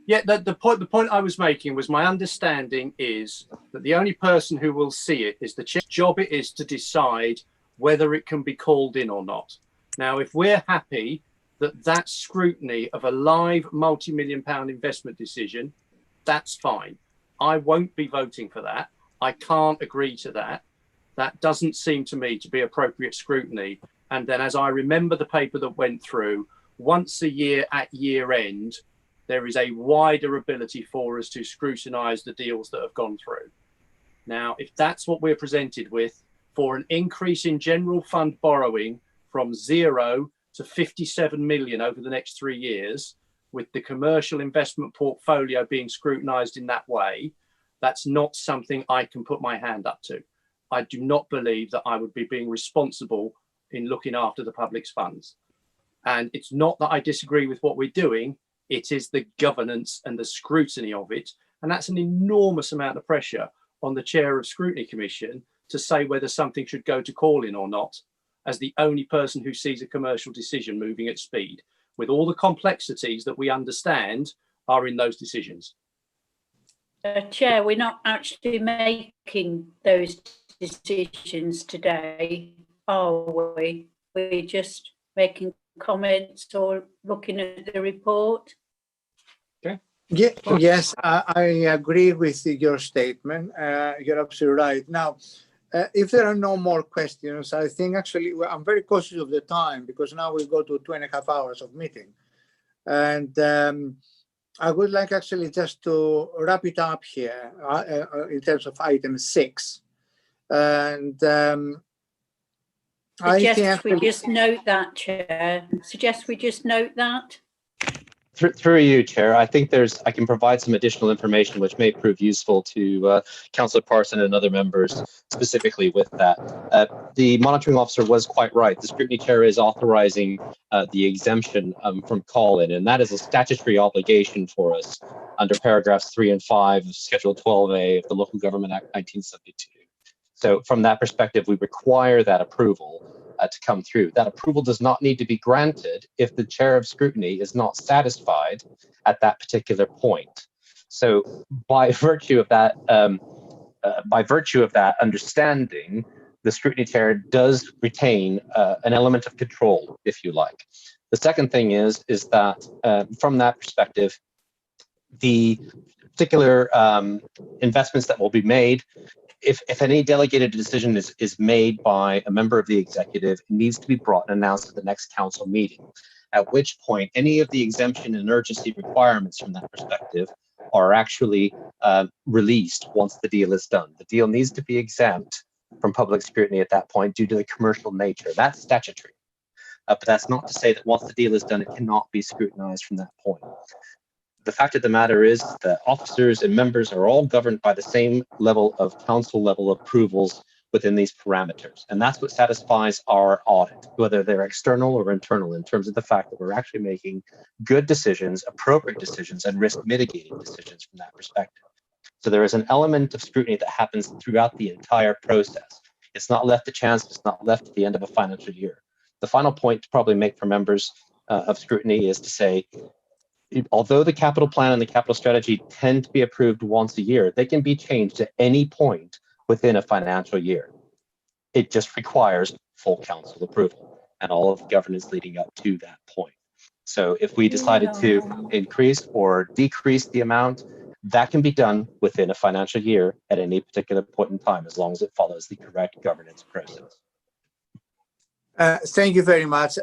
Speaker 17: Yeah, the point I was making was my understanding is that the only person who will see it is the chair's job. It is to decide whether it can be called in or not. Now, if we're happy that scrutiny of a live multi-million-pound investment decision, that's fine. I won't be voting for that. I can't agree to that. That doesn't seem to me to be appropriate scrutiny. And then as I remember the paper that went through, once a year at year end, there is a wider ability for us to scrutinise the deals that have gone through. Now, if that's what we're presented with, for an increase in general fund borrowing from 0 to 57 million over the next 3 years, with the commercial investment portfolio being scrutinised in that way, that's not something I can put my hand up to. I do not believe that I would be being responsible in looking after the public's funds. And it's not that I disagree with what we're doing, it is the governance and the scrutiny of it. And that's an enormous amount of pressure on the chair of Scrutiny Commission to say whether something should go to call-in or not, as the only person who sees a commercial decision moving at speed, with all the complexities that we understand are in those decisions.
Speaker 3: Chair, we're not actually making those decisions today, are we? We're just making comments or looking at the report.
Speaker 17: Okay.
Speaker 1: Yeah, yes, I agree with your statement. You're absolutely right. Now, if there are no more questions, I think actually I'm very cautious of the time, because now we go to 2.5 hours of meeting. And I would like actually just to wrap it up here in terms of item 6. And
Speaker 3: Suggest we just note that, Chair. Suggest we just note that.
Speaker 11: Through you, Chair, I think I can provide some additional information which may prove useful to Councillor Parson and other members specifically with that. The monitoring officer was quite right. The scrutiny chair is authorizing the exemption from call-in, and that is a statutory obligation for us under paragraphs 3 and 5 of Schedule 12A of the Local Government Act 1972. So from that perspective, we require that approval to come through. That approval does not need to be granted if the chair of scrutiny is not satisfied at that particular point. So by virtue of that, understanding, the scrutiny chair does retain an element of control, if you like. The second thing is that from that perspective, the particular investments that will be made, if any delegated decision is made by a member of the executive, it needs to be brought and announced at the next council meeting, at which point any of the exemption and urgency requirements from that perspective are actually released once the deal is done. The deal needs to be exempt from public scrutiny at that point due to the commercial nature. That's statutory. But that's not to say that once the deal is done, it cannot be scrutinized from that point. the fact of the matter is that officers and members are all governed by the same level of council level approvals within these parameters. And that's what satisfies our audit, whether they're external or internal, in terms of the fact that we're actually making good decisions, appropriate decisions, and risk mitigating decisions from that perspective. So there is an element of scrutiny that happens throughout the entire process. It's not left to chance, it's not left at the end of a financial year. The final point to probably make for members of scrutiny is to say, although the capital plan and the capital strategy tend to be approved once a year, they can be changed at any point within a financial year. It just requires full council approval and all of the governance leading up to that point. So if we decided to increase or decrease the amount, that can be done within a financial year at any particular point in time, as long as it follows the correct governance process.
Speaker 1: Thank you very much.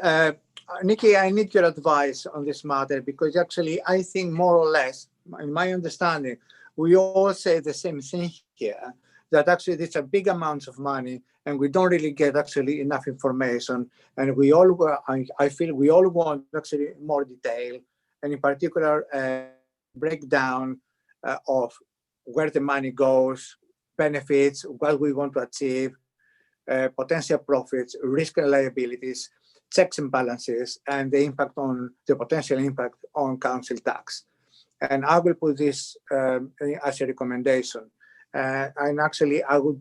Speaker 1: Nikki, I need your advice on this matter, because actually I think more or less, in my understanding, we all say the same thing here, that actually it's a big amounts of money and we don't really get actually enough information. And we all, I feel we all want actually more detail, and in particular, breakdown of where the money goes, benefits, what we want to achieve, potential profits, risk and liabilities, checks and balances, and the impact on the potential impact on council tax. And I will put this as a recommendation. And actually, I would,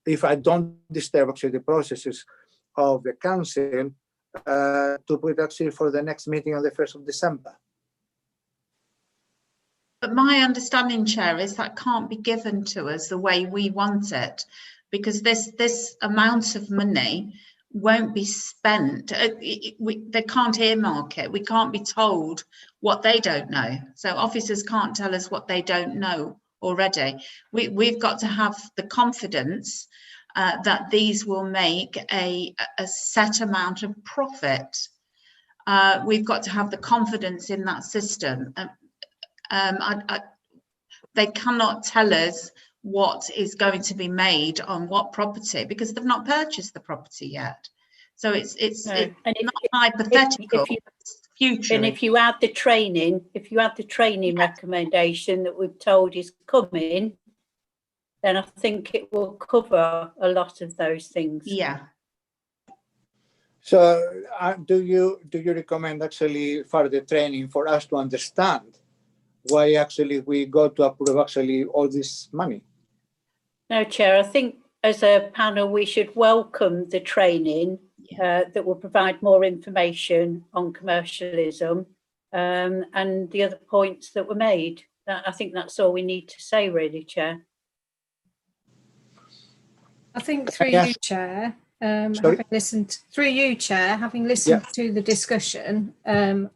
Speaker 1: if I don't disturb actually the processes of the council, to put actually for the next meeting on the 1st of December.
Speaker 8: But my understanding, Chair, is that can't be given to us the way we want it, because this amount of money won't be spent. They can't earmark it. We can't be told what they don't know. So officers can't tell us what they don't know already. We've got to have the confidence that these will make a set amount of profit. We've got to have the confidence in that system. They cannot tell us what is going to be made on what property, because they've not purchased the property yet. So it's not hypothetical. Future.
Speaker 3: And if you add the training, recommendation that we've told is coming, then I think it will cover a lot of those things.
Speaker 8: Yeah.
Speaker 1: So do you recommend actually further training for us to understand why actually we got to approve actually all this money?
Speaker 3: No, Chair, I think as a panel we should welcome the training that will provide more information on commercialism and the other points that were made. I think that's all we need to say, really, Chair. I think
Speaker 5: through you, Chair, having listened to the discussion, there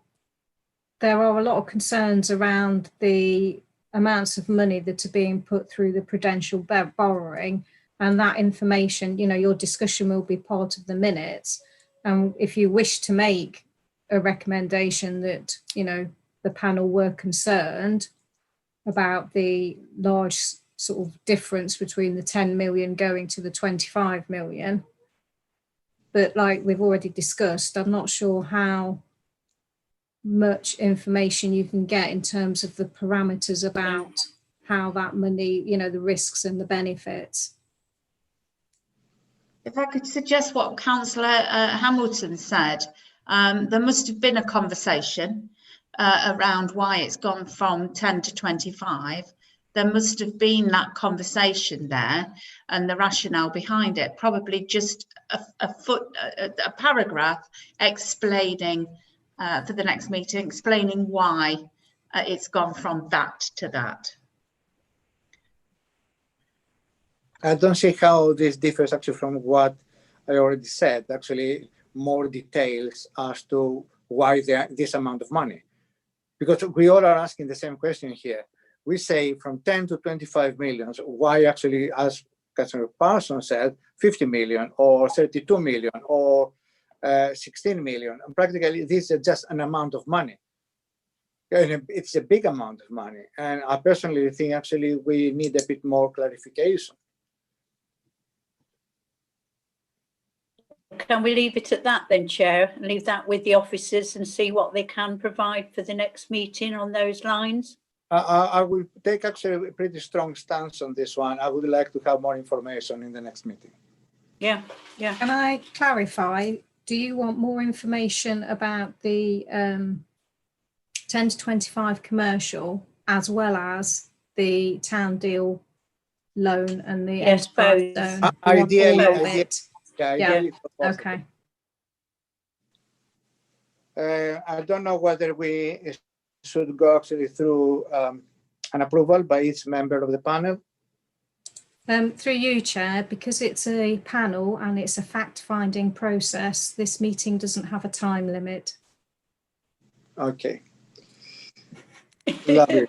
Speaker 5: are a lot of concerns around the amounts of money that are being put through the prudential borrowing, and that information, your discussion will be part of the minutes. And if you wish to make a recommendation that, the panel were concerned about the large sort of difference between the 10 million going to the 25 million. But like we've already discussed, I'm not sure how much information you can get in terms of the parameters about how that money, the risks and the benefits.
Speaker 8: If I could suggest what Councillor Hamilton said, there must have been a conversation around why it's gone from 10 to 25. There must have been that conversation there and the rationale behind it. Probably just a paragraph explaining for the next meeting, explaining why it's gone from that to that.
Speaker 1: I don't see how this differs actually from what I already said. Actually, more details as to why this amount of money. Because we all are asking the same question here. We say from 10 to 25 million, why actually, as Councillor Parsons said, 50 million or 32 million or 16 million. And practically, this is just an amount of money. And it's a big amount of money. And I personally think actually we need a bit more clarification.
Speaker 3: can we leave it at that then, Chair, and leave that with the officers and see what they can provide for the next meeting on those lines?
Speaker 1: I will take actually a pretty strong stance on this one. I would like to have more information in the next meeting.
Speaker 3: Yeah, yeah.
Speaker 5: Can I clarify? Do you want more information about the 10 to 25 commercial as well as the town deal loan and the
Speaker 3: Yes,
Speaker 5: enterprise
Speaker 3: both.
Speaker 5: zone?
Speaker 1: Ideally,
Speaker 5: All of
Speaker 1: ideally,
Speaker 5: it?
Speaker 1: yeah,
Speaker 5: Yeah.
Speaker 1: ideally if possible.
Speaker 5: Okay.
Speaker 1: I don't know whether we should go actually through an approval by each member of the panel.
Speaker 5: Through you, Chair, because it's a panel and it's a fact-finding process, this meeting doesn't have a time limit.
Speaker 1: Okay. Lovely.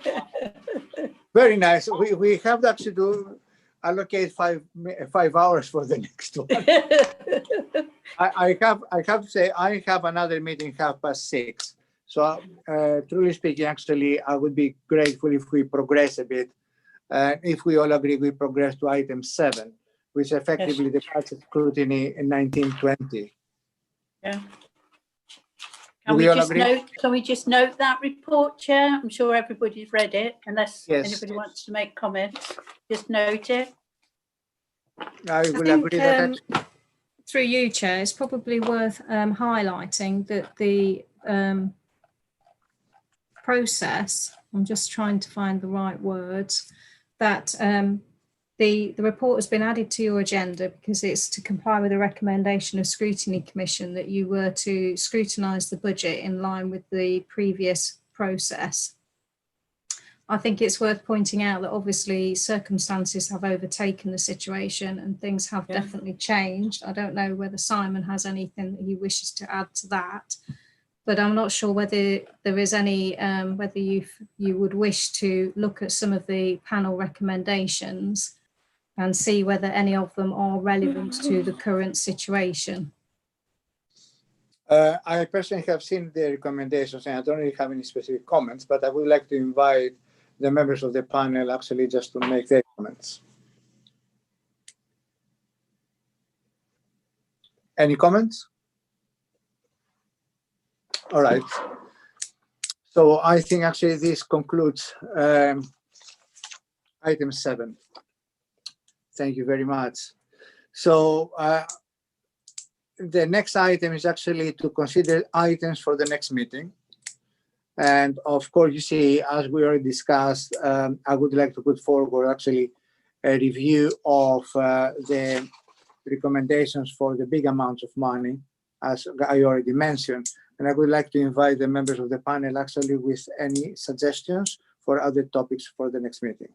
Speaker 1: Very nice. We have to actually allocate 5 hours for the next one. I have to say I have another meeting 6:30. So truly speaking, actually, I would be grateful if we progress a bit. If we all agree, we progress to item 7, which effectively the budget scrutiny in 1920.
Speaker 3: Yeah.
Speaker 1: Do we all agree?
Speaker 3: Can we just note that report, Chair? I'm sure everybody's read it, unless
Speaker 1: Yes.
Speaker 3: anybody wants to make comments. Just note it.
Speaker 1: I will
Speaker 5: think,
Speaker 1: agree that.
Speaker 5: Through you, Chair, it's probably worth highlighting that the process, I'm just trying to find the right words, that the report has been added to your agenda because it's to comply with the recommendation of Scrutiny Commission that you were to scrutinise the budget in line with the previous process. I think it's worth pointing out that obviously circumstances have overtaken the situation and things have definitely changed. I don't know whether Simon has anything that he wishes to add to that, but I'm not sure whether there is any, whether you would wish to look at some of the panel recommendations and see whether any of them are relevant to the current situation.
Speaker 1: I personally have seen the recommendations and I don't really have any specific comments, but I would like to invite the members of the panel actually just to make their comments. Any comments? All right. So I think actually this concludes item 7. Thank you very much. So the next item is actually to consider items for the next meeting. And of course, you see, as we already discussed, I would like to put forward actually a review of the recommendations for the big amounts of money, as I already mentioned. And I would like to invite the members of the panel actually with any suggestions for other topics for the next meeting.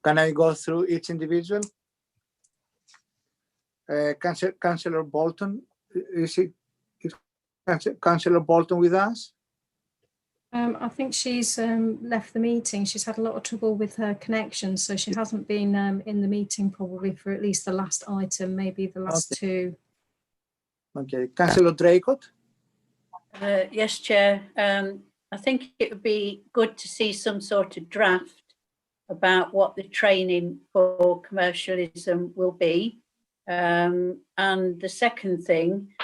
Speaker 1: Can I go through each individual? Councillor Bolton, is Councillor Bolton with us?
Speaker 5: I think she's left the meeting. She's had a lot of trouble with her connection, so she hasn't been in the meeting probably for at least the last item, maybe the last two.
Speaker 1: Okay, Councillor Draycott?
Speaker 3: Yes, Chair. I think it would be good to see some sort of draft about what the training for commercialism will be. And the second thing,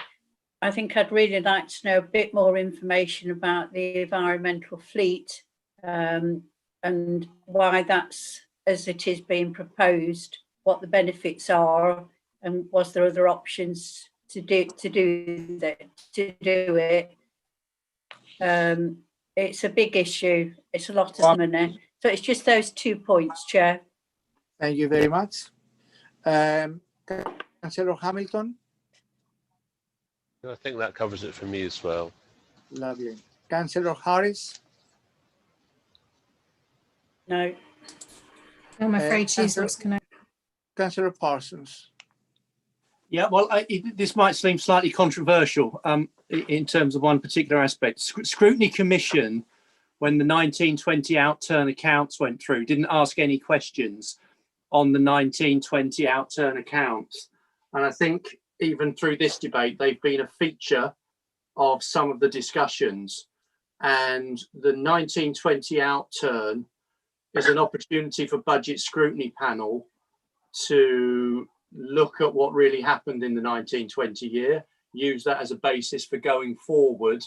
Speaker 3: I think I'd really like to know a bit more information about the environmental fleet and why that's as it is being proposed, what the benefits are, and was there other options to do it. It's a big issue. It's a lot of money. So it's just those 2 points, Chair.
Speaker 1: Thank you very much. Councillor Hamilton?
Speaker 4: I think that covers it for me as well.
Speaker 1: Lovely. Councillor Harris?
Speaker 3: No.
Speaker 5: I'm afraid she's lost connection.
Speaker 1: Councillor Parsons?
Speaker 17: Yeah, well, this might seem slightly controversial in terms of one particular aspect. Scrutiny Commission, when the 1920 outturn accounts went through, didn't ask any questions on the 1920 outturn accounts. And I think even through this debate, they've been a feature of some of the discussions. And the 1920 outturn is an opportunity for budget scrutiny panel to look at what really happened in the 1920 year, use that as a basis for going forward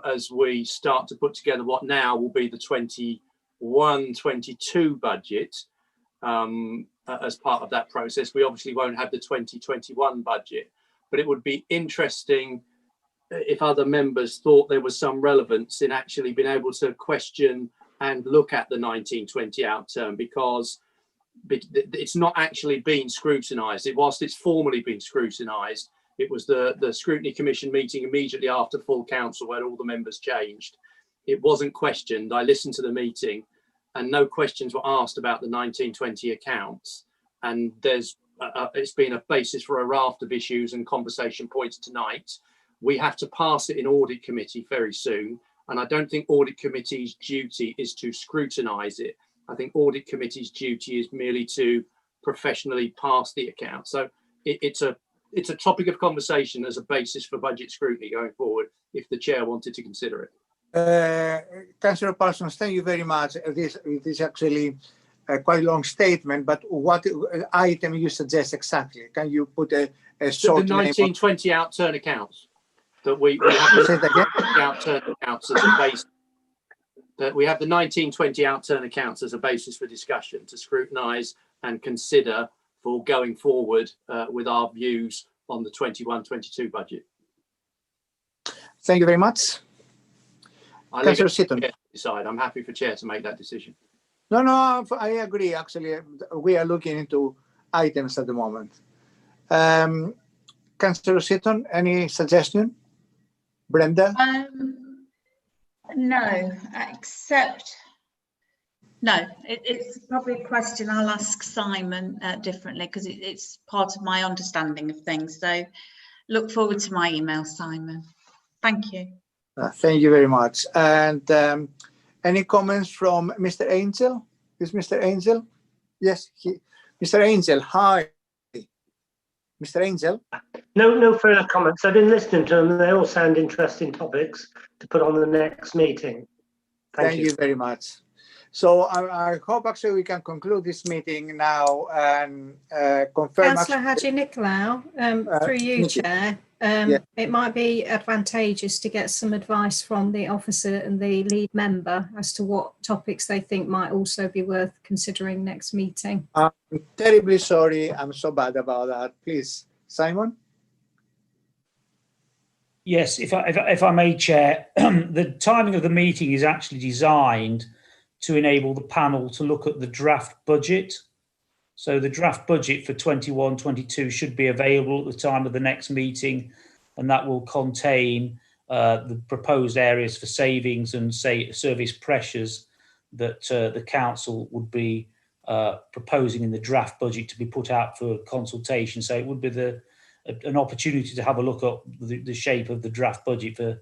Speaker 17: as we start to put together what now will be the 21-22 budget. As part of that process, we obviously won't have the 2021 budget, but it would be interesting if other members thought there was some relevance in actually being able to question and look at the 1920 outturn, because it's not actually been scrutinised. Whilst it's formally been scrutinised, it was the Scrutiny Commission meeting immediately after full council where all the members changed. It wasn't questioned. I listened to the meeting and no questions were asked about the 1920 accounts. And it's been a basis for a raft of issues and conversation points tonight. We have to pass it in audit committee very soon. And I don't think audit committee's duty is to scrutinise it. I think audit committee's duty is merely to professionally pass the account. So it's a topic of conversation as a basis for budget scrutiny going forward, if the chair wanted to consider it.
Speaker 1: Councillor Parsons, thank you very much. It is actually a quite long statement, but what item you suggest exactly? Can you put a short
Speaker 17: the 1920 outturn accounts that we have the outturn accounts as a base. That we have the 1920 outturn accounts as a basis for discussion to scrutinise and consider for going forward with our views on the 21-22 budget.
Speaker 1: Thank you very much.
Speaker 17: I leave it to Chair to decide. I'm happy for Chair to make that decision.
Speaker 1: No, I agree. Actually, we are looking into items at the moment. Councillor Seaton, any suggestion? Brenda?
Speaker 8: No, except it's probably a question I'll ask Simon differently, because it's part of my understanding of things. So look forward to my email, Simon. Thank you.
Speaker 1: Thank you very much. And any comments from Mr. Angel? Is Mr. Angel? Yes, Mr. Angel, hi. Mr. Angel?
Speaker 9: No further comments. I've been listening to them. They all sound interesting topics to put on the next meeting.
Speaker 1: Thank you very much. So I hope actually we can conclude this meeting now and confirm.
Speaker 5: Councillor Hadji Nicolau, through you, Chair. It might be advantageous to get some advice from the officer and the lead member as to what topics they think might also be worth considering next meeting.
Speaker 1: I'm terribly sorry. I'm so bad about that. Please, Simon.
Speaker 10: Yes, if I may, Chair, the timing of the meeting is actually designed to enable the panel to look at the draft budget. So the draft budget for 21-22 should be available at the time of the next meeting, and that will contain the proposed areas for savings and service pressures that the council would be proposing in the draft budget to be put out for consultation. So it would be an opportunity to have a look at the shape of the draft budget for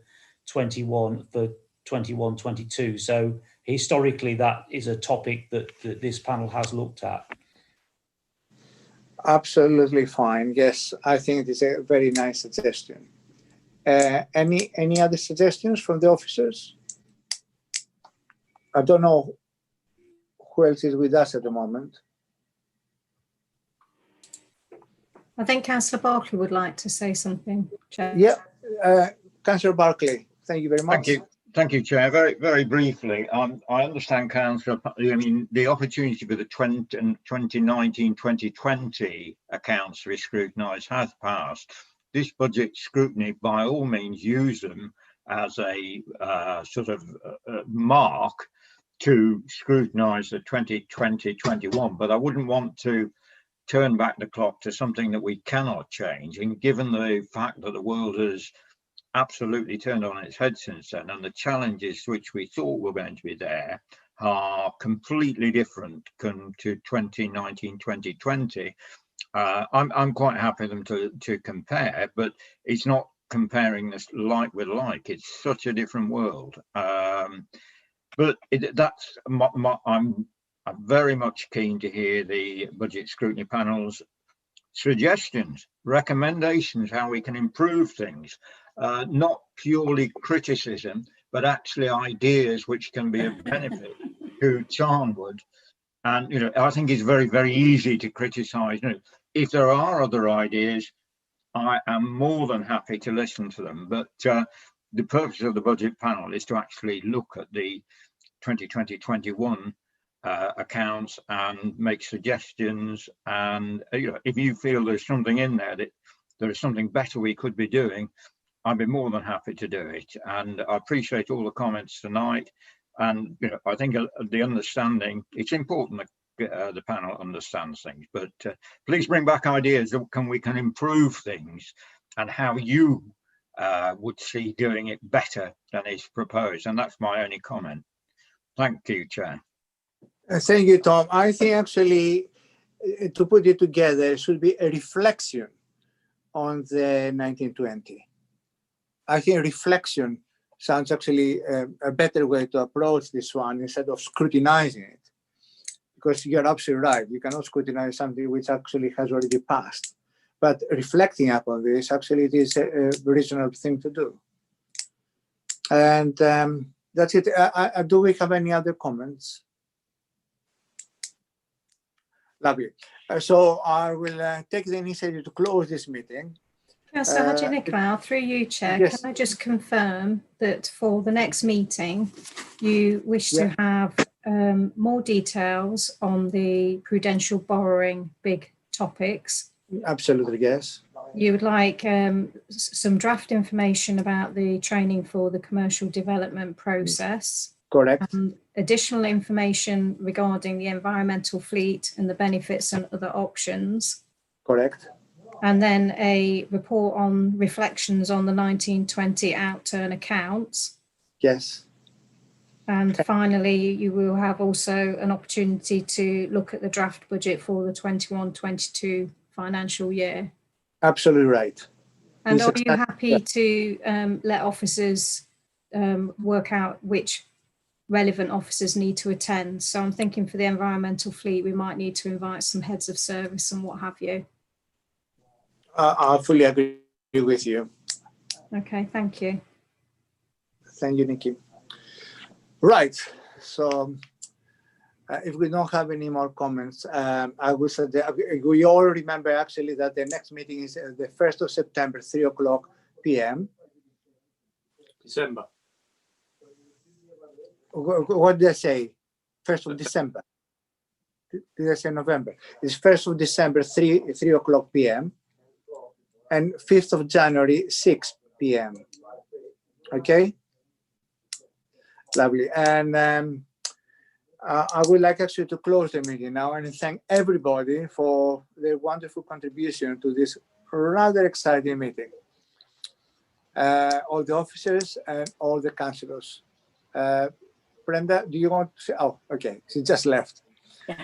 Speaker 10: 21-22. So historically, that is a topic that this panel has looked at.
Speaker 1: Absolutely fine. Yes, I think it is a very nice suggestion. Any other suggestions from the officers? I don't know who else is with us at the moment.
Speaker 5: I think Councillor Barclay would like to say something, Chair.
Speaker 1: Yeah, Councillor Barclay, thank you very much.
Speaker 12: Thank you, Chair. Very briefly, I understand, Councillor, the opportunity for the 2019-2020 accounts to be scrutinised has passed. This budget scrutiny, by all means, use them as a sort of mark to scrutinise the 2020-21, but I wouldn't want to turn back the clock to something that we cannot change. And given the fact that the world has absolutely turned on its head since then, and the challenges which we thought were going to be there are completely different to 2019-2020. I'm quite happy for them to compare, but it's not comparing this like with like. It's such a different world. But I'm very much keen to hear the budget scrutiny panel's suggestions, recommendations, how we can improve things. Not purely criticism, but actually ideas which can be of benefit to Charnwood And, you know, I think it's very, very easy to criticise. You know, if there are other ideas, I am more than happy to listen to them. But the purpose of the budget panel is to actually look at the 2020-21 accounts and make suggestions. And, you know, if you feel there's something in there that there is something better we could be doing, I'd be more than happy to do it. And I appreciate all the comments tonight. And, you know, I think the understanding, it's important that the panel understands things, but please bring back ideas that we can improve things and how you would see doing it better than is proposed. And that's my only comment. Thank you, Chair.
Speaker 1: Thank you, Tom. I think actually to put it together should be a reflection on the 1920. I think reflection sounds actually a better way to approach this one instead of scrutinizing it. Because you're absolutely right, you cannot scrutinize something which actually has already passed. But reflecting upon this, actually it is a reasonable thing to do. And that's it. Do we have any other comments? Lovely. So I will take the initiative to close this meeting.
Speaker 5: Councillor Haji Nicolau, through you, Chair,
Speaker 1: yes.
Speaker 5: Can I just confirm that for the next meeting, you wish to have more details on the prudential borrowing big topics?
Speaker 1: Absolutely, yes.
Speaker 5: You would like some draft information about the training for the commercial development process.
Speaker 1: Correct.
Speaker 5: Additional information regarding the environmental fleet and the benefits and other options.
Speaker 1: Correct.
Speaker 5: And then a report on reflections on the 1920 outturn accounts.
Speaker 1: Yes.
Speaker 5: And finally, you will have also an opportunity to look at the draft budget for the 21-22 financial year.
Speaker 1: Absolutely right.
Speaker 5: And are you happy to let officers work out which relevant officers need to attend? So I'm thinking for the environmental fleet, we might need to invite some heads of service and what have you.
Speaker 1: I fully agree with you.
Speaker 5: Okay, thank you.
Speaker 1: Thank you, Nikki. Right, so if we don't have any more comments, I will say that we all remember actually that the next meeting is the 1st of September, 3:00 p.m.
Speaker 17: December.
Speaker 1: What did I say? 1st of December. Did I say November? It's 1st of December, 3:00 p.m. and 5th of January, 6 p.m. Okay? Lovely. And I would like actually to close the meeting now and thank everybody for their wonderful contribution to this rather exciting meeting. All the officers and all the councillors. Brenda, do you want to say? Oh, okay. She just left.
Speaker 3: Yeah.